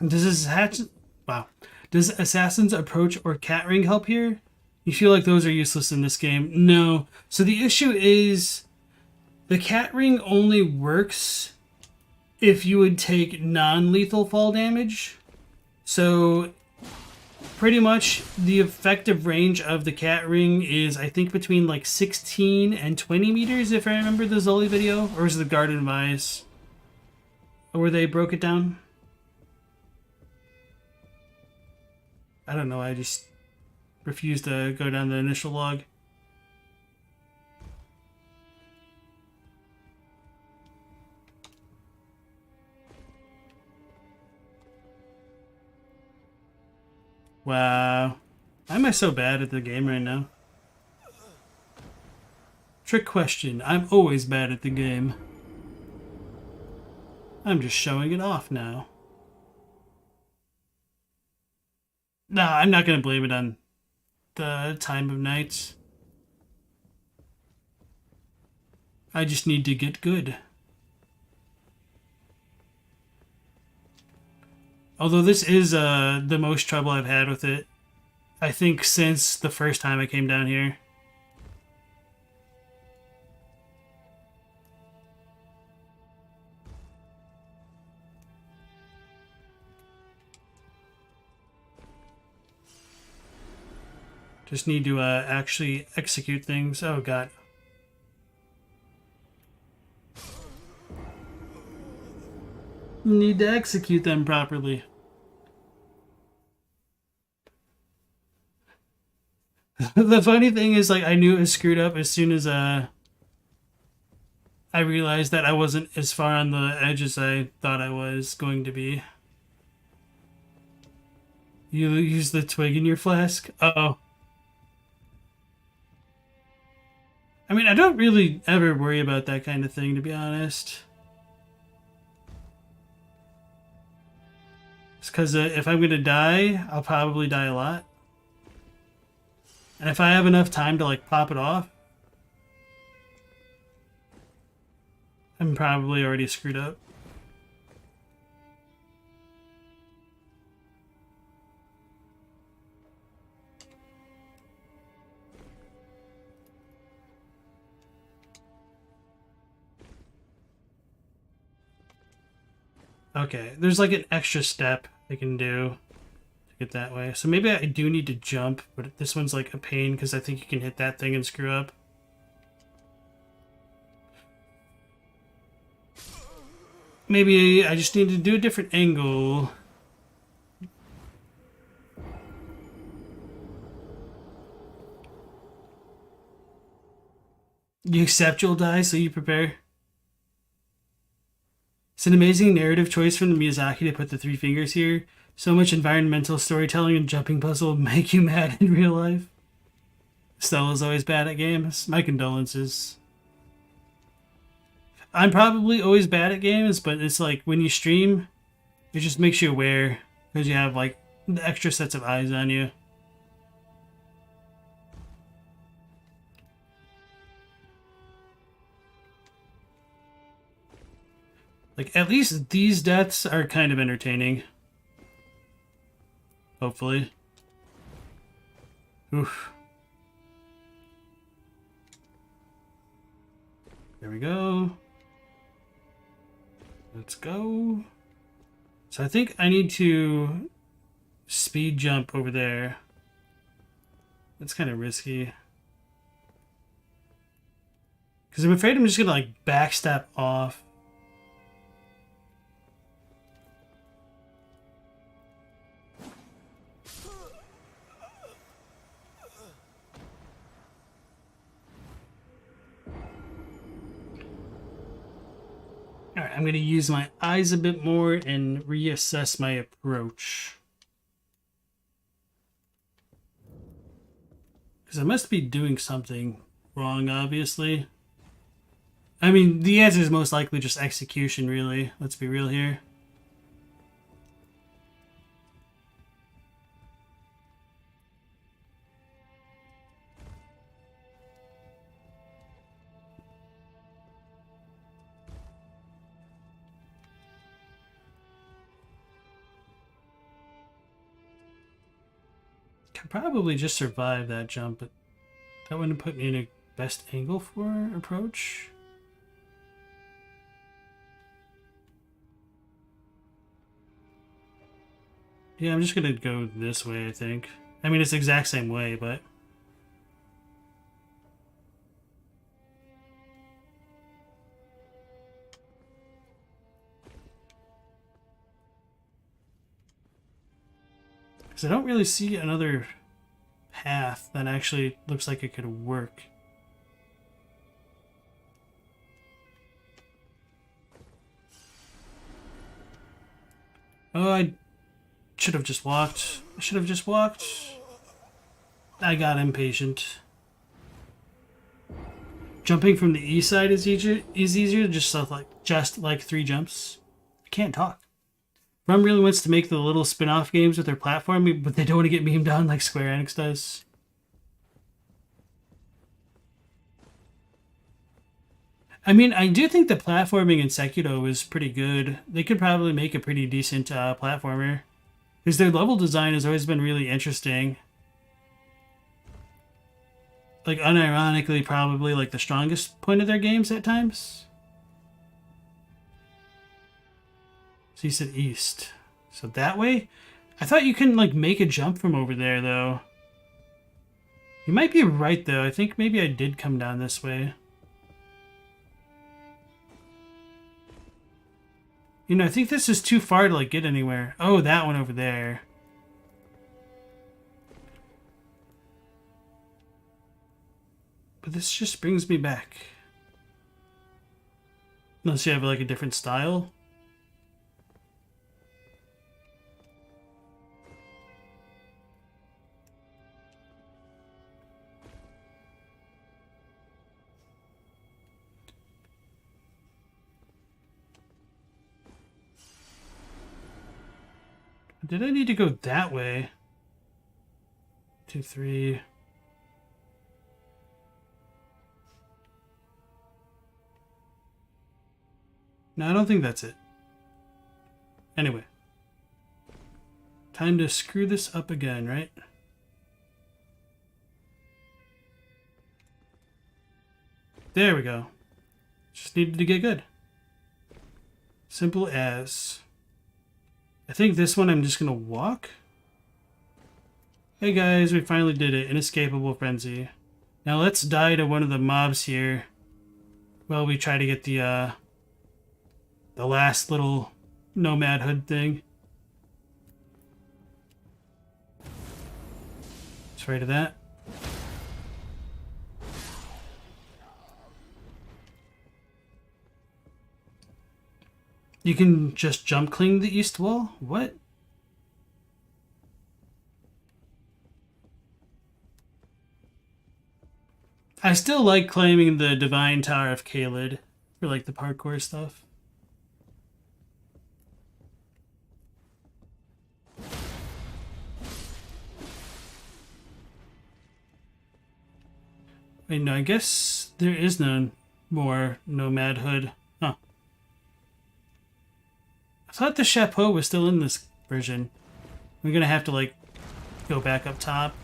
Speaker 1: Does this hatch? Wow. Does Assassin's Approach or Cat Ring help here? You feel like those are useless in this game? No. So the issue is the Cat Ring only works if you would take non-lethal fall damage. So pretty much the effective range of the Cat Ring is, I think, between like 16 and 20 meters, if I remember the Zoli video. Or is it the Garden of Eyes? Where they broke it down? I don't know, I just refuse to go down the initial log. Wow. Why am I so bad at the game right now? Trick question. I'm always bad at the game. I'm just showing it off now. No, I'm not going to blame it on the time of night. I just need to get good. Although this is the most trouble I've had with it, I think, since the first time I came down here. Just need to actually execute things. Oh, God. Need to execute them properly. The funny thing is, like, I knew it was screwed up as soon as I realized that I wasn't as far on the edge as I thought I was going to be. You use the twig in your flask? Uh-oh. I mean, I don't really ever worry about that kind of thing, to be honest. It's because if I'm going to die, I'll probably die a lot. And if I have enough time to, like, pop it off, I'm probably already screwed up. Okay, there's like an extra step I can do to get that way. So maybe I do need to jump, but this one's like a pain because I think you can hit that thing and screw up. Maybe I just need to do a different angle. You accept you'll die, so you prepare. It's an amazing narrative choice from the Miyazaki to put the three fingers here. So much environmental storytelling and jumping puzzle would make you mad in real life. Stella's always bad at games. My condolences. I'm probably always bad at games, but it's like when you stream, it just makes you aware because you have like the extra sets of eyes on you. Like, at least these deaths are kind of entertaining. Hopefully. Oof. There we go. Let's go. So I think I need to speed jump over there. That's kind of risky. Because I'm afraid I'm just going to, like, backstep off. Alright, I'm going to use my eyes a bit more and reassess my approach. Because I must be doing something wrong, obviously. I mean, the answer is most likely just execution, really. Let's be real here. Could probably just survive that jump, but that wouldn't put me in a best angle for approach. Yeah, I'm just gonna go this way, I think. I mean, it's the exact same way, but... because I don't really see another path that actually looks like it could work. Oh, I should have just walked. I should have just walked. I got impatient. Jumping from the east side is easier, just like 3 jumps. I can't talk. Rum really wants to make the little spin-off games with their platform, but they don't want to get memed on like Square Enix does. I mean, I do think the platforming in Sekiro is pretty good. They could probably make a pretty decent platformer. Because their level design has always been really interesting. Like, unironically, probably like the strongest point of their games at times. So you said east. So that way? I thought you couldn't, like, make a jump from over there, though. You might be right, though. I think maybe I did come down this way. You know, I think this is too far to, like, get anywhere. Oh, that one over there. But this just brings me back. Unless you have, like, a different style. Did I need to go that way? 2, 3. No, I don't think that's it. Anyway. Time to screw this up again, right? There we go. Just needed to get good. Simple as... I think this one I'm just going to walk. Hey guys, we finally did it. Inescapable Frenzy. Now let's die to one of the mobs here while we try to get the last little nomad hood thing. Let's try to that. You can just jump cling the east wall? What? I still like claiming the Divine Tower of Caelid for like the parkour stuff. Wait, no, I guess there is no more Nomad Hood. Huh. I thought the chapeau was still in this version. We're gonna have to, like, go back up top.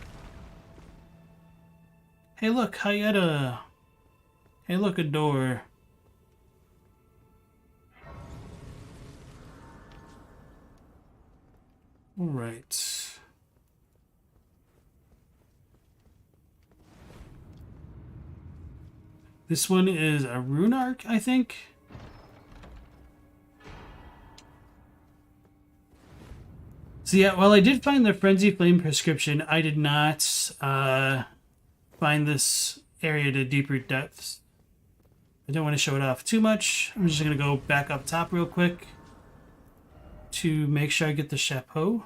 Speaker 1: Hey, look, Hayeta. Hey, look, a door. All right. This one is a rune arc, I think. So yeah, while I did find the Frenzied Flame prescription, I did not find this area to deeper depths. I don't want to show it off too much. I'm just going to go back up top real quick to make sure I get the chapeau.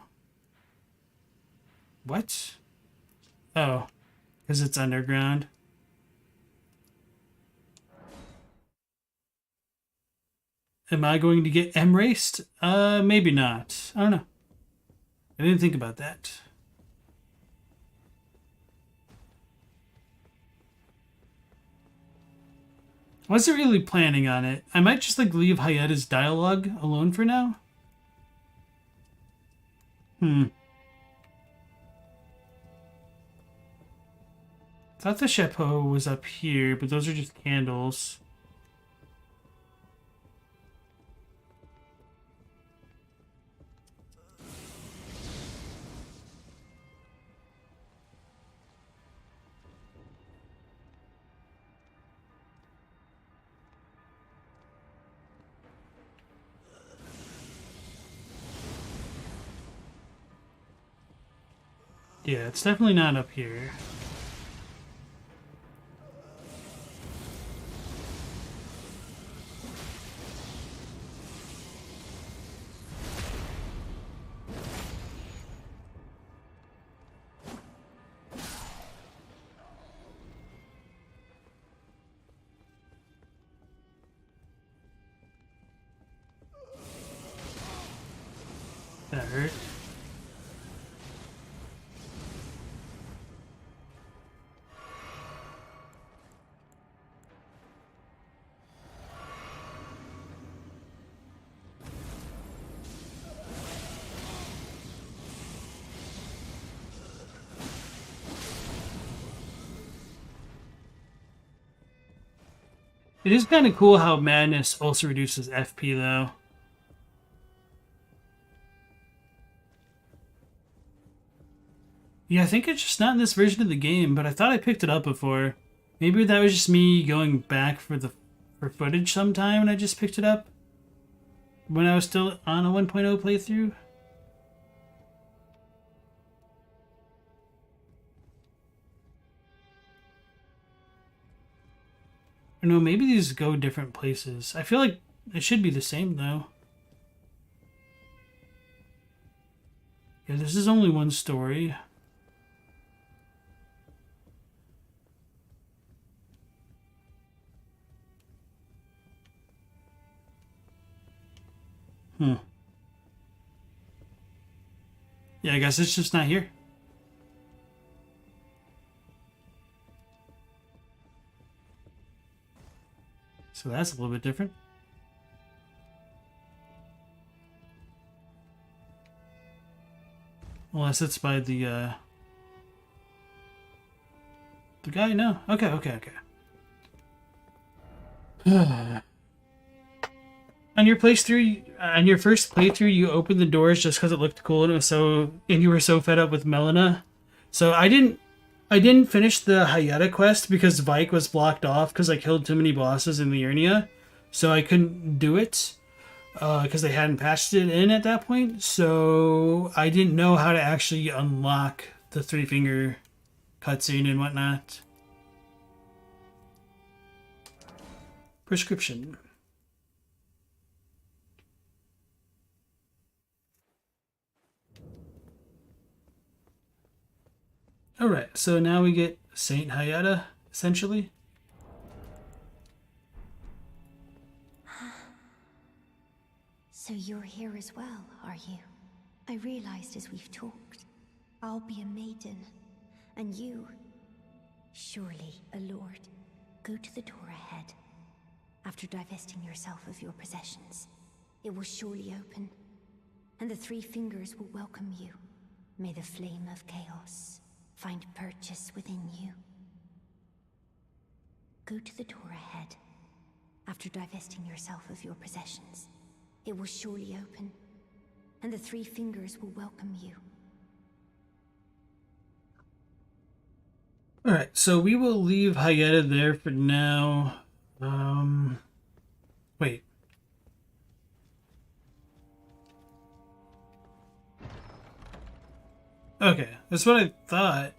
Speaker 1: What? Oh, because it's underground. Am I going to get M-raced? Maybe not. I don't know. I didn't think about that. I wasn't really planning on it. I might just like leave Hayeta's dialogue alone for now. Thought the chapeau was up here, but those are just candles. Yeah, it's definitely not up here. That hurt. It is kind of cool how Madness also reduces FP, though. Yeah, I think it's just not in this version of the game, but I thought I picked it up before. Maybe that was just me going back for footage sometime and I just picked it up when I was still on a 1.0 playthrough. Or no, maybe these go different places. I feel like it should be the same, though. Yeah, this is only one story. Yeah, I guess it's just not here. So that's a little bit different. Unless it's by the guy? No. Okay. On your first playthrough, you opened the doors just because it looked cool and you were so fed up with Melina. So I didn't finish the Hayata quest because Vike was blocked off because I killed too many bosses in Liurnia. So I couldn't do it because they hadn't patched it in at that point. So I didn't know how to actually unlock the 3-finger cutscene and whatnot. Proscription. Alright, so now we get Saint Hayata, essentially.
Speaker 5: So you're here as well, are you? I realized as we've talked, I'll be a maiden, and you, surely a lord. Go to the door ahead. After divesting yourself of your possessions, it will surely open, and the 3 fingers will welcome you. May the flame of chaos find purchase within you. Go to the door ahead. After divesting yourself of your possessions, it will surely open, and the 3 fingers will welcome you.
Speaker 1: Alright, so we will leave Hayata there for now. Wait. Okay, that's what I thought.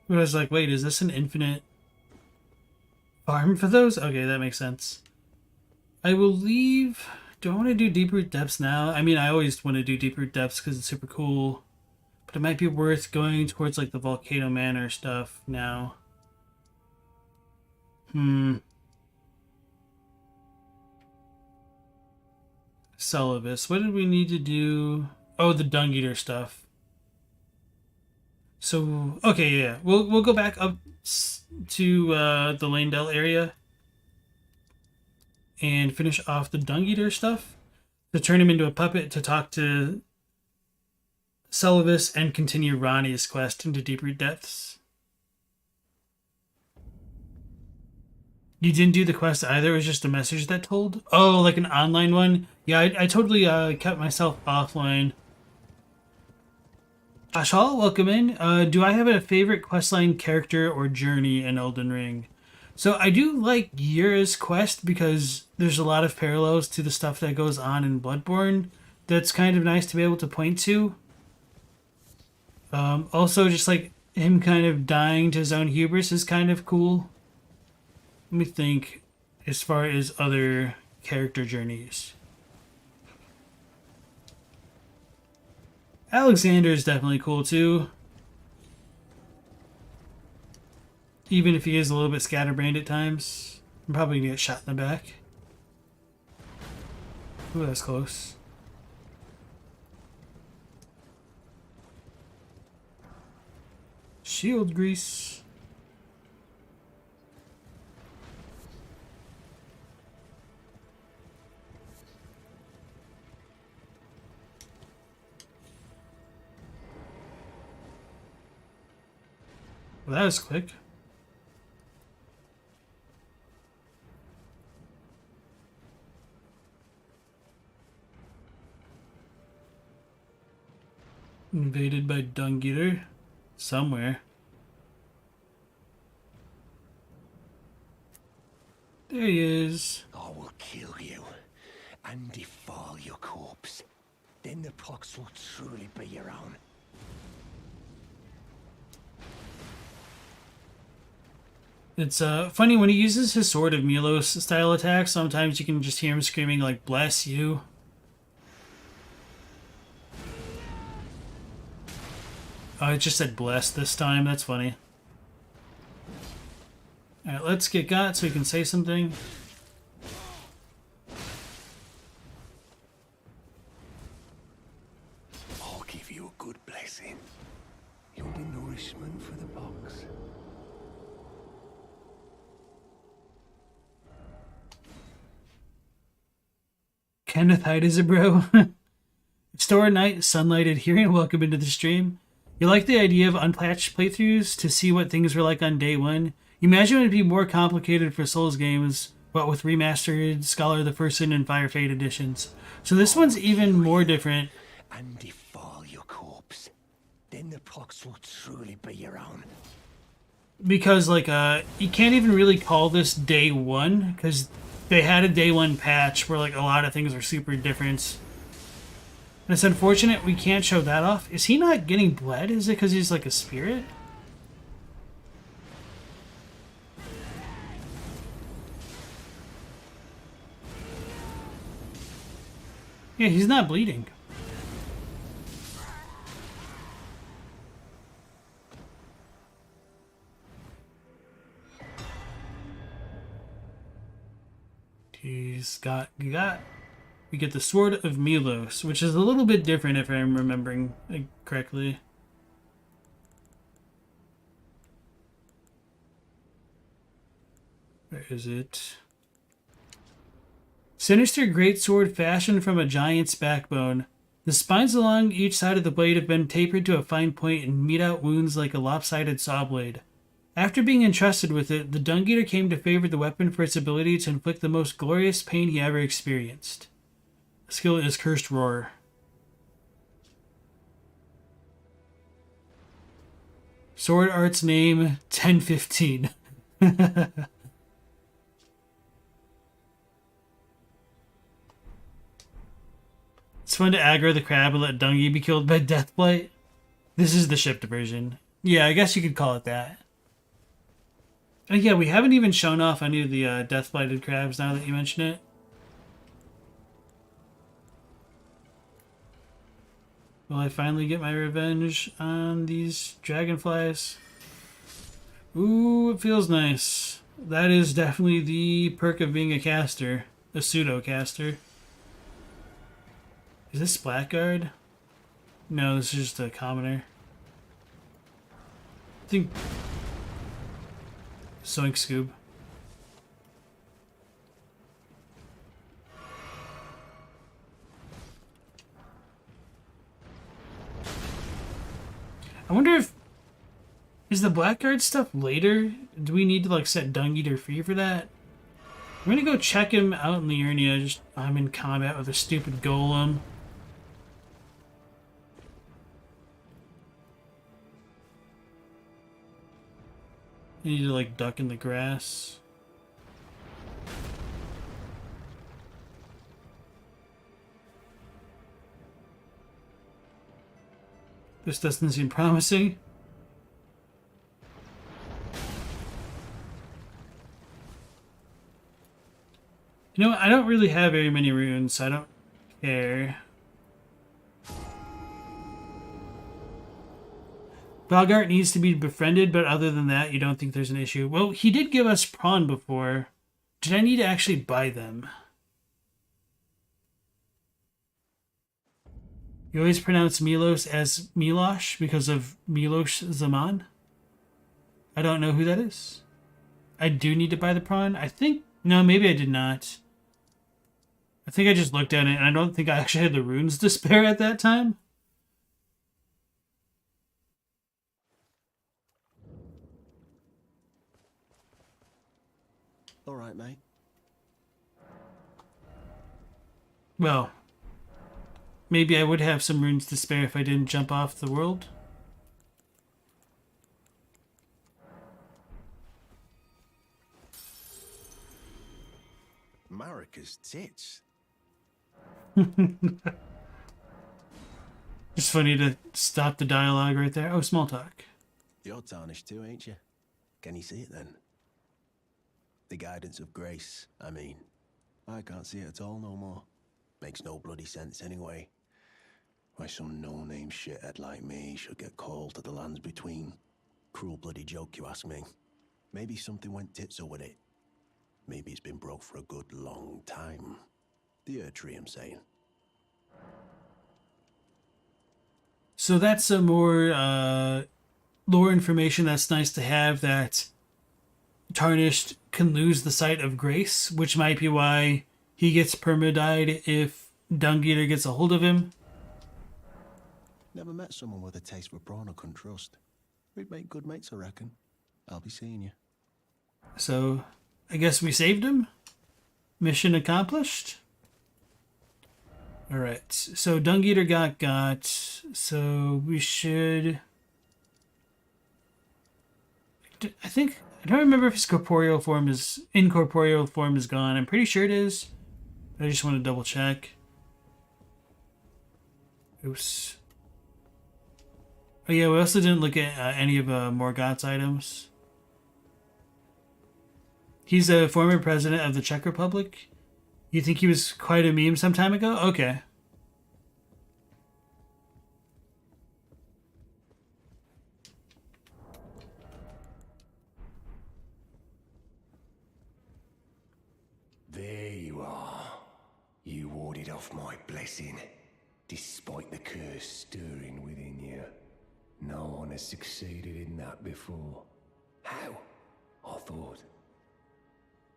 Speaker 1: But I was like, wait, is this an infinite farm for those? Okay, that makes sense. I will leave... Do I want to do Deep Root Depths now? I mean, I always want to do Deep Root Depths because it's super cool. But it might be worth going towards, like, the Volcano Manor stuff now. Seluvis. What did we need to do? Oh, the Dung Eater stuff. So, okay, yeah. We'll go back up to the Leyndell area and finish off the Dung Eater stuff to turn him into a puppet to talk to Seluvis and continue Ronnie's quest into Deep Root Depths. You didn't do the quest either. It was just a message that told. Oh, like an online one. Yeah, I totally kept myself offline. Ashal, welcome in. Do I have a favorite questline, character, or journey in Elden Ring? So I do like Yura's quest because there's a lot of parallels to the stuff that goes on in Bloodborne. That's kind of nice to be able to point to. Also, just like him kind of dying to his own hubris is kind of cool. Let me think as far as other character journeys. Alexander is definitely cool too. Even if he is a little bit scatterbrained at times. I'm probably gonna get shot in the back. Ooh, that's close. Shield grease. Well, that was quick. Invaded by Dung Eater somewhere. There he is.
Speaker 4: I will kill you and defile your corpse. Then the procs will truly be your own.
Speaker 1: It's funny when he uses his Sword of Milos style attack. Sometimes you can just hear him screaming like "Bless you." Oh, it just said "bless" this time. That's funny. All right, let's get got so we can say something.
Speaker 4: I'll give you a good blessing. You're the nourishment for the box.
Speaker 1: Kenneth Hyde is a bro. Store Night, Sunlighted here, and welcome into the stream. You like the idea of unpatched playthroughs to see what things were like on day one? You imagine it would be more complicated for Souls games, but with remastered, Scholar of the First Sin, and Fire Fade editions. So this one's even more different.
Speaker 4: And defile your corpse. Then the procs will truly be your own.
Speaker 1: Because, like, you can't even really call this day one, because they had a day one patch where, like, a lot of things are super different. And it's unfortunate we can't show that off. Is he not getting bled? Is it because he's, like, a spirit? Yeah, he's not bleeding. We get the Sword of Milos, which is a little bit different if I'm remembering correctly. Where is it? Sinister greatsword fashioned from a giant's backbone. The spines along each side of the blade have been tapered to a fine point and mete out wounds like a lopsided saw blade. After being entrusted with it, the Dung Eater came to favor the weapon for its ability to inflict the most glorious pain he ever experienced. The skill is Cursed Roar. Sword Art's name, 1015. It's fun to aggro the crab and let Dungy be killed by Deathblight. This is the shipped version. Yeah, I guess you could call it that. Oh yeah, we haven't even shown off any of the Deathblighted crabs now that you mention it. Will I finally get my revenge on these dragonflies? Ooh, it feels nice. That is definitely the perk of being a caster. A pseudo-caster. Is this Blackguard? No, this is just a commoner. I think... Soink Scoob. I wonder if... Is the Blackguard stuff later? Do we need to, like, set Dung Eater free for that? I'm gonna go check him out in Liurnia. I'm in combat with a stupid golem. I need to like duck in the grass. This doesn't seem promising. You know, I don't really have very many runes, so I don't care. Morgott needs to be befriended, but other than that, you don't think there's an issue. Well, he did give us prawn before. Did I need to actually buy them? You always pronounce Milos as Milosh because of Milosh Zaman? I don't know who that is. I do need to buy the prawn. I think... No, maybe I did not. I think I just looked at it, and I don't think I actually had the runes to spare at that time.
Speaker 6: All right, mate.
Speaker 1: Well, maybe I would have some runes to spare if I didn't jump off the world.
Speaker 6: Marika's tits.
Speaker 1: It's funny to stop the dialogue right there. Oh, small talk.
Speaker 6: You're tarnished too, ain't you? Can you see it then? The guidance of grace, I mean. I can't see it at all no more. Makes no bloody sense anyway. Why some no-name shithead like me should get called to the lands between. Cruel bloody joke, you ask me. Maybe something went titso with it. Maybe it's been broke for a good long time. The Erdtree, I'm saying.
Speaker 1: So that's some more lore information that's nice to have, that Tarnished can lose the sight of grace, which might be why he gets perma-died if Dung Eater gets a hold of him.
Speaker 6: Never met someone with a taste for prawn I couldn't trust. We'd make good mates, I reckon. I'll be seeing you.
Speaker 1: So, I guess we saved him? Mission accomplished? Alright, so Dung Eater got, so we should... I don't remember if his incorporeal form is gone. I'm pretty sure it is. I just want to double check. Oops. Oh yeah, we also didn't look at any of Morgott's items. He's a former president of the Czech Republic. You think he was quite a meme some time ago? Okay.
Speaker 4: There you are. You warded off my blessing, despite the curse stirring within you. No one has succeeded in that before. How? I thought.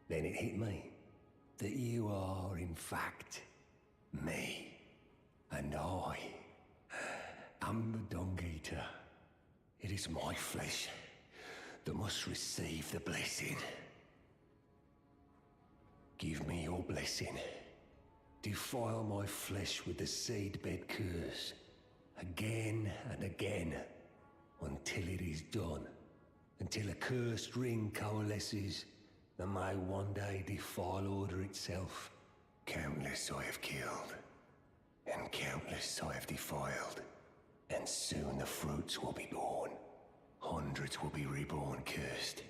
Speaker 4: Then it hit me that you are, in fact, me. And I am the Dung Eater. It is my flesh that must receive the blessing. Give me your blessing. Defile my flesh with the seedbed curse, again and again, until it is done. Until a cursed ring coalesces that may one day defile order itself. Countless I have killed, and countless I have defiled. And soon the fruits will be born. Hundreds will be reborn cursed.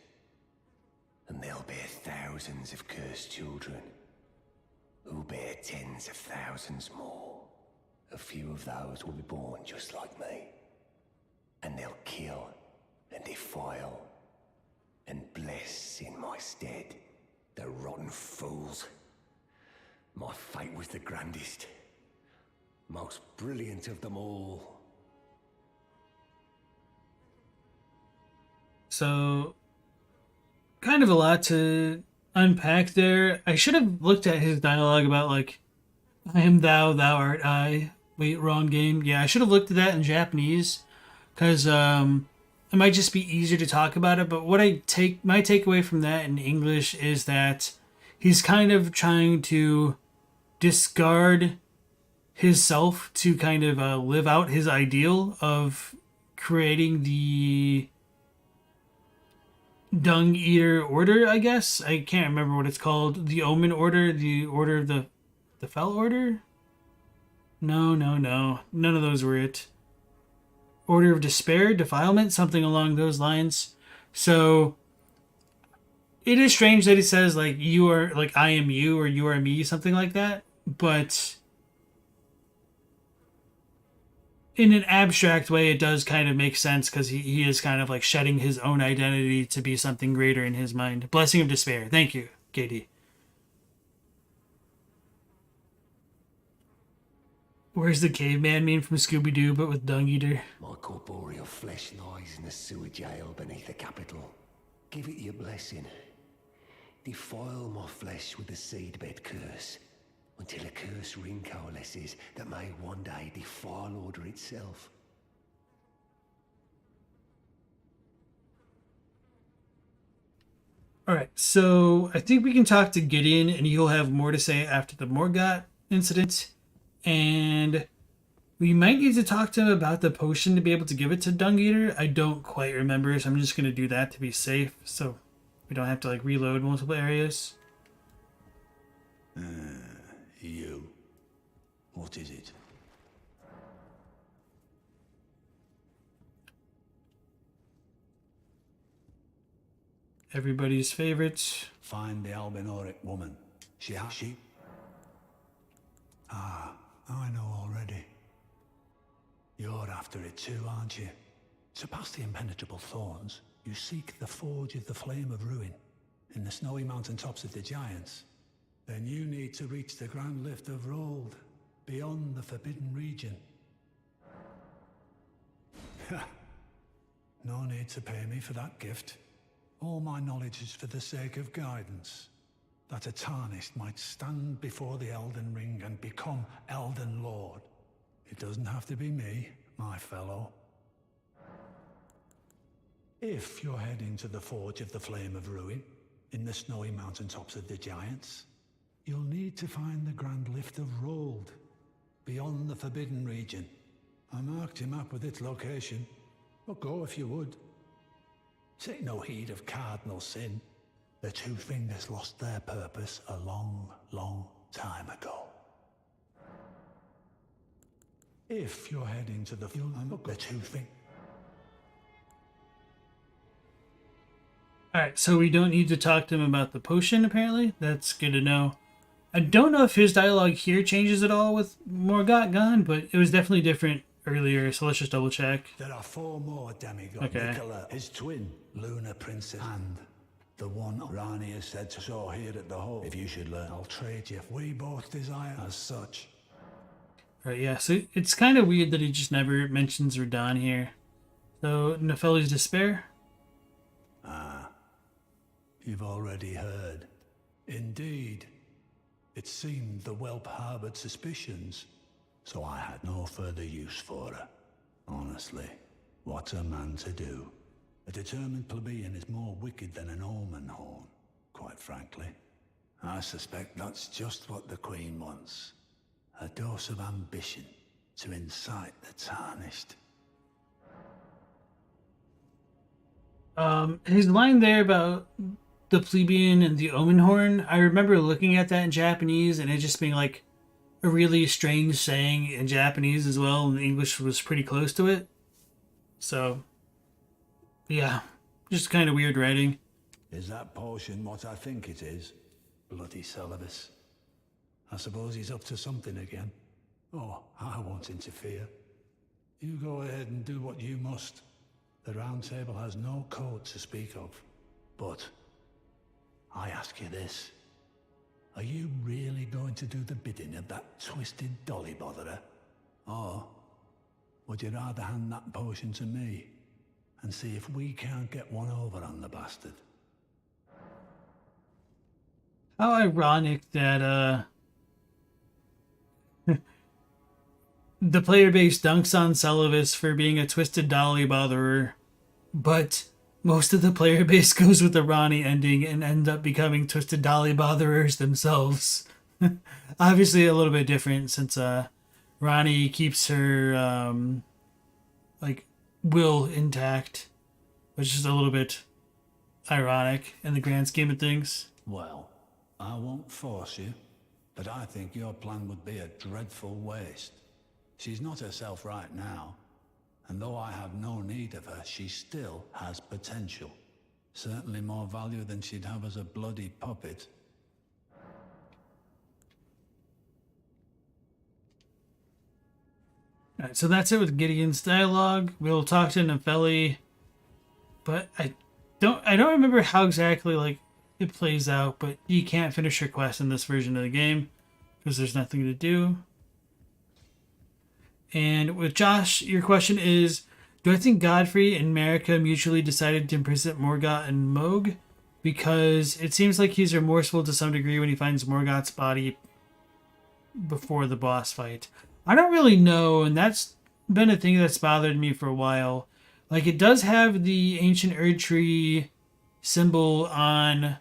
Speaker 4: And they'll bear thousands of cursed children, who bear tens of thousands more. A few of those will be born just like me. And they'll kill and defile and bless in my stead. The rotten fools. My fate was the grandest, most brilliant of them all.
Speaker 1: So, kind of a lot to unpack there. I should have looked at his dialogue about, like, I am thou, thou art I. Wait, wrong game. Yeah, I should have looked at that in Japanese, because it might just be easier to talk about it. But what my takeaway from that in English is that he's kind of trying to discard his self to kind of live out his ideal of creating the Dung Eater Order, I guess. I can't remember what it's called. The Omen Order, the Order of the Fell Order? No. None of those were it. Order of Despair, Defilement, something along those lines. So it is strange that he says like you are like I am you or you are me, something like that. But in an abstract way, it does kind of make sense because he is kind of like shedding his own identity to be something greater in his mind. Blessing of Despair. Thank you, Katie. Where's the caveman meme from Scooby-Doo, but with Dung Eater?
Speaker 4: My corporeal flesh lies in a sewer jail beneath the capital. Give it your blessing. Defile my flesh with the seedbed curse, until a curse ring coalesces that may one day defile order itself.
Speaker 1: Alright, so I think we can talk to Gideon, and he'll have more to say after the Morgott incident. And we might need to talk to him about the potion to be able to give it to Dung Eater. I don't quite remember, so I'm just going to do that to be safe, so we don't have to like reload multiple areas.
Speaker 7: You. What is it?
Speaker 1: Everybody's favorite.
Speaker 7: Find the albinoric woman. She. Ah, I know already. You're after it too, aren't you? So past the impenetrable thorns, you seek the forge of the Flame of Ruin in the snowy mountaintops of the Giants. Then you need to reach the Grand Lift of Rold, beyond the Forbidden Region. No need to pay me for that gift. All my knowledge is for the sake of guidance, that a Tarnished might stand before the Elden Ring and become Elden Lord. It doesn't have to be me, my fellow. If you're heading to the Forge of the Flame of Ruin, in the snowy mountaintops of the Giants, you'll need to find the Grand Lift of Rold, beyond the Forbidden Region. I marked your map with its location, but go if you would. Take no heed of cardinal sin. The Two Fingers lost their purpose a long, long time ago. If you're heading to the Two Fingers.
Speaker 1: Alright, so we don't need to talk to him about the potion, apparently. That's good to know. I don't know if his dialogue here changes at all with Morgott gone, but it was definitely different earlier, so let's just double check.
Speaker 7: There are 4 more demigods.
Speaker 1: Okay.
Speaker 7: Nicola, his twin, Luna Princess, and the one Rani has said to show here at the Hall. If you should learn, I'll trade you. We both desire as such.
Speaker 1: Right, yeah, so it's kind of weird that he just never mentions Radahn here. So, Nefeli's Despair?
Speaker 7: Ah, you've already heard. Indeed. It seemed the whelp harbored suspicions, so I had no further use for her. Honestly, what's a man to do? A determined plebeian is more wicked than an Omen horn, quite frankly. I suspect that's just what the Queen wants. A dose of ambition to incite the Tarnished.
Speaker 1: His line there about the plebeian and the Omen horn, I remember looking at that in Japanese and it just being like a really strange saying in Japanese as well, and English was pretty close to it. So, yeah, just kind of weird writing.
Speaker 7: Is that potion what I think it is? Bloody Seluvis. I suppose he's up to something again. Oh, I won't interfere. You go ahead and do what you must. The Round Table has no code to speak of. But I ask you this. Are you really going to do the bidding of that twisted dolly botherer? Or would you rather hand that potion to me and see if we can't get one over on the bastard?
Speaker 1: How ironic that the player base dunks on Seluvis for being a twisted dolly botherer, but most of the player base goes with the Ronnie ending and end up becoming Twisted Dolly Botherers themselves. Obviously a little bit different since Ronnie keeps her like will intact, which is a little bit ironic in the grand scheme of things.
Speaker 7: Well, I won't force you, but I think your plan would be a dreadful waste. She's not herself right now, and though I have no need of her, she still has potential. Certainly more value than she'd have as a bloody puppet.
Speaker 1: Alright, so that's it with Gideon's dialogue. We'll talk to Nefeli, but I don't remember how exactly like it plays out, but you can't finish your quest in this version of the game because there's nothing to do. And with Josh, your question is, do I think Godfrey and Marika mutually decided to imprison Morgott and Mohg? Because it seems like he's remorseful to some degree when he finds Morgott's body before the boss fight. I don't really know, and that's been a thing that's bothered me for a while. Like, it does have the ancient Erdtree symbol on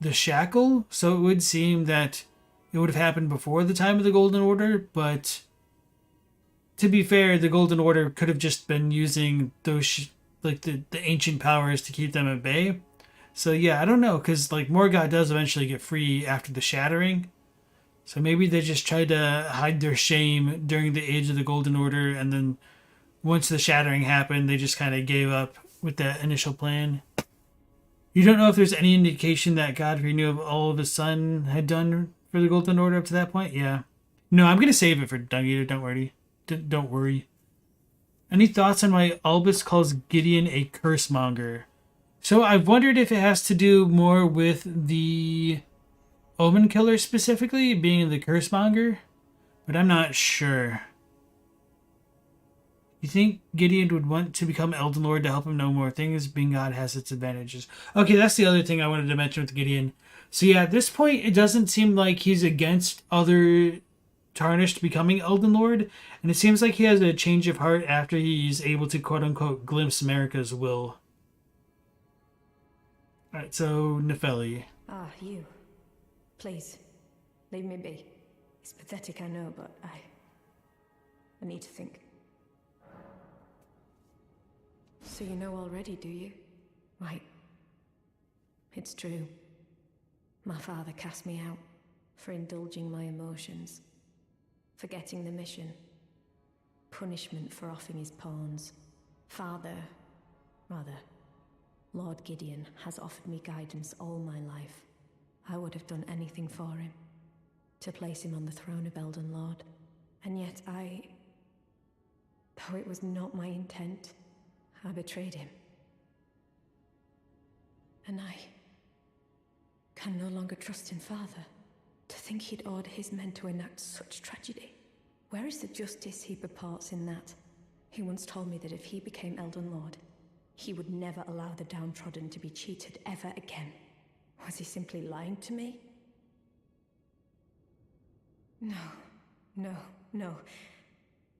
Speaker 1: the shackle, so it would seem that it would have happened before the time of the Golden Order, but to be fair, the Golden Order could have just been using those, the ancient powers to keep them at bay. So yeah, I don't know, because like Morgott does eventually get free after the Shattering. So maybe they just tried to hide their shame during the age of the Golden Order, and then once the Shattering happened, they just kind of gave up with that initial plan. You don't know if there's any indication that Godfrey knew of all of his son had done for the Golden Order up to that point? Yeah. No, I'm going to save it for Dung Eater, don't worry. Don't worry. Any thoughts on why Albus calls Gideon a cursemonger? So I've wondered if it has to do more with the Omen killer specifically being the cursemonger, but I'm not sure. You think Gideon would want to become Elden Lord to help him know more things? Being God has its advantages. Okay, that's the other thing I wanted to mention with Gideon. So yeah, at this point, it doesn't seem like he's against other Tarnished becoming Elden Lord, and it seems like he has a change of heart after he's able to quote-unquote glimpse Marika's will. Alright, so Nefeli.
Speaker 8: Ah, you. Please, leave me be. It's pathetic, I know, but I need to think. So you know already, do you? Right. It's true. My father cast me out for indulging my emotions. Forgetting the mission. Punishment for offing his pawns. Lord Gideon has offered me guidance all my life. I would have done anything for him. To place him on the throne of Elden Lord. And yet though it was not my intent, I betrayed him. And I can no longer trust in Father. To think he'd order his men to enact such tragedy. Where is the justice he purports in that? He once told me that if he became Elden Lord, he would never allow the downtrodden to be cheated ever again. Was he simply lying to me? No.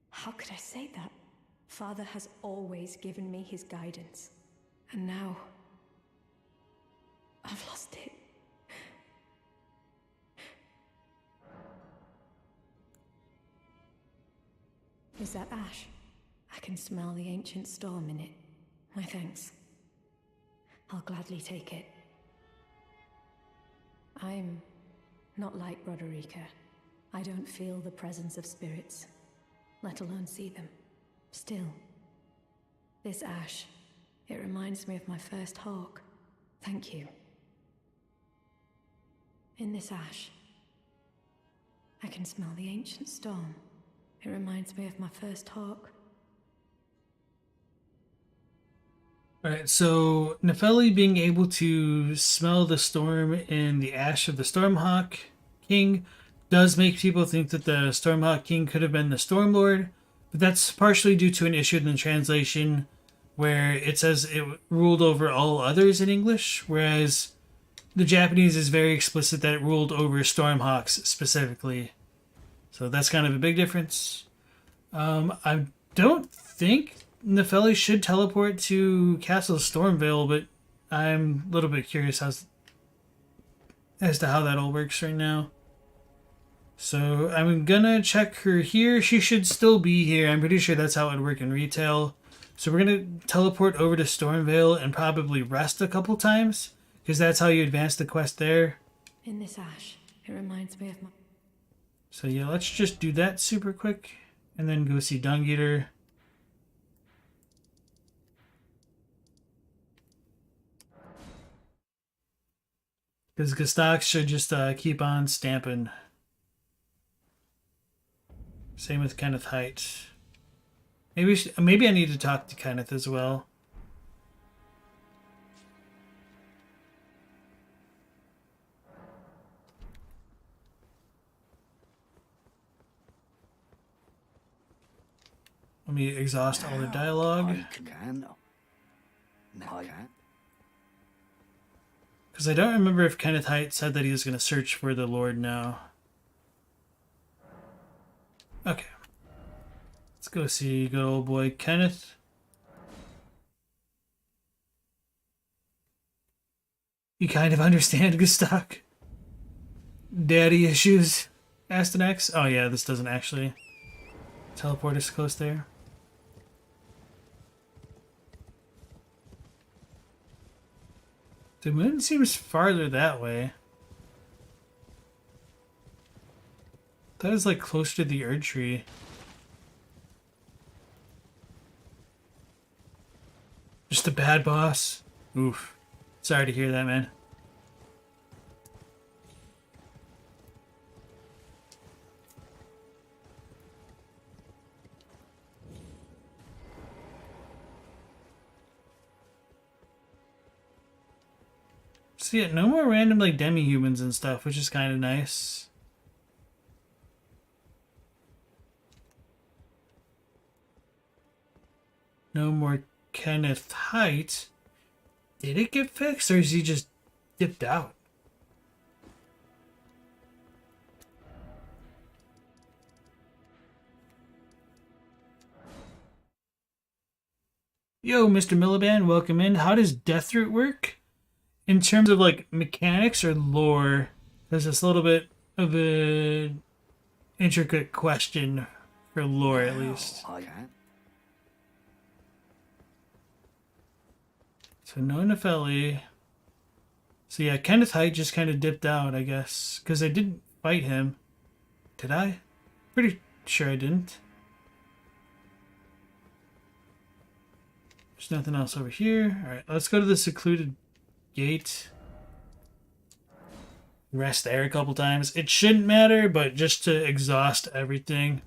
Speaker 8: How could I say that? Father has always given me his guidance. And now, I've lost it. Is that ash? I can smell the ancient storm in it. My thanks. I'll gladly take it. I'm not like Roderica. I don't feel the presence of spirits, let alone see them. Still, this ash, it reminds me of my first hawk. Thank you. In this ash, I can smell the ancient storm. It reminds me of my first hawk.
Speaker 1: Alright, so Nefeli being able to smell the storm in the ash of the Stormhawk King does make people think that the Stormhawk King could have been the Stormlord, but that's partially due to an issue in the translation where it says it ruled over all others in English, whereas the Japanese is very explicit that it ruled over Stormhawks specifically. So that's kind of a big difference. I don't think Nepheli should teleport to Castle Stormvale, but I'm a little bit curious as to how that all works right now. So I'm gonna check her here. She should still be here. I'm pretty sure that's how it would work in retail. So we're gonna teleport over to Stormvale and probably rest a couple times, because that's how you advance the quest there.
Speaker 8: In this ash, it reminds me of my...
Speaker 1: So yeah, let's just do that super quick, and then go see Dung Eater. Because Gestak should just keep on stamping. Same with Kenneth Height. Maybe I need to talk to Kenneth as well. Let me exhaust all the dialogue. Because I don't remember if Kenneth Height said that he was going to search for the Lord now. Okay. Let's go see good old boy Kenneth. You kind of understand, Gestak? Daddy issues? Astanex? Oh yeah, this doesn't actually teleport us close there. The moon seems farther that way. That is like closer to the Erd Tree. Just a bad boss. Oof. Sorry to hear that, man. So yeah, no more random like demi-humans and stuff, which is kind of nice. No more Kenneth Height. Did it get fixed, or is he just dipped out? Yo, Mr. Miliband, welcome in. How does Deathroot work? In terms of like mechanics or lore? There's this little bit of a intricate question for lore, at least. So no Nepheli. So yeah, Kenneth Height just kind of dipped out, I guess. Because I didn't fight him. Did I? Pretty sure I didn't. There's nothing else over here. Alright, let's go to the secluded gate. Rest there a couple times. It shouldn't matter, but just to exhaust everything.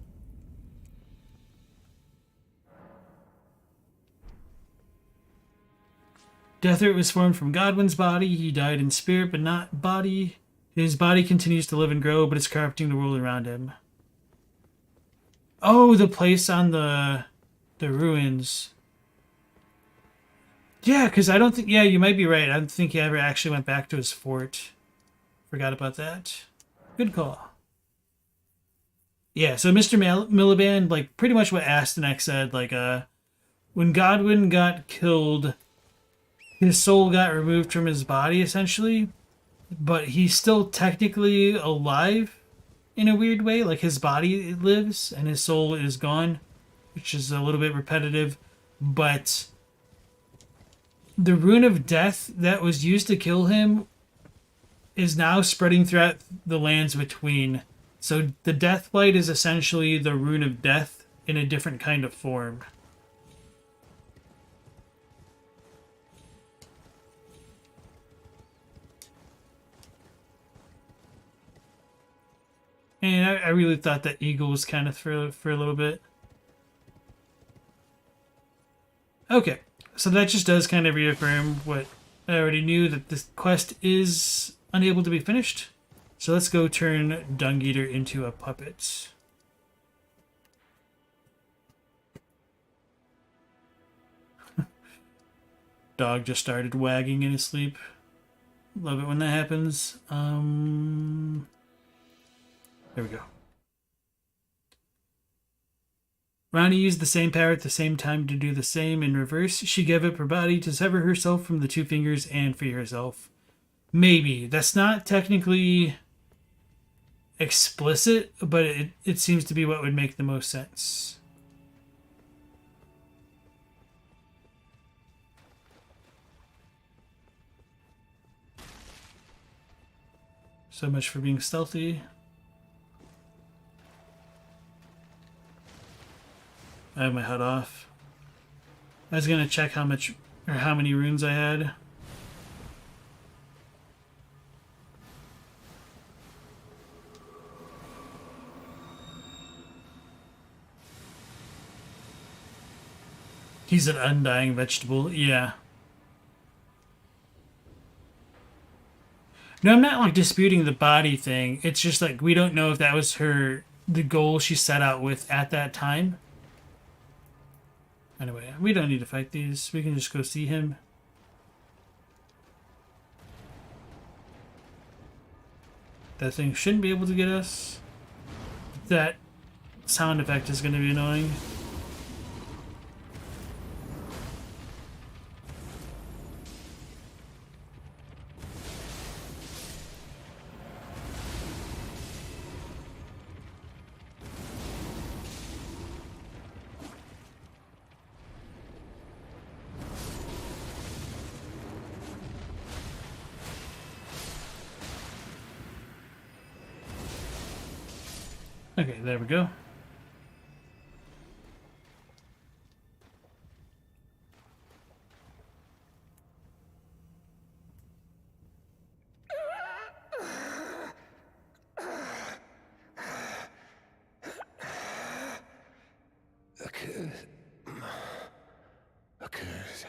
Speaker 1: Deathroot was formed from Godwin's body. He died in spirit, but not body. His body continues to live and grow, but it's corrupting the world around him. Oh, the place on the ruins. Yeah, because I don't think... Yeah, you might be right. I don't think he ever actually went back to his fort. Forgot about that. Good call. Yeah, so Mr. Miliband, like, pretty much what Astanex said, like, when Godwin got killed, his soul got removed from his body, essentially, but he's still technically alive in a weird way. Like, his body lives, and his soul is gone, which is a little bit repetitive, but the rune of death that was used to kill him is now spreading throughout the lands between. So the Deathlight is essentially the rune of death in a different kind of form. And I really thought that Eagle was kind of for a little bit. Okay, so that just does kind of reaffirm what I already knew, that this quest is unable to be finished. So let's go turn Dung Eater into a puppet. Dog just started wagging in his sleep. Love it when that happens. There we go. Ronnie used the same power at the same time to do the same in reverse. She gave up her body to sever herself from the two fingers and free herself. Maybe. That's not technically explicit, but it seems to be what would make the most sense. So much for being stealthy. I have my HUD off. I was gonna check how much or how many runes I had. He's an undying vegetable, yeah. No, I'm not like disputing the body thing. It's just like we don't know if that was the goal she set out with at that time. Anyway, we don't need to fight these. We can just go see him. That thing shouldn't be able to get us. That sound effect is going to be annoying. Okay, there we go.
Speaker 4: A curse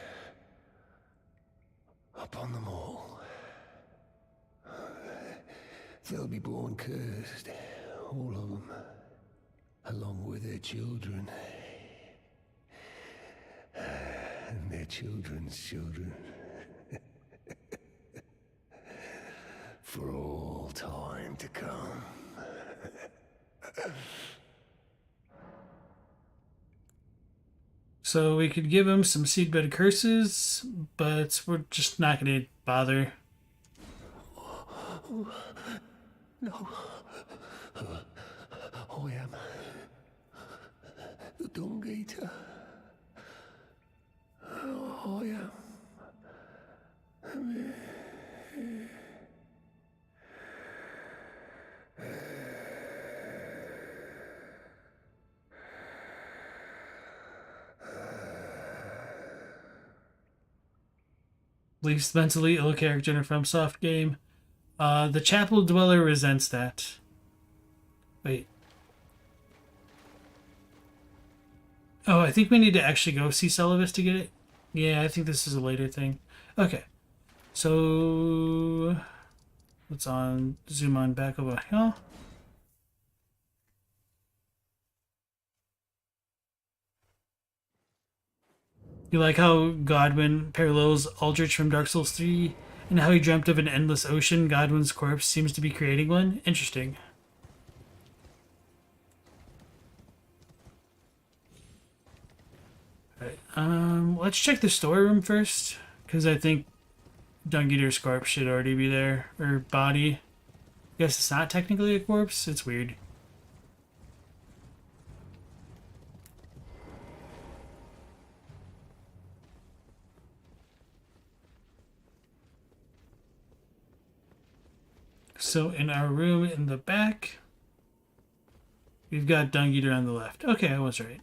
Speaker 4: upon them all. They'll be born cursed, all of them, along with their children, and their children's children, for all time to come.
Speaker 1: So we could give him some seedbed curses, but we're just not going to bother.
Speaker 4: No. I am the Dung Eater. I am.
Speaker 1: Least mentally ill character in a FromSoft game. The Chapel Dweller resents that. Wait. Oh, I think we need to actually go see Seluvis to get it. Yeah, I think this is a later thing. Okay. So let's zoom on back over here. You like how Godwin parallels Aldrich from Dark Souls 3 and how he dreamt of an endless ocean? Godwin's corpse seems to be creating one. Interesting. Alright, let's check the storeroom first, because I think Dung Eater's corpse should already be there, or body. I guess it's not technically a corpse. It's weird. So in our room in the back, we've got Dung Eater on the left. Okay, I was right.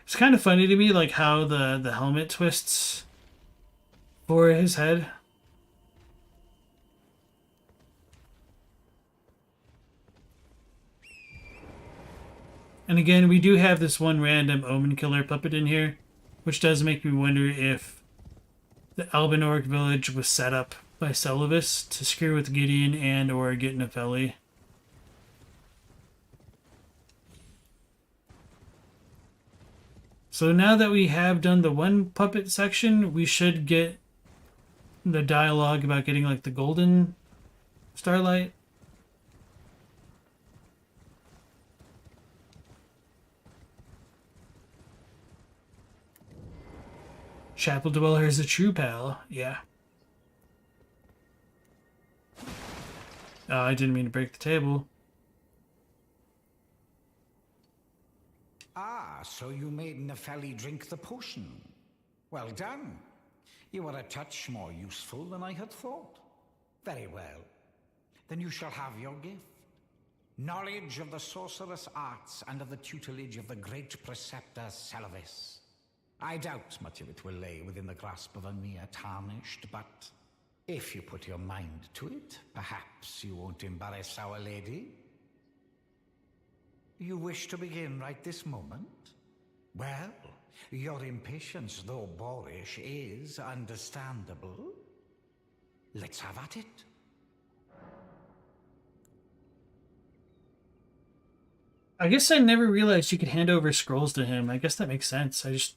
Speaker 1: It's kind of funny to me, like how the helmet twists for his head. And again, we do have this one random Omen killer puppet in here, which does make me wonder if the Albinorg village was set up by Seluvis to screw with Gideon and or get Nepheli. So now that we have done the one puppet section, we should get the dialogue about getting like the golden starlight. Chapel Dweller is a true pal. Yeah. I didn't mean to break the table.
Speaker 9: Ah, so you made Nepheli drink the potion. Well done. You are a touch more useful than I had thought. Very well. Then you shall have your gift. Knowledge of the sorcerous arts under the tutelage of the great preceptor Seluvis. I doubt much of it will lay within the grasp of a mere tarnished, but if you put your mind to it, perhaps you won't embarrass our lady. You wish to begin right this moment? Well, your impatience, though boorish, is understandable. Let's have at it.
Speaker 1: I guess I never realized you could hand over scrolls to him. I guess that makes sense. I just...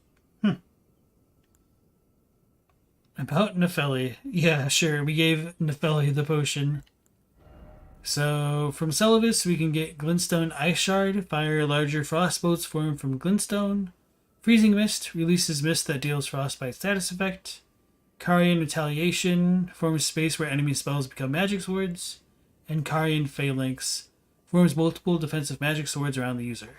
Speaker 1: About Nepheli. Yeah, sure. We gave Nepheli the potion. So, from Seluvis, we can get Glintstone Ice Shard. Fire larger frost bolts formed from Glintstone. Freezing Mist. Releases mist that deals frostbite status effect. Carian Retaliation. Forms space where enemy spells become magic swords. And Carian Phalanx. Forms multiple defensive magic swords around the user.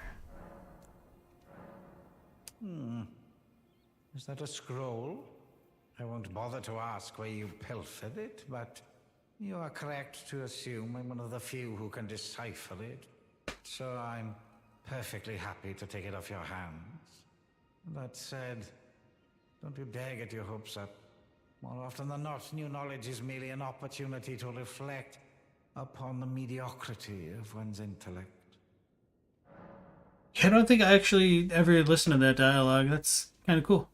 Speaker 9: Is that a scroll? I won't bother to ask where you pilfered it, but you are correct to assume I'm one of the few who can decipher it. So I'm perfectly happy to take it off your hands. That said, don't you dare get your hopes up. More often than not, new knowledge is merely an opportunity to reflect upon the mediocrity of one's intellect.
Speaker 1: I don't think I actually ever listened to that dialogue. That's kind of cool.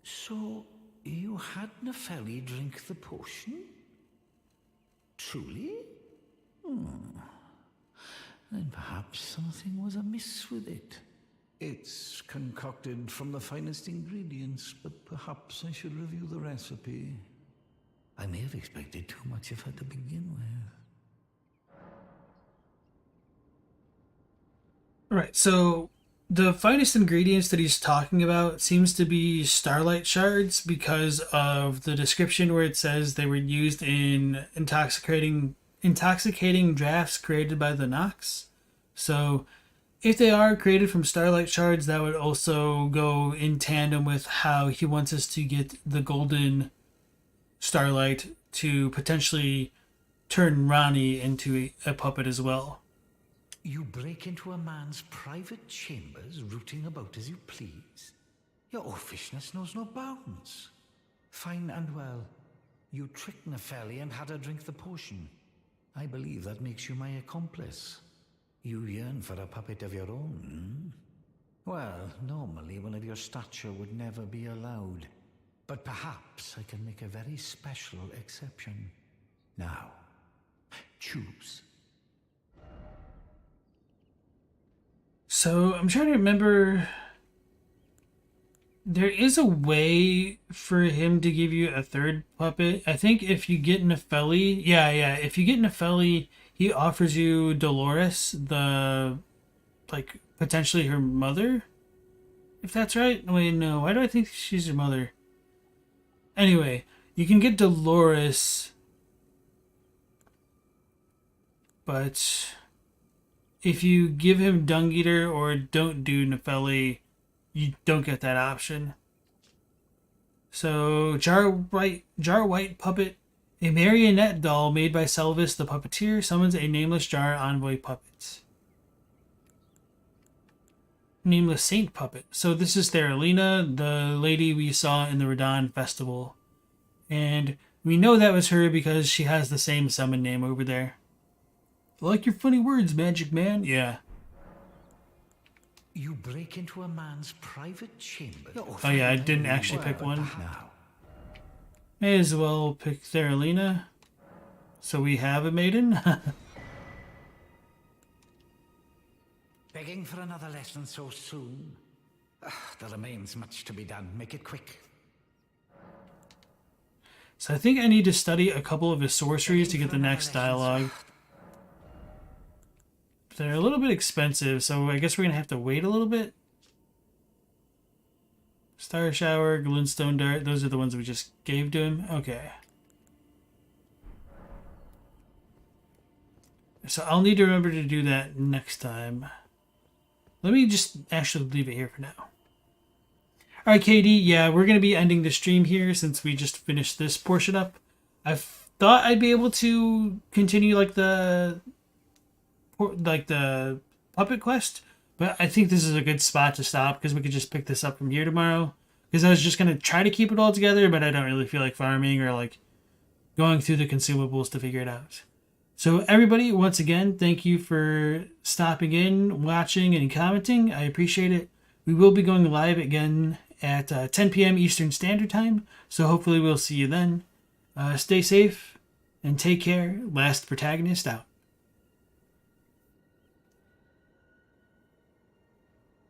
Speaker 9: So, you had Nepheli drink the potion? Truly? Then perhaps something was amiss with it. It's concocted from the finest ingredients, but perhaps I should review the recipe. I may have expected too much of her to begin with.
Speaker 1: Right, so the finest ingredients that he's talking about seems to be starlight shards because of the description where it says they were used in intoxicating drafts created by the Nox. So if they are created from starlight shards, that would also go in tandem with how he wants us to get the golden starlight to potentially turn Ronnie into a puppet as well.
Speaker 9: You break into a man's private chambers, rooting about as you please. Your oafishness knows no bounds. Fine and well. You tricked Nepheli and had her drink the potion. I believe that makes you my accomplice. You yearn for a puppet of your own, Well, normally one of your stature would never be allowed. But perhaps I can make a very special exception. Now, choose.
Speaker 1: So I'm trying to remember. There is a way for him to give you a third puppet. I think if you get Nepheli, if you get Nepheli, he offers you Dolores, potentially her mother. If that's right. Wait, no. Why do I think she's her mother? Anyway, you can get Dolores, but if you give him Dung Eater or don't do Nepheli, you don't get that option. So, Jar White Puppet, a marionette doll made by Seluvis the Puppeteer, summons a nameless Jar Envoy Puppet. Nameless Saint Puppet. So this is Theralina, the lady we saw in the Radon Festival. And we know that was her because she has the same summon name over there. Like your funny words, Magic Man. Yeah.
Speaker 9: You break into a man's private chamber.
Speaker 1: Oh yeah, I didn't actually pick one. May as well pick Theralina. So we have a maiden.
Speaker 9: Begging for another lesson so soon? There remains much to be done. Make it quick.
Speaker 1: So I think I need to study a couple of his sorceries to get the next dialogue. They're a little bit expensive, so I guess we're going to have to wait a little bit. Star Shower, Glintstone Dart. Those are the ones we just gave to him. Okay. So I'll need to remember to do that next time. Let me just actually leave it here for now. Alright, KD, yeah, we're going to be ending the stream here since we just finished this portion up. I thought I'd be able to continue like the puppet quest, but I think this is a good spot to stop because we could just pick this up from here tomorrow. Because I was just going to try to keep it all together, but I don't really feel like farming or like going through the consumables to figure it out. So everybody, once again, thank you for stopping in, watching, and commenting. I appreciate it. We will be going live again at 10 p.m. Eastern Standard Time, so hopefully we'll see you then. Stay safe and take care. Last Protagonist out.